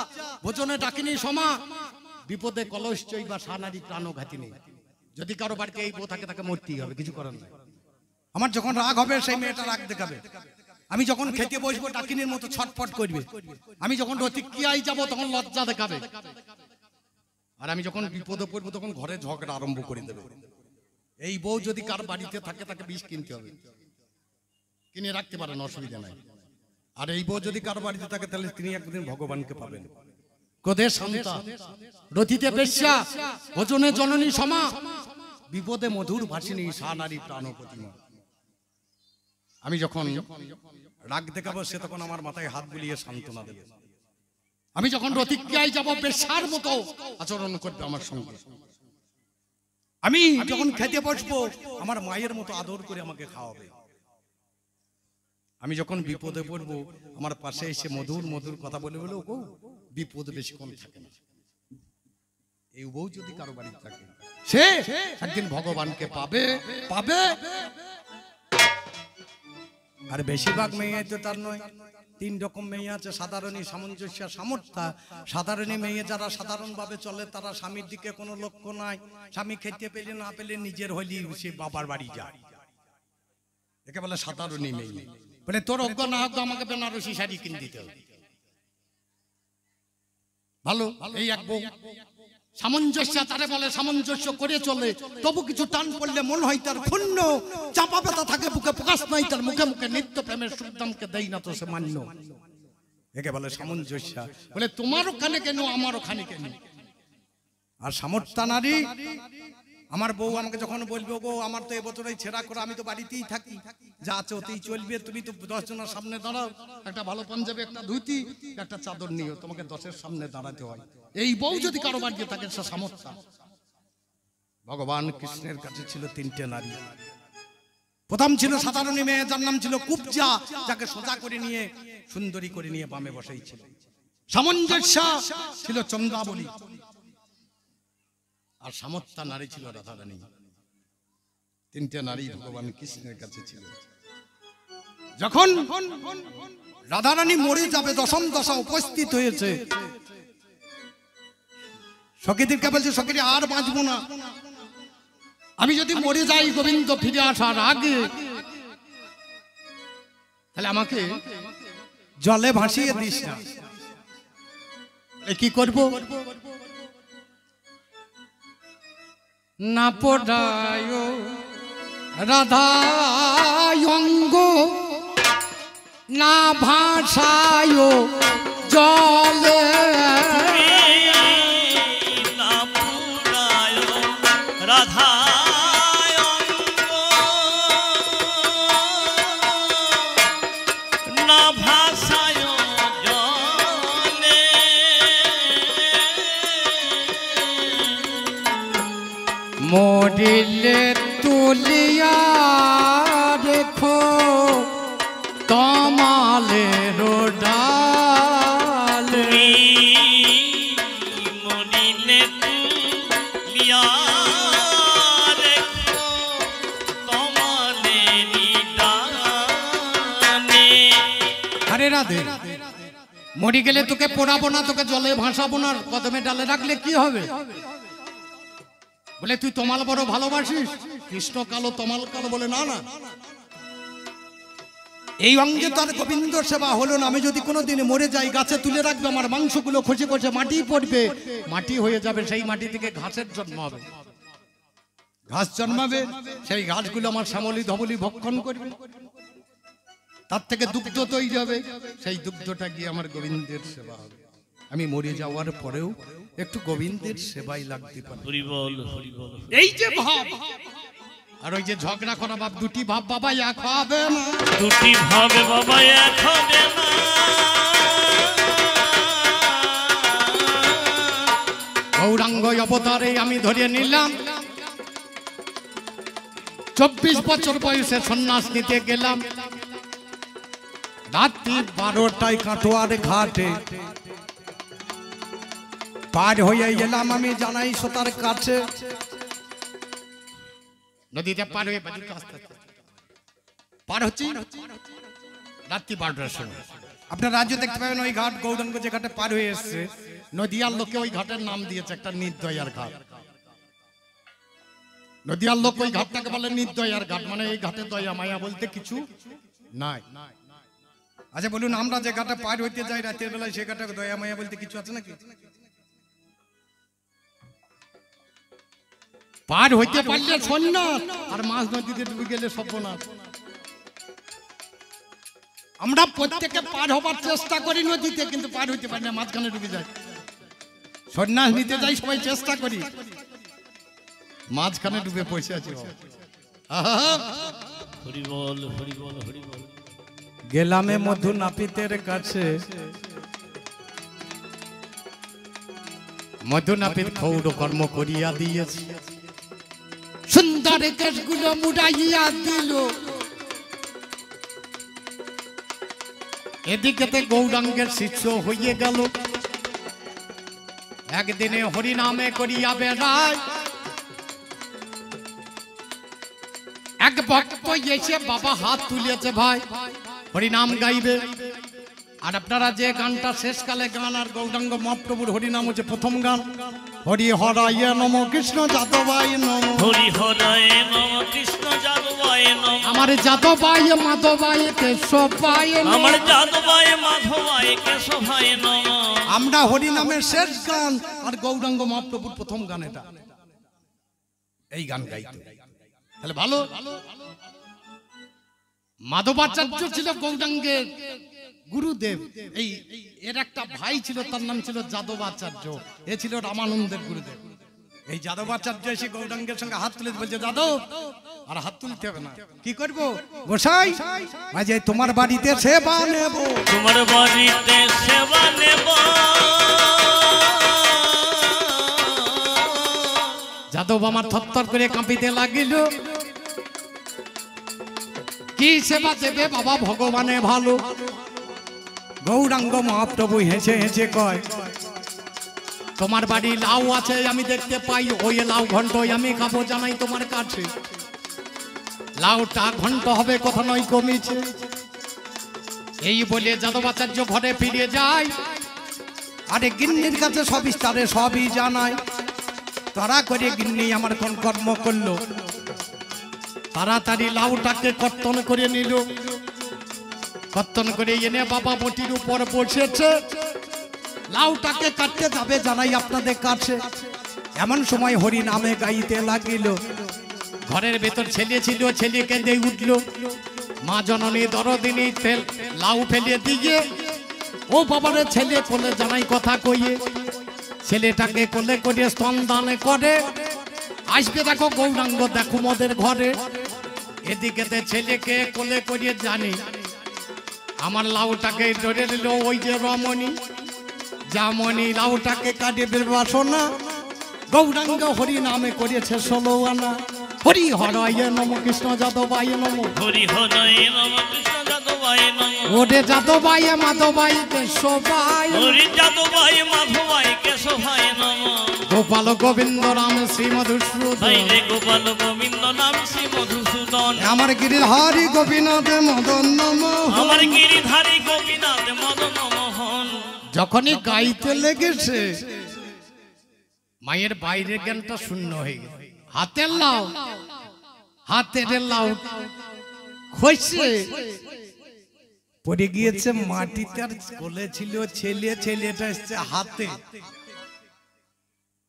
ভোজনে ডাকিনি সমা, বিপদে কলস চই বা সানারি প্রাণঘাতী নেই। যদি কারো বাড়িতে এই বউ থাকে তাকে মরতেই হবে, কিছু করার নাই। আমার যখন রাগ হবে সেই মেয়েটা রাগ দেখাবে, আমি যখন খেতে বসবো ডাকিনীর মতো ছটফট করবে, আমি যখন রতিক্রিয়ায় যাব তখন লজ্জা দেখাবে, আর আমি যখন বিপদে পড়বো তখন ঘরে ঝগড়া আরম্ভ করে দেবে। এই বউ যদি কার বাড়িতে থাকে তাকে বিষ কিনতে হবে, কিনে রাখতে পারেন, অসুবিধা নাই। আর এই বউ যদি কার বাড়িতে থাকে তাহলে তিনি একদিন ভগবানকে পাবেন। ক্রোধে শান্তা, রতিতে বেশ্যা, ভোজনে জননী সমা, বিপদে মধুর ভাসিনী সানারী প্রাণপতিমা। আমি যখন রাগ দেখাবো সে তখন আমার মাথায় হাত বুলিয়ে সান্ত্বনা দেবে। আমি যখন রতিক্রিয়ায় যাব বেশ্যার মতো আচরণ করবে আমার সঙ্গে। আমি যখন খেতে বসবো আমার মায়ের মতো আদর করে আমাকে খাওয়াবে। আমি যখন বিপদে পড়বো আমার পাশে এসে মধুর মধুর কথা বলে বলে, ও বিপদ বেশিক্ষণ থাকে না। এই বউ যদি কারো বাড়ি থাকে সে একদিন ভগবানকে পাবে। আর বেশিরভাগ মেয়ে তো তার নয়, 3 রকম মেয়ে আছে। সাধারণী, সামঞ্জস্য, সামর্থ্য। সাধারণী মেয়ে যারা সাধারণভাবে চলে, তারা স্বামীর দিকে কোনো লক্ষ্য নাই, স্বামী খেতে পেলে না পেলে নিজের হইলি সে বাবার বাড়ি যায়, একে বলে সাধারণী মেয়ে। বলে তোর অজ্ঞ না হোক আমাকে বেনারসি শাড়ি কিনে দিতে হবে, ভালো। এই এক বউ সামঞ্জস্য, তারে বলে সামঞ্জস্য করে চলে, তবু কিছু টান পড়লে মন হয় তার ক্ষুণ্ণ, চাপা ব্যথা থাকে বুকে, প্রকাশ নাই তার মুখে মুখে, নিত্য প্রেমের সুখদামকে দেই না তো সে মান্য, একে বলে সামঞ্জস্য। বলে তোমার ওখানে কেন আমার ওখানে কেন। আর সামর্থ্য নারী, আমার বউ আমাকে যখন বলবে, গো আমার তো এবছরই ছেঁড়া করে, আমি তো বাড়িতেই থাকি, যা আছে ওতেই চলবে, তুমি তো 10 জনের সামনে দাঁড়াও, একটা ভালো পাঞ্জাবি, একটা ধুতি, একটা চাদর নিও, তোমাকে 10-এর সামনে দাঁড়াতে হয়। এই বউ যদি কারো বাড়িতে থাকে সে সামর্থ্য। ভগবান কৃষ্ণের কাছে ছিল 3টে নারী। প্রথম ছিল সাধারণী মেয়ে, যার নাম ছিল কুবজা, যাকে সোজা করে নিয়ে সুন্দরী করে নিয়ে বামে বসাইছিল। সামঞ্জস্য ছিল চন্দ্রাবলী, আর সামর্থ্য নারী ছিল রাধারানী। 3টে নারী ভগবান কৃষ্ণের কাছে ছিল। যখন রাধারানী মরে যাবে, 10ম দশা উপস্থিত হয়েছে, সখীদেরকে বলছে, সখীরে আর বাঁচবো না, আমি যদি মরে যাই গোবিন্দ ফিরে আসার আগে, তাহলে আমাকে জলে ভাসিয়ে দিস না। কি করব? না পড়ায় রাধায় অঙ্গ, না ভাষায় জলে, না পুরায় রাধায় অঙ্গ, না ভাষায় জলে। তমালের ডাল তুমি মরিলে তুলিয়া রেখো তমালেরই ডালে। আরে রাধে, মরি গেলে তোকে পোড়াবো না, তোকে জলে ভাসাবো না, কদমে ডালে রাখলে কি হবে? বলে তুই তমাল বড় ভালোবাসিস, কৃষ্ণ কালো তমাল কালো, বলে না না, এই অঙ্গে তার গোবিন্দ সেবা হলো না। আমি যদি কোনোদিন মরে যাই, গাছে তুলে রাখবে, আমার মাংসগুলো খসে খসে মাটি পড়বে, মাটি হয়ে যাবে, সেই মাটি থেকে ঘাসের জন্ম হবে, ঘাস জন্মাবে, সেই ঘাসগুলো আমার শ্যামলী ধবলি ভক্ষণ করবে, তার থেকে দুগ্ধ তৈরি হবে, সেই দুগ্ধটা গিয়ে আমার গোবিন্দের সেবা হবে। আমি মরে যাওয়ার পরেও একটু গোবিন্দের সেবাই লাগতে পারে। হরি বল হরি বল। এই যে ভাব, আর ওই যে ঝগড়া করা ভাব, দুটি ভাব বাবা এক হবে না, দুটি ভাবে বাবা এক হবে না। গৌরাঙ্গ অবতারে আমি ধরে নিলাম, 24 বছর বয়সে সন্ন্যাস নিতে গেলাম, রাত্রি 12টায় কাটোয়ার ঘাটে পার হয়ে গেলাম আমি জানাই সোতার কাছে। নদীতে পার হয়ে বাড়িতে আস্তে আস্তে পার হচ্ছি রাত্রি 12টার সময়। আপনার রাজ্য দেখতে পাবেন ওই ঘাট, গৌরাঙ্গ যে ঘাটে পার হয়ে এসছে, নদিয়ার লোকে ওই ঘাটের নাম দিয়েছে একটা নির্দয়ার ঘাট। নদিয়ার লোক ওই ঘাটটাকে বলে নির্দয়ার ঘাট, মানে এই ঘাটে দয়া মায়া বলতে কিছু নাই। আচ্ছা বলুন, আমরা যে ঘাটে পার হইতে যাই রাতের বেলায়, সে ঘাটে দয়া মায়া বলতে কিছু আছে নাকি? পার হইতে পারলে সন্ন্যাস, আর মাছ নদীতে ডুবে গেলে সর্বনাশ। আমরা প্রত্যেকে পার হবার চেষ্টা করি নদীতে, কিন্তু পার হইতে পারি না, মাঝখানে ডুবে যায়। সন্ন্যাস নিতে যাই সবাই চেষ্টা করি, মাঝখানে ডুবে পয়সা আছে। হরি বল হরি বল হরি বল। গেলামে মধু নাপিতের কাছে, মধু নাপিত ক্ষৌর কর্ম করিয়া দিয়েছে, সুন্দর কেশগুলো মুড়াইয়া দিল। এদিকেতে গৌরাঙ্গের শিষ্য হইয়ে গেল, একদিনে হরিনামে করিয়া বেড়ায়। এক ভক্ত এসে বাবা হাত তুলেছে, ভাই হরিনাম গাইবে। আর আপনারা যে গানটা শেষকালে গান, আর গৌরাঙ্গ মহাপ্রভুর হরিনাম হচ্ছে প্রথম গান। হরি হরায় নম কৃষ্ণ যাদবায় নম, হরি হরায় নম কৃষ্ণ যাদবায় নম, আমার যাদবায় মাধবায় কেশবায় নম। আমার যাদবায় মাধবায় কেশবায় নম। আমরা হরিনামের শেষ গান, আর গৌরাঙ্গ মহাপ্রভুর প্রথম গান এটা, এই গান গাইতে। তাহলে ভালো। মাধবাচার্য ছিল গৌরাঙ্গের গুরুদেব। এই এর একটা ভাই ছিল, তার নাম ছিল যাদবাচার্য, এ ছিল রামানন্দের গুরুদেব। এই যাদবাচার্য এসে গৌরাঙ্গের সঙ্গে হাত তুলে বলছে, যাদব, আর হাত তুলতে হবে না, কি করবো গোসাই, আজ এই তোমার বাড়িতে সেবা নেব, তোমার বাড়িতে সেবা নেব। যাদব আমার থরথর করে কাঁপিতে লাগিল, কি সেবা দেবে বাবা, ভগবানে ভালো। গৌরাঙ্গ মহাপ্রভু হেসে হেসে কয়, তোমার বাড়ি লাউ আছে আমি দেখতে পাই, ওই লাউ ঘন্ট আমি খাবো জানাই তোমার কাছে। লাউটা ঘন্ট হবে কথা নয় কমিছে। এই বলে যাদবাচার্য ঘরে ফিরে যায়। আরে গিন্নির কাছে সব বিস্তারে সবই জানায়। তারা করে গিন্নি আমার কোন কর্ম করলো, তাড়াতাড়ি লাউটাকে কর্তন করে নিল, কর্তন করে এনে বাবা বটির উপর বসেছে। লাউটাকে কাটতে যাবে জানাই আপনাদের কাছে। এমন সময় হরি নামে গাইতে লাগিল। ঘরের ভেতর ছেলে ছিল, ছেলে কেঁদে উঠল। মা জননী দরদিনী লাউ ফেলে দিয়ে, ও বাবারে ছেলে কোলে জানাই কথা কইয়ে, ছেলেটাকে কোলে করে স্তনদান করে। আসবে দেখো গৌরাঙ্গ, দেখো মোদের ঘরে। এদিকেতে ছেলেকে কোলে করিয়ে জানি আমার লাউটাকে ধরে নিল ওই যে রমণী। জামনি লাউটাকে কাটিয়ে বাসনা, গৌরাঙ্গ হরি নামে করেছে 16 আনা। হরি হরায় নম কৃষ্ণ যাদবায় নম, হরি হরায় নম কৃষ্ণ যাদবায় মাধবায় নম ওরে যাদবাই মাধবাই কেশবাই হরি যাদবায় মাধবায় কেশবায় নম গোপাল গোবিন্দ রাম শ্রী তাই মধুসূদন রে গোপাল গোবিন্দ নাম শ্রী মধুসূদন আমার গিরিধারী গোপীনাথ মদন নম আমার গিরিধারী গোপীনাথ মদন মোহন। যখনই গাইতে লেগেছে মায়ের বাইরের জ্ঞানটা শূন্য হয়ে গেছে। হাতের লাউ খসে পড়ে গিয়েছে মাটিতে, আর কোলে ছিল ছেলেটা এসছে হাতে।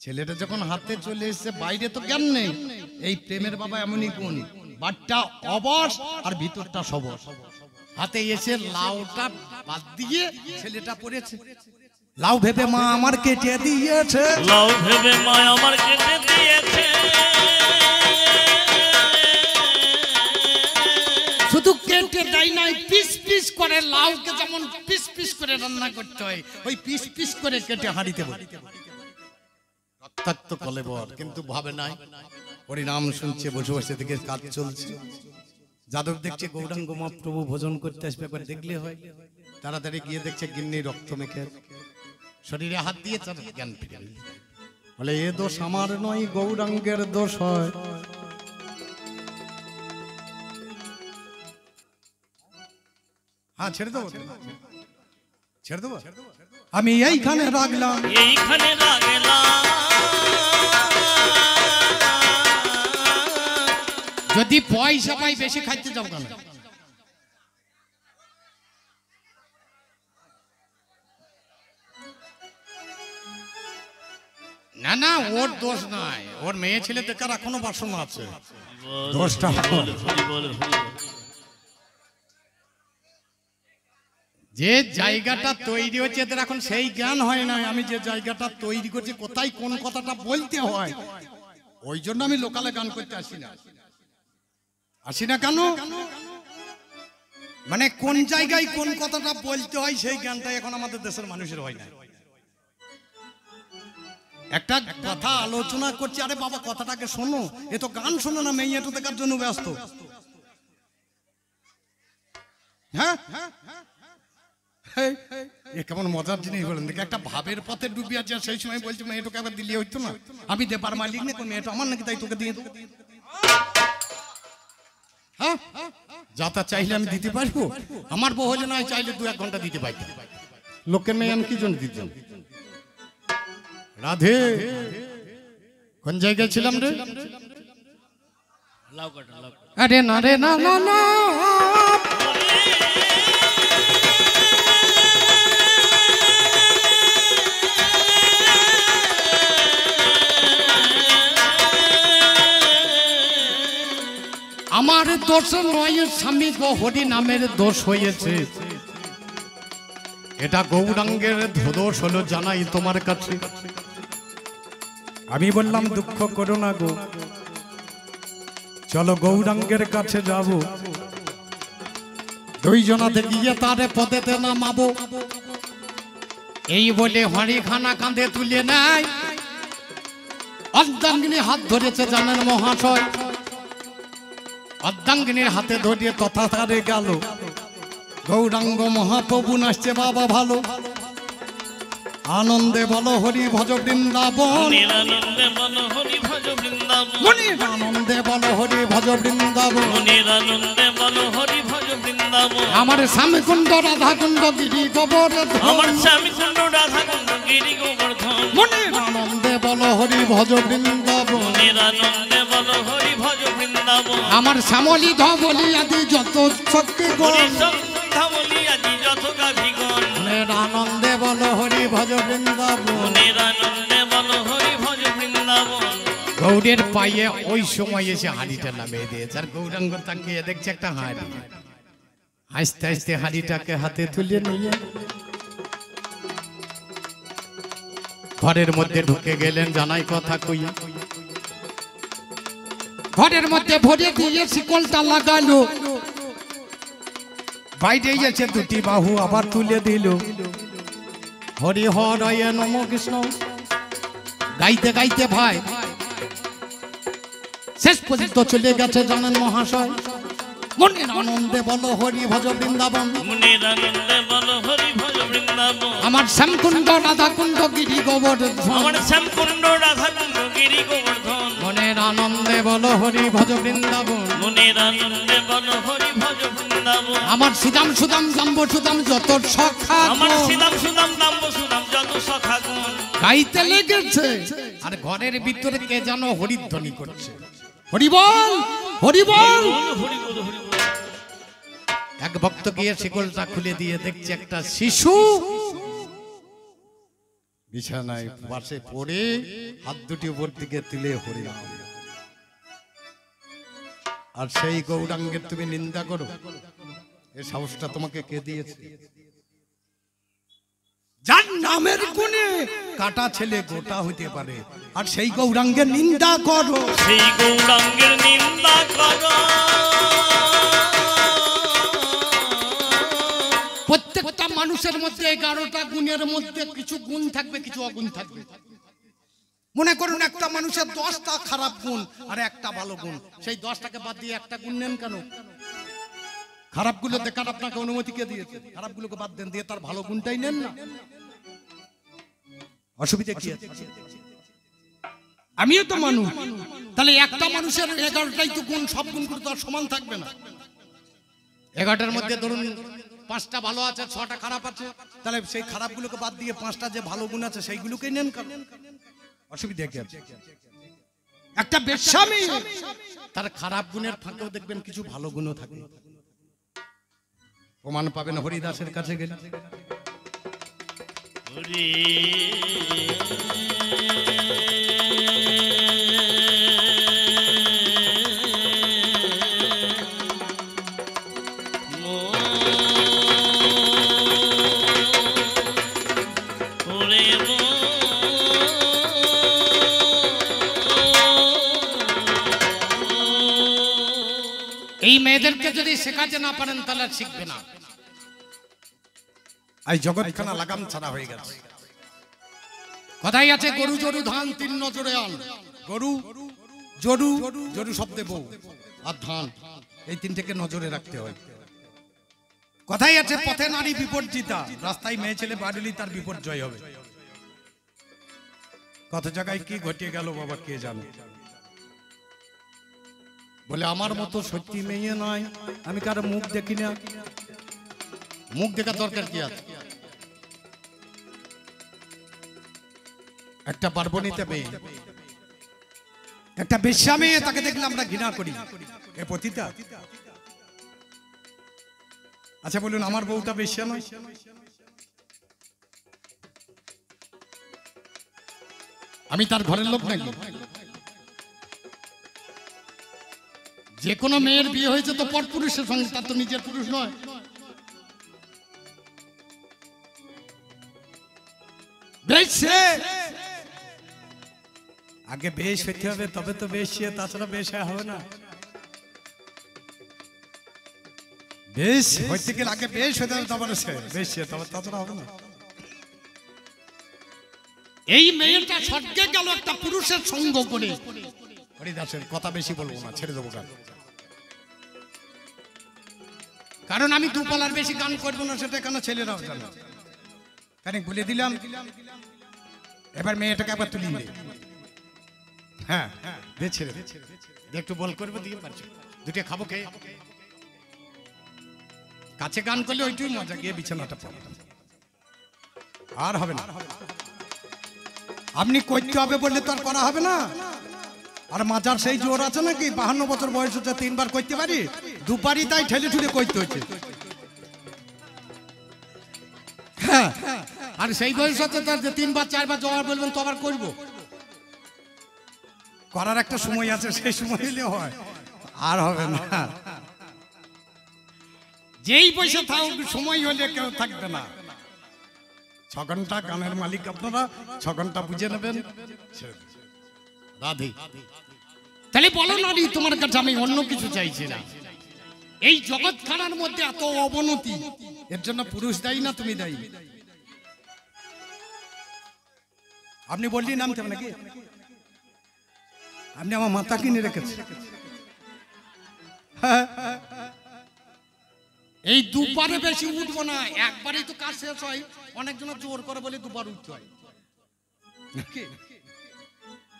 ছেলেটা যখন হাতে চলে এসছে, বাইরে তো জ্ঞান নেই। এই প্রেমের বাবা এমনই গুণ, বাটটা অবশ আর ভিতরটা সবশ। হাতে এসে লাউটা বাদ দিয়ে ছেলেটা পড়েছে। লাউ ভেবে মা আমার কেটে দিয়েছে, লাউ ভেবে মা আমার কেটে দিয়েছে। শুধু কেটে দেয় নাই, পিস পিস করে লাউকে যেমন পিস পিস করে রান্না করতে হয়, ওই পিস পিস করে কেটে হাঁড়িতে বলে রক্তাক্ত কলেবর। কিন্তু ভাবে নাই, হরিনাম শুনছে, বসে বসে দিকে কাজ চলছে। যাদব দেখছে গৌরাঙ্গ মহাপ্রভু ভোজন করতে আসবে, একবার দেখলে হয়। তাড়াতাড়ি গিয়ে দেখছে গিন্নি রক্ত মেখে শরীরে হাত দিয়ে জ্ঞান ফিরে বলে, এ দোষ আমার নয়, গৌরাঙ্গের দোষ হয়। হ্যাঁ, ছেড়ে দেবো, ছেড়ে দেবো, আমি এইখানে রাখলাম, এইখানে রাখলাম। যদি পয়সা পাই বেশি খাইতে যাও কেন? না না, ওর দোষ নাই, ওর মেয়ে ছেলে দেখার এখনো বাসনা আছে। দোষটা যে জায়গাটা তৈরি হচ্ছে, এদের এখন সেই জ্ঞান হয় না। আমি যে জায়গাটা তৈরি করছি, কোথায় কোন কথাটা বলতে হয়, ওই জন্য আমি লোকালে গান করতে আসি না কেন? মানে কোন জায়গায় কোন কথাটা বলতে হয়, সেই জ্ঞানটা এখন আমাদের দেশের মানুষের হয় না। একটা কথা আলোচনা করছি, আরে বাবা কথাটাকে শোনো, এ তো গান শোনো না, মেয়ে এটা দেখার জন্য ব্যস্ত। হ্যাঁ, এ কেমন মজার জিনিস বলেন দেখি। একটা ভাবের পথে ডুবে আছে, সেই সময় বলছি মেয়েটাকে আবার দিলে হইতো না, আমি দেবার মালিক না, কোন মেয়েটা আমার নাকি, তাই তোকে দিয়ে দেবো। হ্যাঁ, যাতা চাইলে আমি দিতে পারবো, আমার বউ হলে না চাইলে 2-1 ঘন্টা দিতে পারি। লোকের মেয়ে আমি কি জন্য দিতাম? রাধে, কোন জায়গায় ছিলাম রে? আরে না রে, না না না, আমার দোষ নয়, স্বামী গো হরি নামের দোষ হয়েছে। এটা গৌরাঙ্গের দোষ হলো, জানাই তোমার কাছে। আমি বললাম দুঃখ করো না গো, চলো গৌরাঙ্গের কাছে যাব, দুইজনাতে গিয়ে তারে পদেতে নামাবো। এই বলে হাঁড়ি খানা কাঁধে তুলে নেয়, অর্ধাঙ্গিনী হাত ধরেছে জানেন মহাশয়। অর্ধাঙ্গিনীর হাতে ধরিয়ে তথা তারে গেল, গৌরাঙ্গ মহাপ্রভু নাচছে বাবা ভালো। আনন্দে বলো হরি ভজ বৃন্দাবন, আনন্দে বলো হরি ভজ বৃন্দাবন, আনন্দে বলো হরি ভজ বৃন্দাবন, আনন্দে বলো হরি ভজ বৃন্দাবন। আমার স্বামী কুণ্ড রাধা কুণ্ড গিরি গোবর্ধন, আমার স্বামী কুণ্ড রাধা কুণ্ড গিরি গোবর্ধন। আনন্দে বলো হরি ভজ বৃন্দাবন, আনন্দে বলো হরি ভজ বৃন্দাবন। আমার শ্যামলী ধবলি আদি যত শক্তি গণ, ধামলি আদি যত গাভিগণ। আনন্দে বলো হরি ভজ বৃন্দাবন, আনন্দে বলো হরি ভজ বৃন্দাবন। গৌরের পায়ে ওই সময় এসে হাঁড়িটা নামিয়ে দিয়েছে, আর গৌরাঙ্গ তাকিয়ে দেখছে একটা হাঁড়ি। আস্তে আস্তে হাঁড়িটাকে হাতে তুলে নিয়ে ঘরের মধ্যে ঢুকে গেলেন, জানাই কথা কইয়া। ঘরের মধ্যে ভরে দিয়ে শিকলটা লাগালো, বাইরে গেছে দুটি বাহু আবার তুলে দিল। হরি হরয়ে নম কৃষ্ণ গাইতে গাইতে ভাই শেষ পর্যন্ত চলে গেছে জানেন মহাশয়। মনের আনন্দে বলো হরি ভজ বৃন্দাবন, মনের আনন্দে বলো হরি ভজ বৃন্দাবন। আমার শ্যামকুণ্ড রাধাকুণ্ড গিরি গোবর্ধন, আমার শ্যামকুণ্ড রাধাকুণ্ড গিরি গোবর্ধন। মনের আনন্দে বলো হরি ভজ বৃন্দাবন, মনের আনন্দে বলো হরি ভজ বৃন্দাবন। আমার সুদাম সুদাম জাম্ব সুদাম যত সখা আমার সুদাম সুদাম দাম্ব সুদাম যত সখা গুণ গাইতে লেগেছে, আর ঘরের ভিতরে কে যেন হরিধ্বনি করছে, হরি বল হরি বল। হরি বল হরি বল। এক ভক্ত গিয়ে শিকলটা খুলে দিয়ে দেখছে একটা শিশু বিছানায় পাশে পড়ে হাত দুটি উপর দিকে তুলে হরি নাম। আর সেই গৌরাঙ্গের তুমি নিন্দা করো, এই সাহসটা তোমাকে কে দিয়েছে? যার নামের গুণে কাটা ছেলে গোটা হইতে পারে, আর সেই গৌরাঙ্গের নিন্দা করো, সেই গৌরাঙ্গের নিন্দা করো। প্রত্যেকটা মানুষের মধ্যে 11টা গুণের মধ্যে কিছু গুণ থাকবে, কিছু অগুণ থাকবে। মনে করুন একটা মানুষের 10টা খারাপ গুণ আর একটা ভালো গুণ, সেই 10টাকে বাদ দিয়ে একটা গুণ নেন কেন? খারাপগুলো দেখার আপনাকে অনুমতি কে দিয়েছে? খারাপগুলোকে বাদ দেন, দিয়ে তার ভালো গুণটাই নেন না, অসুবিধা কি আছে? আমিও তো মানুষ, তাহলে একটা মানুষের 11টাই তো গুণ, সব গুণগুলো তো আর সমান থাকবে না। 11টার মধ্যে ধরুন 5টা ভালো আছে, 6টা খারাপ আছে, তাহলে সেই খারাপগুলোকে বাদ দিয়ে 5টা যে ভালো গুণ আছে সেইগুলোকেই নেন কেন? অসুবিধা কি আছে? একটা বেশ্যামি তার খারাপ গুণের ফাঁকেও দেখবেন কিছু ভালো গুণও থাকে, প্রমাণ পাবেন হরিদাসের কাছে গেলে। হরি এই মেয়েদেরকে যদি শেখাতে না পারেন তাহলে আর শিখবে না। এই জগৎখানা লাগাম ছাড়া হয়ে গেছে। কথাই আছে গরু জরু ধান 3 নজরে আন। গরু জরু, জরু শব্দে বউ, আর ধান, এই 3টেকে নজরে রাখতে হয়। কথাই আছে পথে নারী বিপর্যিতা, রাস্তায় মেয়ে ছেলে বাড়লি তার বিপর্যয় হবে। কত জায়গায় কি ঘটে গেল বাবা কে জানে। বলে আমার মতো সত্যি মেয়ে নয়, আমি কারো মুখ দেখি না। মুখ দেখা দরকার কি আছে? একটা পার্বণীতে মেয়ে, একটা বেশ্যা মেয়ে, তাকে দেখলে আমরা ঘৃণা করি, এ পতিতা। আচ্ছা বলুন, আমার বউটা বেশ্যা নয়? আমি তার ঘরের লোক নাকি? যে কোনো মেয়ের বিয়ে হয়েছে তো পর পুরুষের সঙ্গে, তার তো নিজের পুরুষ নয়। আগে বেশ হইতে হবে, তবে তো বেশ, তাছাড়া বেশ হবে না। বেশ হইতে গেলে আগে বেশ হইতে হবে, তারপরে সে বেশ, তবে তাছাড়া হবে না। এই মেয়েটা স্বর্গে গেল একটা পুরুষের সঙ্গ করে। হরিদাসের কথা বেশি বলবো না, ছেড়ে দেবো গান, কারণ আমি দুপালার বেশি গান করবো না, সেটা কেন ছেলেরাও জানে। কারণ বলে দিলাম, এবার মেয়েটাকে আবার তুলি নে। হ্যাঁ দে, ছেড়ে দে, একটু বল করবো, দিয়ে পারছি দুটো খাবো, খেয়ে কাছে গান করলে ওইটুই মজা, গিয়ে বিছানাটা পাবো, আর হবে না। আপনি করতে হবে বললে তো আর করা হবে না। আর মাজার সেই জোর আছে নাকি? 52 বছর বয়স হচ্ছে, 3 বার করতে পারি, 2 বারই তাই ঠেলে ঠুলে করতে হচ্ছে। হ্যাঁ, আর সেই বয়স হচ্ছে তার যে 3 বার 4 বার জবাব বলবেন তো আবার করবো। করার একটা সময় আছে, সেই সময় এলে হয়, আর হবে না। যেই পয়সা থাক, সময় হলে কেউ থাকবে না। 6 ঘন্টা গানের মালিক আপনারা, 6 ঘন্টা বুঝে নেবেন। রাধে, তাহলে বলো না, তোমার কাছে আমি অন্য কিছু চাইছি না। এই জগৎ খানার মধ্যে এত অবনতি, এর জন্য পুরুষ দায়ী না তুমি দায়ী? আপনি বললি নামতে হবে নাকি? আপনি আমার মাথা কিনে রেখেছেন। এই দুবারে বেশি উঠবো না, একবারই তো কাজ শেষ হয়। অনেকজনের জোর করে বলে দুবার উঠতে হয় নাকি?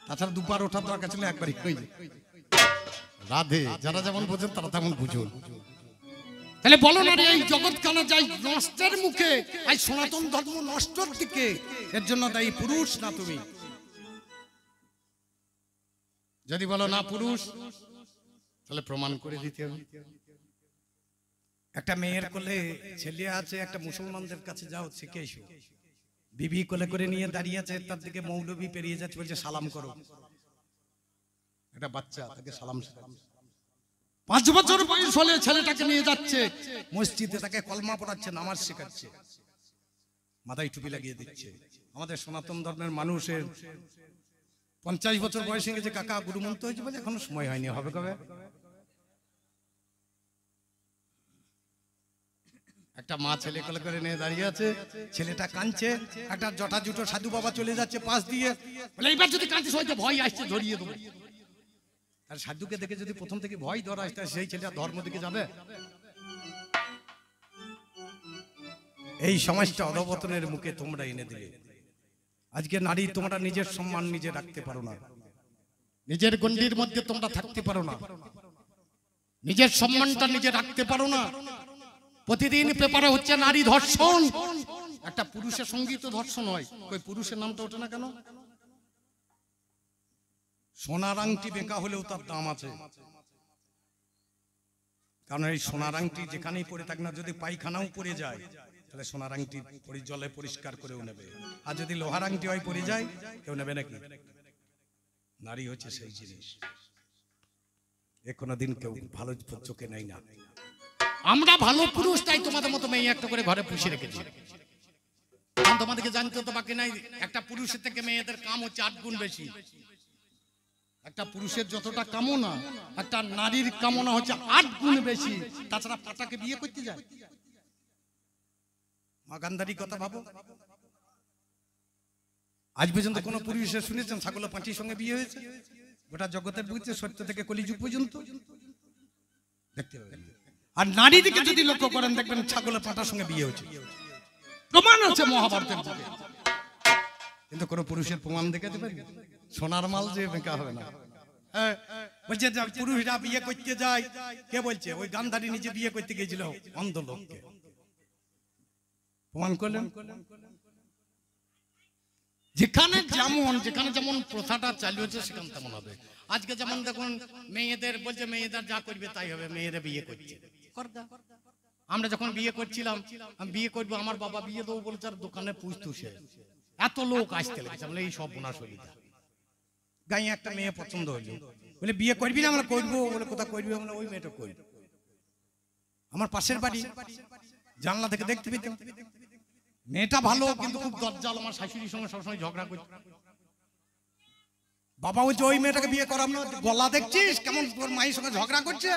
তাছাড়া দুবার ওঠার দরকার ছিল, একবারই হয়ে যায়। রাধে, যারা যেমন বোঝেন তারা তেমন বুঝুন। তাহলে বলো না রে, এই জগৎ কেন যাই নষ্টের মুখে, এই সনাতন ধর্ম নষ্টের দিকে, এর জন্য দায়ী পুরুষ না তুমি? যদি বলো না পুরুষ, তাহলে প্রমাণ করে দিতে হবে। একটা মেয়ের কোলে ছেলে আছে, একটা মুসলমানদের কাছে যাও শিখে এসো। বিবি কোলে করে নিয়ে দাঁড়িয়ে আছে, তার দিকে মৌলবি পেরিয়ে যাচ্ছে, বলছে সালাম করো। একটা বাচ্চা, তাকে সালাম, 5 বছর বয়স হলে ছেলেটাকে নিয়ে যাচ্ছে মসজিদে, তাকে কলমা পড়াচ্ছে, নামাজ শেখাচ্ছে, মাথায় টুপি লাগিয়ে দিচ্ছে। আমাদের সনাতন ধর্মের মানুষের 50 বছর বয়স হয়ে গেছে, কাকা গুরুমন্ত হয়েছে, বলে এখনো সময় হয়নি, হবে কবে? একটা মা ছেলে কোলে করে নিয়ে দাঁড়িয়ে আছে, ছেলেটা কাঁদছে, একটা জটা জুটো সাধু বাবা চলে যাচ্ছে পাশ দিয়ে, বলে এইবার যদি কাঁদছিস হয়তো ভয় আসছে, ধরিয়ে দেবো। আর সাধুকে দেখে যদি প্রথম থেকে ভয় ধরা আসতে, সেই ছেলেটা ধর্ম দিকে যাবে? এই সমাজটা অধপতনের মুখে তোমরা এনে দিলে। আজকে নারী তোমরা নিজের সম্মান নিজে রাখতে পারো না, নিজের গণ্ডির মধ্যে তোমরা থাকতে পারো না, নিজের সম্মানটা নিজে রাখতে পারো না। প্রতিদিন পেপারে হচ্ছে নারী ধর্ষণ, একটা পুরুষের সঙ্গীত ধর্ষণ হয়, ওই পুরুষের নামটা ওঠে না কেন? সোনার আংটি বেঁকা হলেও তার দাম আছে, কারণ এই সোনার আংটি যেখানেই পড়ে থাক না, যদি পায়খানাও পড়ে যায় তাহলে সোনার আংটি জলে পরিষ্কার করেও নেবে, আর যদি লোহার আংটি হয় পড়ে যায়, কেউ নেবে নাকি? নারী হচ্ছে সেই জিনিস, এ কোনোদিন কেউ ভালো চোখে নেয় না। আমরা ভালো পুরুষ, তাই তোমাদের মতো মেয়ে একটা করে ঘরে পুষে রেখেছি। কারণ তোমাদেরকে জানতে তো বাকি নাই, একটা পুরুষের থেকে মেয়েদের কাম হচ্ছে 8 গুণ বেশি। একটা পুরুষের যতটা কামনা, একটা নারীর কামনা হচ্ছে 8 গুণ বেশি। তাছাড়া পাটাকে বিয়ে করতে যায়, মাগান্দারি কথা ভাবো। আজ পর্যন্ত কোন পুরুষে শুনেছেন ছাগল পাঁচির সঙ্গে বিয়ে হয়েছে? গোটা জগতের বুঝছে, সত্য থেকে কলিযুগ পর্যন্ত দেখতে পাবেন। আর নারী দিকে যদি লক্ষ্য করেন, দেখবেন ছাগলের পাঁটার সঙ্গে বিয়ে হয়েছে, প্রমাণ আছে মহাভারতের যুগে। কিন্তু কোন পুরুষের প্রমাণ দেখে দেবেন? সোনার মাল যে বেঁকা হবে না। বলছে পুরুষরা বিয়ে করতে যায়, কে বলছে? ওই গান্ধারী নিজে বিয়ে করতে গিয়েছিল অন্ধ লোককে, প্রমাণ করলেন। যেখানে যেমন প্রথাটা চালু হচ্ছে সেখানে তেমন হবে। আজকে যেমন দেখুন, মেয়েদের বলছে মেয়েদের যা করবে তাই হবে, মেয়েরা বিয়ে করছে। আমরা যখন বিয়ে করছিলাম, আমি বিয়ে করবো, আমার বাবা বিয়ে দেবো বলছে, আর দোকানে পুষতুসে এত লোক আসতে লেগেছে, বলে এই সব বোনাস সুবিধা। গায়ে একটা মেয়ে পছন্দ হইলো, বলে বিয়ে করবি না? আমরা করবো। বলে কোথা করবি? আমরা ওই মেয়েটা করবো, আমার পাশের বাড়ি, জানলা থেকে দেখতে পেতাম। মেয়েটা ভালো, কিন্তু খুব দজ্জাল, আমার শাশুড়ির সঙ্গে সবসময় ঝগড়া করত। বাবা বলছে ওই মেয়েটাকে বিয়ে করাম না, গলা দেখছিস কেমন, তোর মায়ের সঙ্গে ঝগড়া করছে।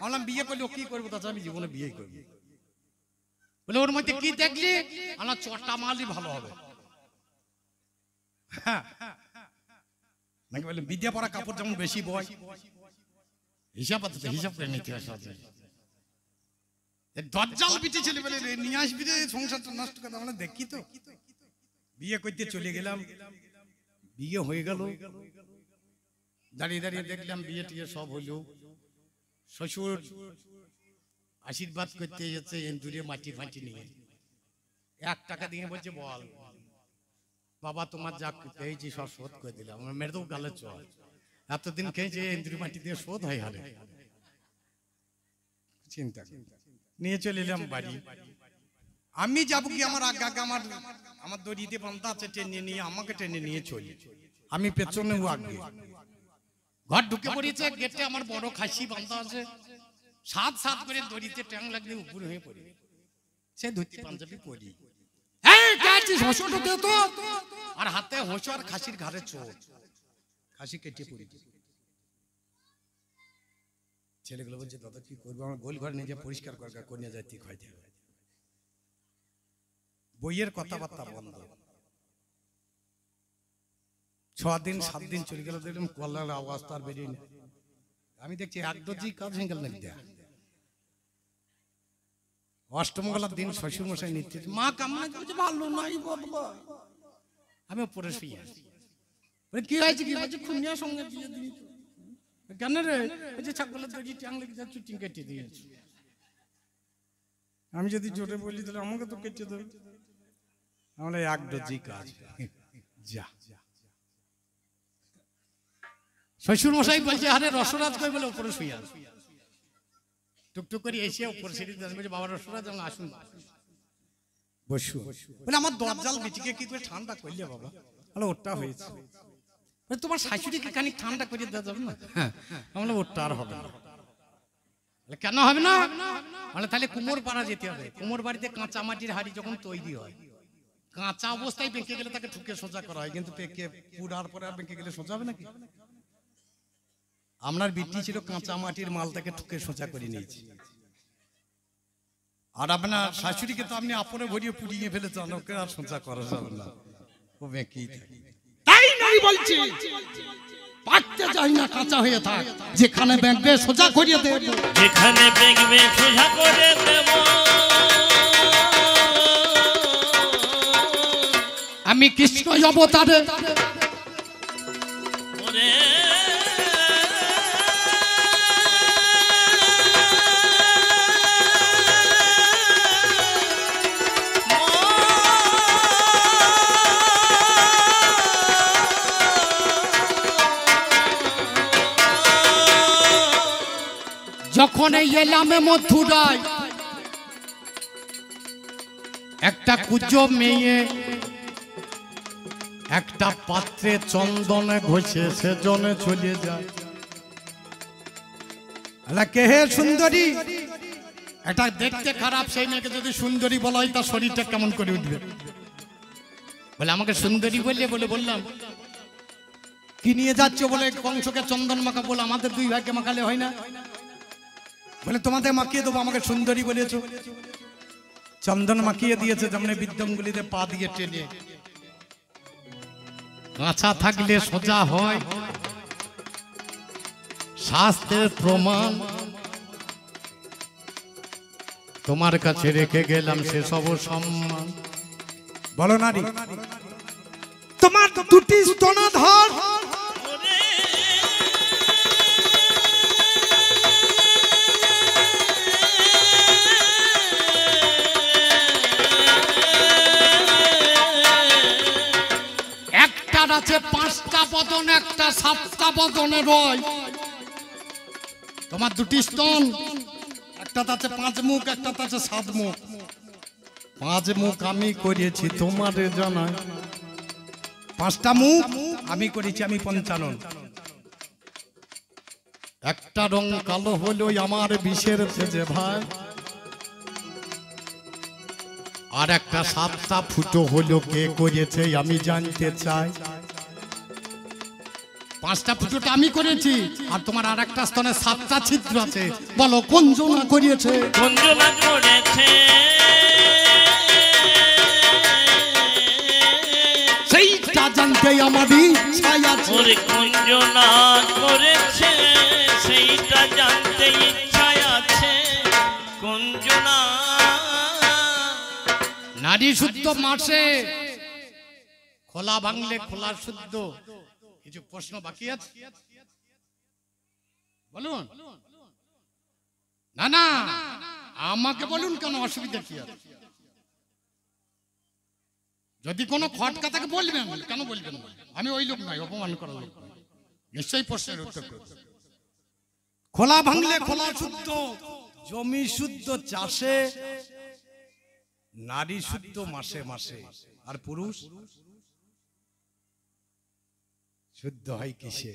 বললাম বিয়ে করলে ও কি করবো? তাছাড়া আমি জীবনে বিয়ে করবো। বলে ওর মধ্যে কি দেখলি? আমার চটা মালই ভালো হবে। নাকি বলে বিদ্যা পড়া কাপড় যেমন বেশি বয়, হিসাব আছে, হিসাব করে নিতে হবে। দজ্জাল পিঠে ছেলে বলে নিয়ে আসবি রে, সংসারটা নষ্ট করে। আমরা দেখি তো, বিয়ে করতে চলে গেলাম, বিয়ে হয়ে গেল, দাঁড়িয়ে দাঁড়িয়ে দেখলাম বিয়ে টিয়ে সব হইলো। শ্বশুর আশীর্বাদ করতে যাচ্ছে এন্দুরে মাটি ফাটি নিয়ে, 1 টাকা দিয়ে বলছে, বল বাবা তোমার যা পেয়েছি সব শোধ করে দিলাম। আমরা মেরে দেবো গালে চল, এতদিন খেয়েছে এন্দুরি মাটি দিয়ে শোধ হয় হারে। চিন্তা নিয়ে চলে এলাম বাড়ি। আমি যাবো কি? আমার আগে আগে আমার দড়িতে বান্ধা আছে, টেনে নিয়ে আমাকে টেনে নিয়ে চলি, আমি পেছনে ও আগে। ঘর ঢুকে পড়েছে, গেটে আমার বড় খাসি বান্ধা আছে, সাত সাত করে দড়িতে ট্যাং লাগলে উপরে হয়ে পড়ে, সে ধুতি পাঞ্জাবি পরি, আর হাতে হোঁচো আর খাসির ঘাড়ে চোট, খাসি কেটে পড়ি। ছেলেগুলো বলছে দাদা কি করবো? আমার গোল ঘর নিজে পরিষ্কার করে নিয়ে যায়, ঠিক হয়তো বইয়ের কথাবার্তা বন্ধ। 6 দিন 7 দিন চলে গেল, দেখলাম কলার আওয়াজ তার বেরিয়ে না। আমি দেখছি 1 দর্জি কাজ হয়ে গেল নাকি দেয়া। অষ্টমঙ্গলার দিন শ্বশুর মশাই নিতে মা কামনা করছে ভালো নাই বাবা। আমি উপরে শুয়ে আছি। কি হয়েছে কি বলছে খুনিয়া সঙ্গে দিয়ে দিই কেন রে? ওই যে ছাগলের দড়ি টাংলে চুটি কেটে দিয়েছে। আমি যদি জোরে বলি তাহলে আমাকে তো কেটে দেবে। আমরা এক ডজি কাজ যা। শ্বশুর মশাই বলছে আরে রসরাজ কই বলে উপরে শুয়ে আছে। টুকটুক করে এসে উপরে সিঁড়ি বলছে বাবা রসরাজ আসুন বসু। বলে আমার দরজাল বিটিকে কি করে ঠান্ডা করলে বাবা? বলে ওটা হয়েছে। তোমার শাশুড়িকে খানিক ঠান্ডা করে দেওয়া যাবে না? হ্যাঁ। আমরা ওটা আর হবে না। কেন হবে না? মানে তাহলে কুমোর পাড়া যেতে হবে। কুমোর বাড়িতে কাঁচা মাটির হাড়ি যখন তৈরি হয়, কাঁচা অবস্থায় বেঁকে গেলে তাকে ঠুকে সোজা করা হয়, কিন্তু পেকে পুরার পরে আর বেঁকে গেলে সোজা হবে নাকি? আপনার বিটি ছিল কাঁচা মাটির মাল, তাকে ঠুকে সোজা করে নিয়েছি। আর আপনার শাশুড়িকে তো আপনি আপরে ভরিয়ে পুড়িয়ে ফেলেছেন, ওকে আর সোজা করা যাবে না, ও বেঁকেই থাকে। তাই নাই বলছি পাকতে চাই না, কাঁচা হয়ে থাক, যেখানে বেঁকবে সোজা করিয়ে দেব, যেখানে বেঁকবে সোজা করে দেব। আমি কৃষ্ণ অবতারে ওরে যখন এলাম মথুরায়, একটা কুজো মেয়ে একটা পাত্রে চন্দনে ঘষে সেজনে চলে যায়। কে হে সুন্দরী? এটা দেখতে খারাপ, সেই মেয়েকে যদি সুন্দরী বলা হয় তার শরীরটা কেমন করে উঠবে? বলে আমাকে সুন্দরী বললে, বলে বললাম কি নিয়ে যাচ্ছ? বলে কংসকে চন্দন মাখা। বলে আমাদের দুই ভাইকে মাখালে হয় না? বলে তোমাদের মাখিয়ে দেবো, আমাকে সুন্দরী বলেছো। চন্দন মাখিয়ে দিয়েছে, যেমন বিদ্যঙ্গুলিতে পা দিয়ে টেনে। কাঁচা থাকলে সোজা হয়, শাস্ত্রের প্রমাণ তোমার কাছে রেখে গেলাম সেসব সম্মান। বলো নারী, তোমার দুটি স্তনাধার আছে 5টা বদন, একটা 7টা বদনে রয়। তোমার দুটি স্তন, একটা আছে 5 মুখ, একটা আছে 7 মুখ। 5 মুখ আমি করেছি তোমারে জানাই, 5টা মুখ আমি করেছি আমি পঞ্চানন। একটা রং কালো হলো আমার বিষের ভেজে ভাই, আর একটা 7টা ফুটো হলো কে করেছে আমি জানতে চাই। 5টা ফুটোটা আমি করেছি, আর তোমার আর একটা স্তনে 7টা ছিদ্র আছে, বলো কোন জনা করিয়েছে? কোন জনা করেছে? সেইটা জানতে আমার ইচ্ছা আছে। ওরে কোন জনা করেছে সেইটা জানতে ইচ্ছা আছে। কোন জনা? নারী শুদ্ধ মাসে খোলা ভাঙলে খোলা শুদ্ধ। কিছু প্রশ্ন বাকি আছে বলুন? না না আমাকে বলুন, কেন অসুবিধা কি আছে? যদি কোনো খটকা থাকে বলবেন, কেন বলবেন? আমি ওই লোক নয়, অপমান করার লোক নয়, নিশ্চয়ই প্রশ্নের উত্তর করব। খোলা ভাঙলে খোলা শুদ্ধ, জমি শুদ্ধ চাষে, নারী শুদ্ধ মাসে মাসে, আর পুরুষ শুদ্ধ হয় কিসে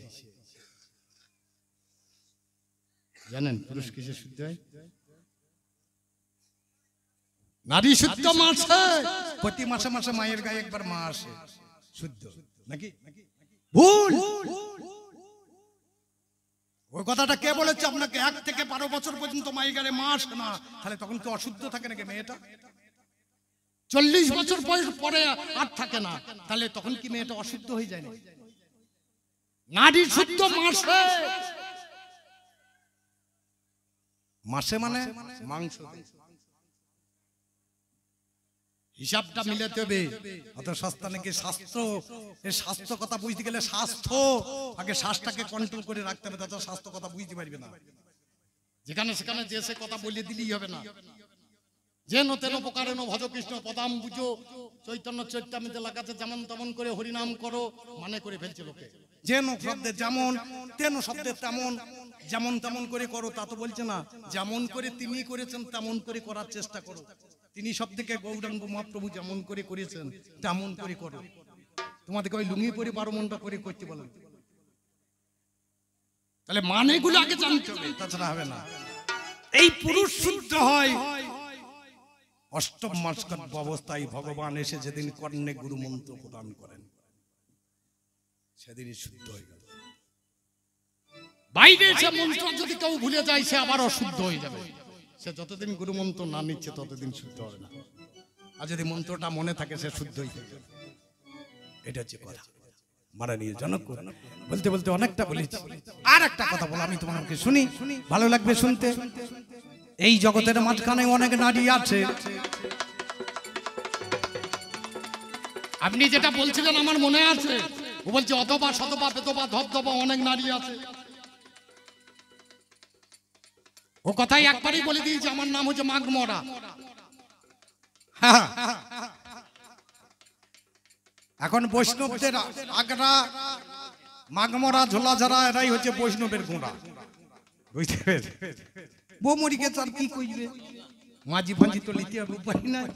জানেন? পুরুষ কিসে শুদ্ধ হয়? নারী শুদ্ধ মাসে, প্রতি মাসে মাসে মায়ের গায়ে একবার মা আসে, শুদ্ধ নাকি? ভুল। ওই কথাটা কে বলেছে আপনাকে? 1 থেকে 12 বছর পর্যন্ত মায়ের গায়ে মা আসে না, তাহলে তখন তো অশুদ্ধ থাকে নাকি মেয়েটা? 40 বছর বয়স পরে আর থাকে না, তাহলে তখন কি মেয়েটা অশুদ্ধ হয়ে যায় না? নারী শুদ্ধ মাসে, মাসে মানে মাংস। হিসাবটা মিলাতে হবে। অত সস্তা নাকি শাস্ত্র, এই স্বাস্থ্য কথা বুঝতে গেলে স্বাস্থ্য আগে শ্বাসটাকে কন্ট্রোল করে রাখতে হবে, তাছাড়া স্বাস্থ্য কথা বুঝতে পারবে না। যেখানে সেখানে যে সে কথা বলে দিলেই হবে না। যেন তেন প্রকারেণ ভজ কৃষ্ণ পদাম বুঝো, চৈতন্য চৈতামৃতে লাগাতে যেমন তেমন করে হরিনাম করো মানে করে ফেলছে লোকে। যেন শব্দে যেমন, তেন শব্দে তেমন, যেমন তেমন করে করো তা তো বলছে না, যেমন করে তিনি করেছেন তেমন করে করার চেষ্টা করো। তিনি শব্দকে গৌরাঙ্গ মহাপ্রভু যেমন করে করেছেন তেমন করে করো। তোমাদেরকে ওই লুঙ্গি পরে 12 মনটা করে করতে বলো, তাহলে মানেগুলো আগে জানতে হবে, তাছাড়া হবে না। এই পুরুষ শুদ্ধ হয় অষ্টম মাসকর্ম অবস্থায়। ভগবান এসে যেদিন কর্ণে গুরু মন্ত্র প্রদান করেন সেদিনই শুদ্ধ হয়ে গেল। বাইরে সে মন্ত্র যদি কেউ ভুলে যায় সে আবার অশুদ্ধ হয়ে যাবে। সে যতদিন গুরু মন্ত্র না নিচ্ছে ততদিন শুদ্ধ হবে না। আর যদি মন্ত্রটা মনে থাকে সে শুদ্ধ হয়ে যাবে। এটা হচ্ছে কথা। মাননীয় জনক বলতে বলতে অনেকটা বলেছি, আর একটা কথা বলো আমি তোমাকে শুনি, ভালো লাগবে শুনতে। এই জগতের মাঝখানে অনেক নারী আছে। আপনি যেটা বলছিলেন আমার মনে আছে, ও বলছে অথবা শতবা বেতবা ধবধবা অনেক নারী আছে। ও কথাই একবারই বলে দিয়েছে আমার নাম হচ্ছে মাঘমরা। এখন বৈষ্ণবদের আগরা মাঘমরা ঝোলাঝাড়া এরাই হচ্ছে বৈষ্ণবের গোড়া, বুঝতে পেরেছে? বৌমরিকে তার কি কইবে, মাঝি ফাঁজি তো লিতে হবে, উপায় নাই।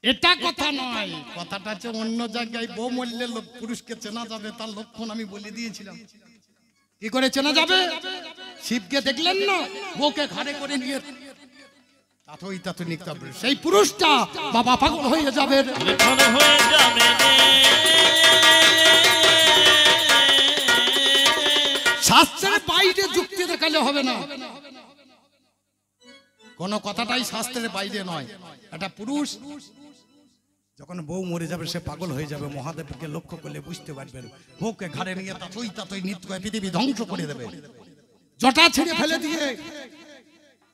এটা কথা নয়, কথাটা হচ্ছে অন্য জায়গায়। বউ মরলে পুরুষকে চেনা যাবে তার লক্ষণ আমি বলে দিয়েছিলাম। কি করে চেনা যাবে? শিবকে দেখলেন না, বউকে ঘাড়ে করে নিয়ে সেই পুরুষটা বাবা পাগল হয়ে যাবে, হয়ে যাবে শাস্ত্রের বাইরে যুক্তি দেখালে হবে না। কোন কথাটাই শাস্ত্রের বাইরে নয়। একটা পুরুষ যখন বউ মরে যাবে সে পাগল হয়ে যাবে, মহাদেবকে লক্ষ্য করলে বুঝতে পারবেন। বউকে ঘাড়ে নিয়ে তাতই তাতই নৃত্য করে পৃথিবী ধ্বংস করে দেবে। জটা ছেড়ে ফেলে দিয়ে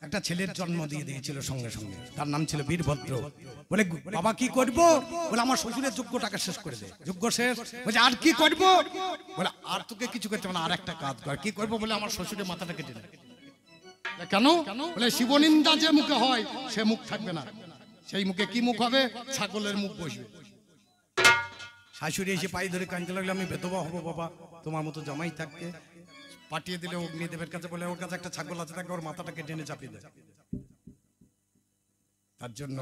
একটা ছেলের জন্ম দিয়ে দিয়েছিল সঙ্গে সঙ্গে, তার নাম ছিল বীরভদ্র। বলে বাবা কি করব? বলে আমার শ্বশুরের যজ্ঞটাকে শেষ করে দে। যজ্ঞ শেষ, বলে আর কি করব? বলে আর তোকে কিছু করতে হবে না, আর একটা কাজ কর। কি করবো? বলে আমার শ্বশুরের মাথাটা কেটে দে। কেন? বলে শিবনিন্দা যে মুখে হয় সে মুখ থাকবে না, সেই মুখে কি মুখ হবে? ছাগলের মুখ বসবে। শাশুড়ি এসে পায়ে ধরে কাঁদতে লাগলো, আমি বেতবা হবো বাবা, তোমার মতো জামাই থাকতে। পাঠিয়ে দিলে অগ্নিদেবের কাছে, বলে ওর কাছে একটা ছাগল আছে, তাকে ওর মাথাটাকে টেনে চাপিয়ে দেয়। তার জন্য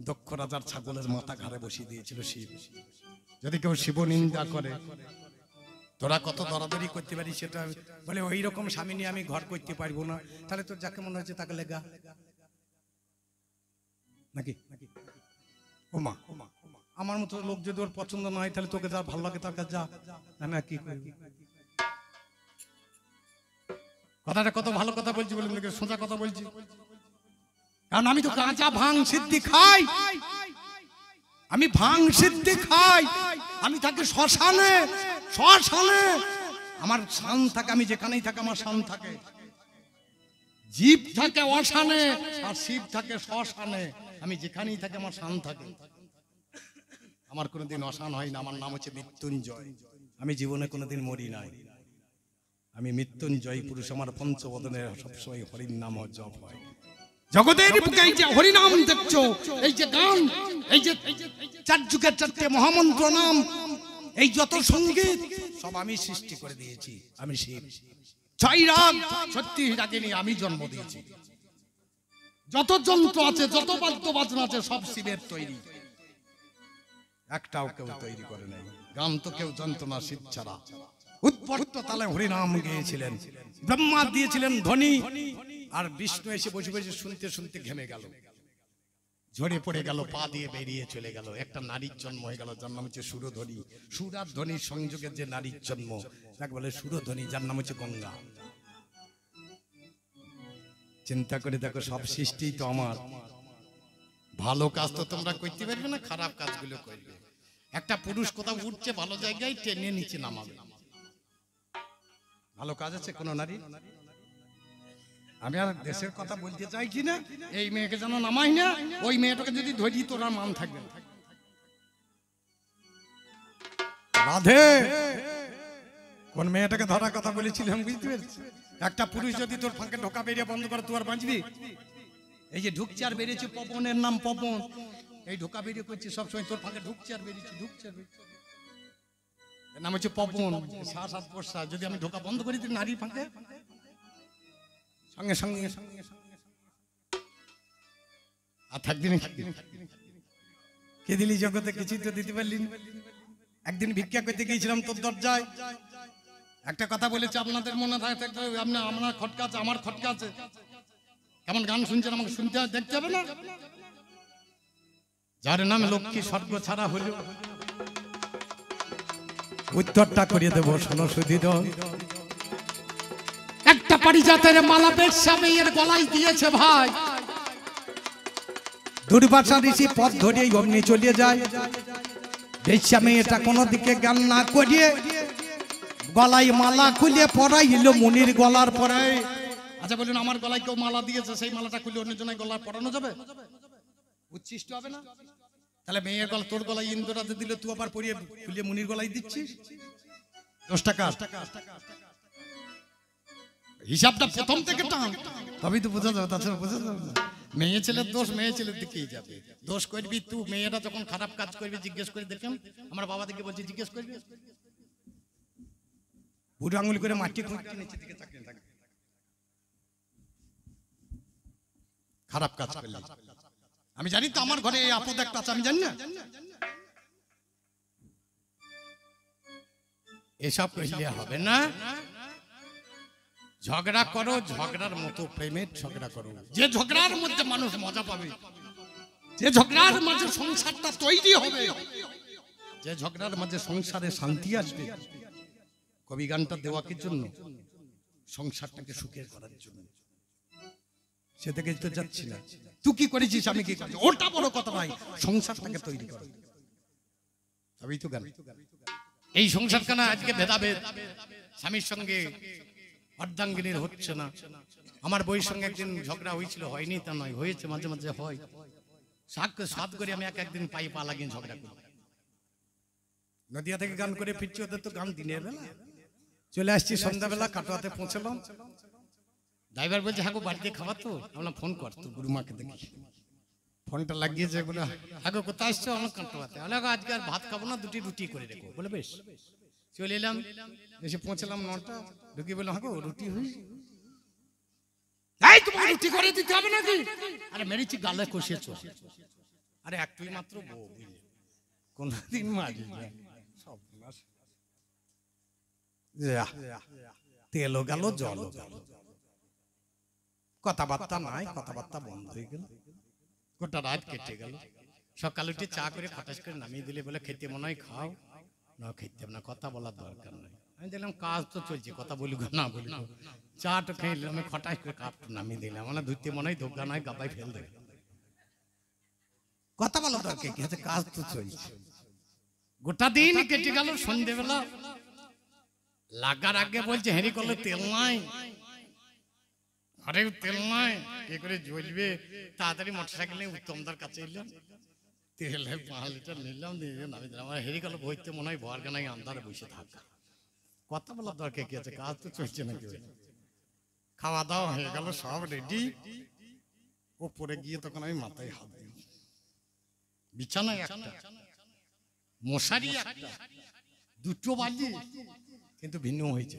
দক্ষ রাজার ছাগলের মাথা ঘাড়ে বসিয়ে দিয়েছিল শিব। যদি কেউ শিব নিন্দা করে, তোরা কত দরাদরি করতে পারি সেটা, বলে ওই রকম স্বামী নিয়ে আমি ঘর করতে পারবো না। তাহলে তোর যাকে মনে হচ্ছে তাকে লেগা নাকি? ওমা আমার মতো লোক যদি ওর পছন্দ না হয় তাহলে তোকে যা ভালো লাগে তার কাছে যা, আমি আর কি করবি? কথাটা কত ভালো কথা বলছি বলে সোজা কথা বলছি, কারণ আমি তো কাঁচা ভাং সিদ্ধি খাই। আমি ভাং সিদ্ধি খাই, আমি থাকি শ্মশানে। শ্মশানে আমার শান থাকে, আমি যেখানেই থাকি আমার শান থাকে। জীব থাকে অশানে আর শিব থাকে শ্মশানে। আমি যেখানেই থাকি আমার শান থাকে, আমার কোনোদিন অশান হয় না। আমার নাম হচ্ছে মৃত্যুঞ্জয়। আমি জীবনে কোনোদিন মরি নাই। আমি মৃত্যুঞ্জয় পুরুষ। আমার পঞ্চবদনে সবসময় হরির নাম জপ হয়। জগতের বুকে এই যে হরিনাম দেখছো, এই যে গান, এই যে চার যুগের চারটে মহামন্ত্র নাম, এই যত সঙ্গীত সব আমি সৃষ্টি করে দিয়েছি। আমি শিব। 6 রাগ সত্যি রাগিনী আমি জন্ম দিয়েছি। যত যন্ত্র আছে, যত বাদ্য বাজনা আছে সব শিবের তৈরি, একটাও কেউ তৈরি করে নাই। গান তো কেউ জানতো না শিব ছাড়া। উৎপত্ত তালে হরিনাম গেয়েছিলেন, ব্রহ্মা দিয়েছিলেন ধ্বনি, আর বিষ্ণু এসে বসে বসে শুনতে শুনতে ঘেমে গেল, ঝরে পড়ে গেল, পা দিয়ে বেরিয়ে চলে গেল। একটা নারীর জন্ম হয়ে গেল, যার নাম হচ্ছে সুরধ্বনি। সুর আর ধ্বনির সংযোগে যে নারীর জন্ম তাকে বলে সুরধ্বনি, যার নাম হচ্ছে গঙ্গা। চিন্তা করে দেখো, সব সৃষ্টি তো আমার। ভালো কাজ তো তোমরা করতে পারবে না, খারাপ কাজগুলো করবে। একটা পুরুষ কোথাও উঠছে ভালো জায়গায়, টেনে নিচে নামাবে। ভালো কাজ আছে কোন নারী? আমি আর দেশের কথা বলতে চাইছি না, এই মেয়েকে যেন নামাই না, ওই মেয়েটাকে যদি ধরি তোরা মান থাকবে না। রাধে, কোন মেয়েটাকে ধরার কথা বলেছিলাম বুঝতে পেরেছি? একটা পুরুষ যদি তোর ফাঁকে ঢোকা বেরিয়ে বন্ধ করে, তুই আর বাঁচবি? এই যে ঢুকছে আর বেরিয়েছে, পবনের নাম পবন, এই ঢোকা বেরিয়ে করছে সবসময়, তোর ফাঁকে ঢুকছে আর বেরিয়েছে, ঢুকছে আর বেরিয়েছে, এর নাম হচ্ছে পবন, শ্বাস আর প্রশ্বাস। যদি আমি ঢোকা বন্ধ করি তুই নারীর ফাঁকে, সঙ্গে সঙ্গে সঙ্গে সঙ্গে আর থাকবি না। কে দিলি জগতে? কিছুই তো দিতে পারলি না। একদিন ভিক্ষা করতে গিয়েছিলাম তোর দরজায়, একটা কথা বলেছে, আপনাদের মনে থাকে, আমার খটকা আছে, আমার খটকা আছে। কেমন গান শুনছেন, আমাকে শুনতে দেখতে হবে না? যার নাম লক্ষ্মী স্বর্গ ছাড়া হলো, উত্তরটা করিয়ে দেবো, শোনো সুধীর। একটা পারিজাতের মালা বেশ্যা মেয়ের গলায় দিয়েছে ভাই, দুর্বাসা ঋষি পথ ধরিয়ে অগ্নি চলিয়ে যায়। বেশ্যা মেয়েটা কোনো দিকে জ্ঞান না করিয়ে গলায় মালা খুলে পরাইল মুনির গলার পরে। আচ্ছা বলুন, আমার গলায় কেউ মালা দিয়েছে, সেই মালাটা খুলে অন্য জনের গলায় পরানো যাবে? উচ্ছিষ্ট হবে না? তাহলে মেয়ের গলা তোর গলায় ইন্দ্রাতে দিলে তুই আবার পরিয়ে খুলে মুনির গলায় দিচ্ছিস, 10 টাকা। হিসাবটা প্রথম থেকে টান, তবেই তো বোঝা যাবে, তাছাড়া বোঝা যাবে না। মেয়ে ছেলের দোষ মেয়ে ছেলের দিকেই যাবে। দোষ করবি তুই, মেয়েরা যখন খারাপ কাজ করবি জিজ্ঞেস করে দেখলাম, আমার বাবা দিকে বলছি জিজ্ঞেস করবি, বুড়ো আঙুল করে মাটি খুঁজতে নিচের দিকে তাকিয়ে থাকবে খারাপ কাজ করলে। আমি জানি তো আমার ঘরে এই আপদ একটা আছে, আমি জানি না। এসব কইলে হবে না, ঝগড়া করো, ঝগড়ার মতো প্রেমের ঝগড়া করো, যে ঝগড়ার মধ্যে মানুষ মজা পাবে, যে ঝগড়ার মাঝে সংসারটা তৈরি হবে, যে ঝগড়ার মাঝে সংসারে শান্তি আসবে। কবি গানটা দেওয়া কি জন্য? সংসারটাকে সুখের করার জন্য। সে থেকে তো যাচ্ছি না, তুই কি করেছিস আমি কি করেছি ওটা বড় কথা নয়, সংসারটাকে তৈরি কর, তবেই তো গান। এই সংসার কেন আজকে ভেদাভেদ, স্বামীর সঙ্গে অর্ধাঙ্গিনীর হচ্ছে না। আমার বইয়ের সঙ্গে একদিন ঝগড়া হয়েছিল, হয়নি তা নয়, হয়েছে, মাঝে মাঝে হয়। সাত করে আমি একদিন পাই পা লাগিয়ে ঝগড়া করি। নদিয়া থেকে গান করে ফিরছি, ওদের তো গান দিনের বেলা। চলে আসছি সন্ধ্যাবেলা, কাটোয়াতে পৌঁছলাম। ড্রাইভার বলছে হ্যাঁ গো বাড়িতে খাবার তো, আমরা ফোন কর তো গুরুমাকে দেখি। ফোনটা লাগিয়েছে, বলে হ্যাঁ গো কোথায় আসছো? আমার কাটোয়াতে। আজকে আর ভাত খাবো না, 2টি রুটি করে রেখো। বলে বেশ। চলে এলাম, এসে পৌঁছলাম 9টা, ঢুকি বললাম হ্যাঁ গো রুটি হয়েছে। তোমাকে রুটি করে দিতে হবে নাকি? আরে মেরেছি গালে কষিয়েছ। আরে একটুই মাত্র বউ, বুঝলে কোনদিন মারি সব তেলও গেল জলও গেল, কথাবার্তা নাই, কথাবার্তা বন্ধ হয়ে গেল, গোটা রাত কেটে গেল। সকালে উঠে চা করে খটাস করে নামিয়ে দিলে, বলে খেতে মনে হয় খাও, না খেতে না, কথা বলার দরকার নাই। আমি দেখলাম কাজ তো চলছে, কথা বলুক না বলুক, চাটা খেয়ে নিলাম, আমি খটাস করে কাপটা নামিয়ে দিলাম, মানে ধুতে মনে হয় ধোকা নয়, গাবাই ফেল দেবে, কথা বলার দরকার কি আছে, কাজ তো চলছে। গোটা দিন কেটে গেল। সন্ধ্যেবেলা লাগার আগে বলছে হেরি করলে তেল নাই, ঘরে তেল নাই, কি করে জ্বলবে? তাড়াতাড়ি মোটরসাইকেল নিয়ে উত্তমদার কাছে এলাম, তেলের 5 লিটার নিলাম, দিয়ে নামিয়ে দিলাম। আমার হেরি করলে বইতে মনে হয় ভর গানায় আন্ধারে বসে থাক, কথা বলার দরকার কি আছে, কাজ তো চলছে নাকি। খাওয়া দাওয়া হয়ে গেল, সব রেডি। ওপরে গিয়ে তখন আমি মাথায় হাত দিই, বিছানায় একটা, মশারি একটা, 2টো বালি, কিন্তু ভিন্ন হয়েছে।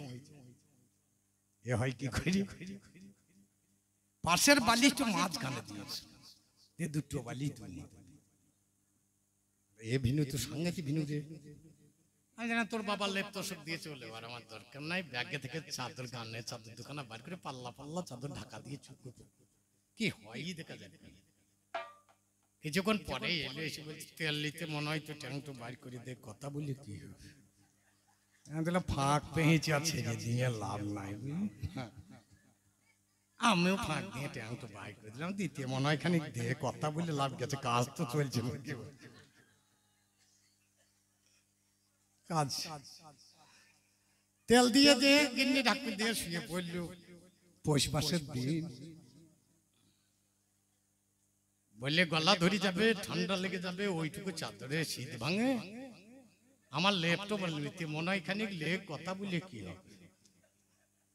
এ হয় কি করি, পাশের বালি একটু মাঝখানে দিয়েছে, 2টো বালি তুলি। এ ভিনু তো সাংঘাতিক ভিনু রে। আমি জানি তোর বাবার লেপ তোষক দিয়ে চলে, আর আমার দরকার নাই। ব্যাগে থেকে চাদর, গানে চাদর দোকানে বার করে পাল্লা পাল্লা চাদর ঢাকা দিয়ে চুপ কি হয় দেখা যায়। কিছুক্ষণ পরে এলো, এসে বলছে তেল নিতে মনে হয় তো ট্যাংটো বাইর করে দে, কথা বলি কি হবে। ফাঁক পেয়েছি আর ছেড়ে দিয়ে লাভ নাই, আমিও ফাঁক দিয়ে ট্যাংটো বাইর করে দিলাম, দিতে মনে হয় খানিক দে, কথা বলে লাভ গেছে, কাজ তো চলছে। কাজ তেল দিয়ে দিয়ে গিন্নি ঢাকু দিয়ে শুয়ে পড়লো। পৌষ মাসের দিন বললে গলা ধরে যাবে, ঠান্ডা লেগে যাবে, ওইটুকু চাদরে শীত ভাঙে। আমার লেপটা বলতে মনে হয় খানিক লেপ, কথা বলে কি হবে?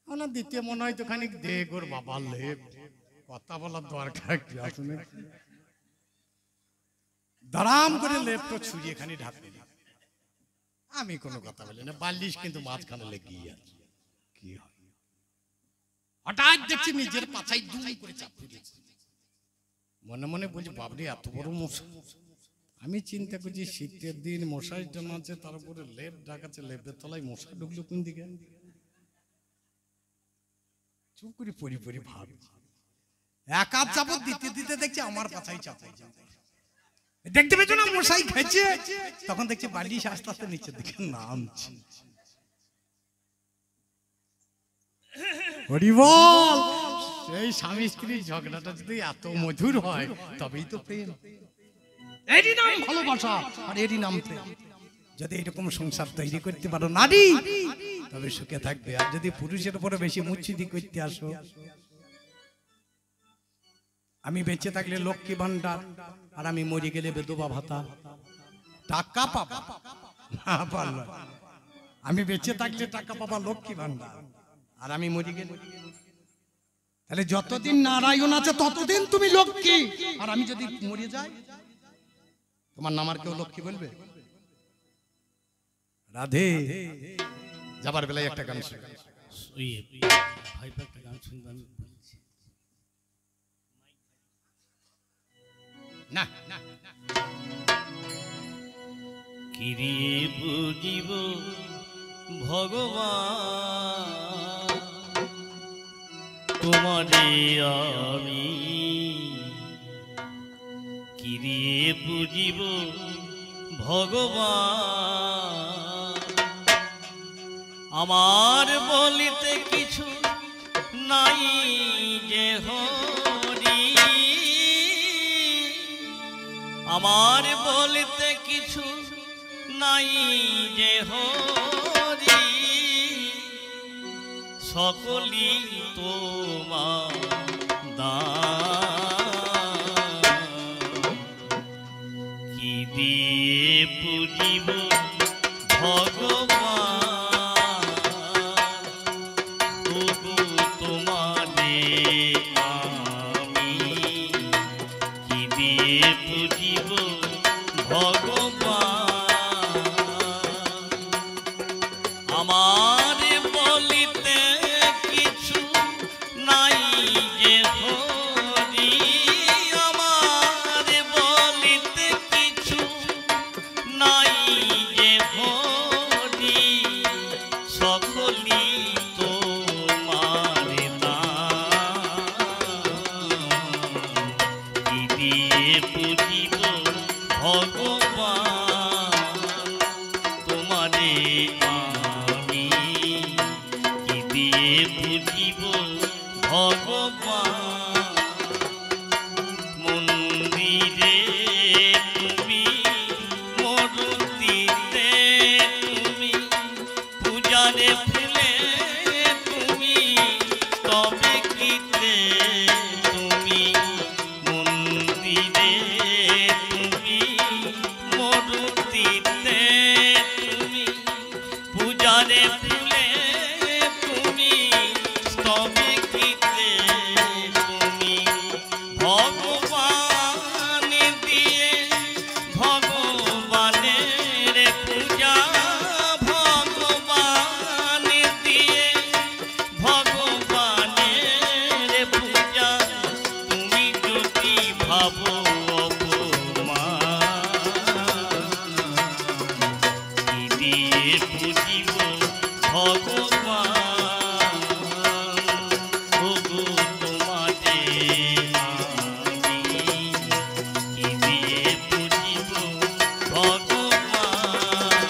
আমার দ্বিতীয় মনে হয় তো খানিক দেখ ওর বাবার লেপ, কথা বলার দরকার কি আছে? দাঁড়াম করে লেপটা ছুঁড়িয়ে খানি ঢাকতে দিই। আমি কোনো কথা বলি না, বালিশ কিন্তু মাঝখানে লেগেই আছে। কি হয়? হঠাৎ দেখছি নিজের পাছায় দুম করে চাপড়ে দিয়েছে। মনে মনে বলছি বাবরে এত বড় মশা। আমি চিন্তা করছি শীতের দিন মশাই টানা আছে, তার উপরে লেপ ঢাকাচ্ছে, লেপের তলায় মশা ঢুকলো কোন দিকে? চুপ করে পরি পরি ভাব, এক হাত চাপড় দিতে দিতে দেখছি আমার পাছায় চাপাই যাবে। দেখতে পেয়েছো না মশাই খেয়েছে? তখন দেখছি বালিশ আস্তে আস্তে নিচের দিকে নামছে। হরিবল! সেই স্বামী স্ত্রীর ঝগড়াটা যদি এত মধুর হয় তবেই তো প্রেম, এরই নাম ভালোবাসা, আর এরই নাম প্রেম। যদি এরকম সংসার তৈরি করতে পারো নারী, তবে সুখে থাকবে। আর যদি পুরুষের উপরে বেশি মুচ্ছিদি করতে আসো, আমি বেঁচে থাকলে লক্ষ্মী ভান্ডার, আর আমি মরে গেলে বেদবা ভাতা, টাকা পাবা না পারলো। আমি বেঁচে থাকলে টাকা পাবা লক্ষ্মী ভান্ডার, আর আমি মরে গেলে, তাহলে যতদিন নারায়ণ আছে ততদিন তুমি লক্ষ্মী। আর আমি যদি মরে যাই, তোমার নাম আর কেউ লক্ষ্মী বলবে? রাধে যাবার বেলায় একটা গান শুনবে, ভাইপো একটা গান শুনবে আমি বলছি। না কিরিয়ে বুঝিব ভগবান তোমারে আমি, কিরিয়ে বুঝিব ভগবান আমার বলিতে কিছু নাই যে হরি, আমার বলিতে কিছু নাই যে হরি, সকলি তোমার দান, কি দিয়ে পুজিব ভগবান, তবু তোমারে আমি, কি দিয়ে পুজিব ভগবান আমার বলিতে কিছু নাই যে হরি, আমার বলিতে কিছু নাই যে হরি, সকলি তোমার দান, কি দিয়ে পুজিব ভগবান তোমারে আমি, কি দিয়ে বুঝিব ভগবান। মন্দিরে তুমি মূর্তিতে তুমি, পূজারে ফুলে তুমি, তবে কিতে তুমি, মন্দিরে তুমি মূর্তিতে তুমি, পূজারে ফুলে তুমি, তবে কিতে তুমি, ভগবান দিয়ে ভগবানের পূজা, ভগবান দিয়ে ভগবানের পূজা, তুমি যদি ভাবো কি দিয়ে বুঝিব ভগবান, তবু তোমারে আমি, কি দিয়ে বুঝিব ভগবান।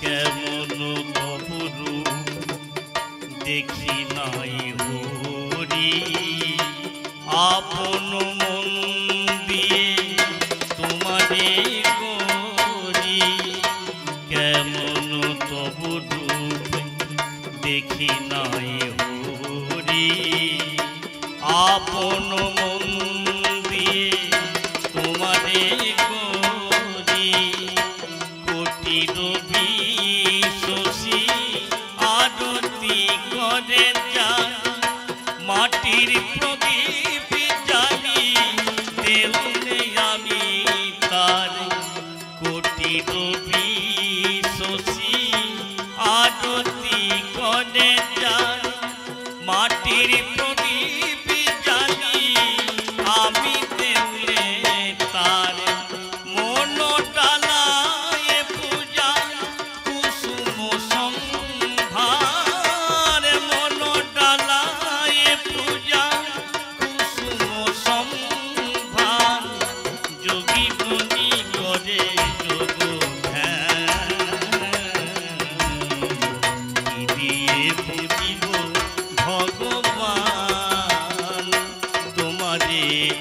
কেমন তবুরু দেখি নাই হরি, আপন মন দিয়ে তোমারে গরি, কেমন তবু রূপ দেখি না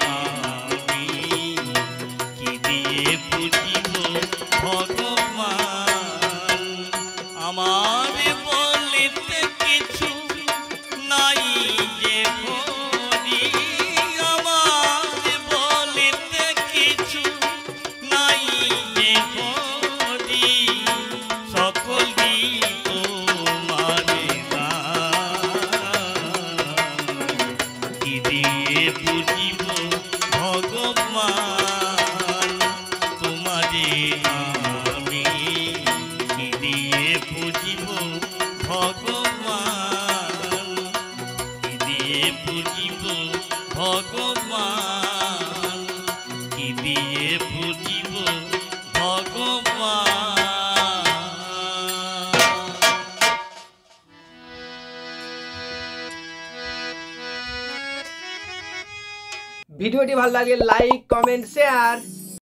আমি কি দিয়ে বুঝিব ভগবান আমার বলিতে কিছু নাই যে হরি আমার বলিতে কিছু নাই যে হরি সকলই তোমারে কি দিয়ে বুঝিব ভগবান তোমারে আমি কি দিয়ে বুঝিব ভগবান কি দিয়ে বুঝিব ভগবান কি দিয়ে বুঝিব ভগবান। ভিডিওটি ভালো লাগে লাইক কমেন্ট শেয়ার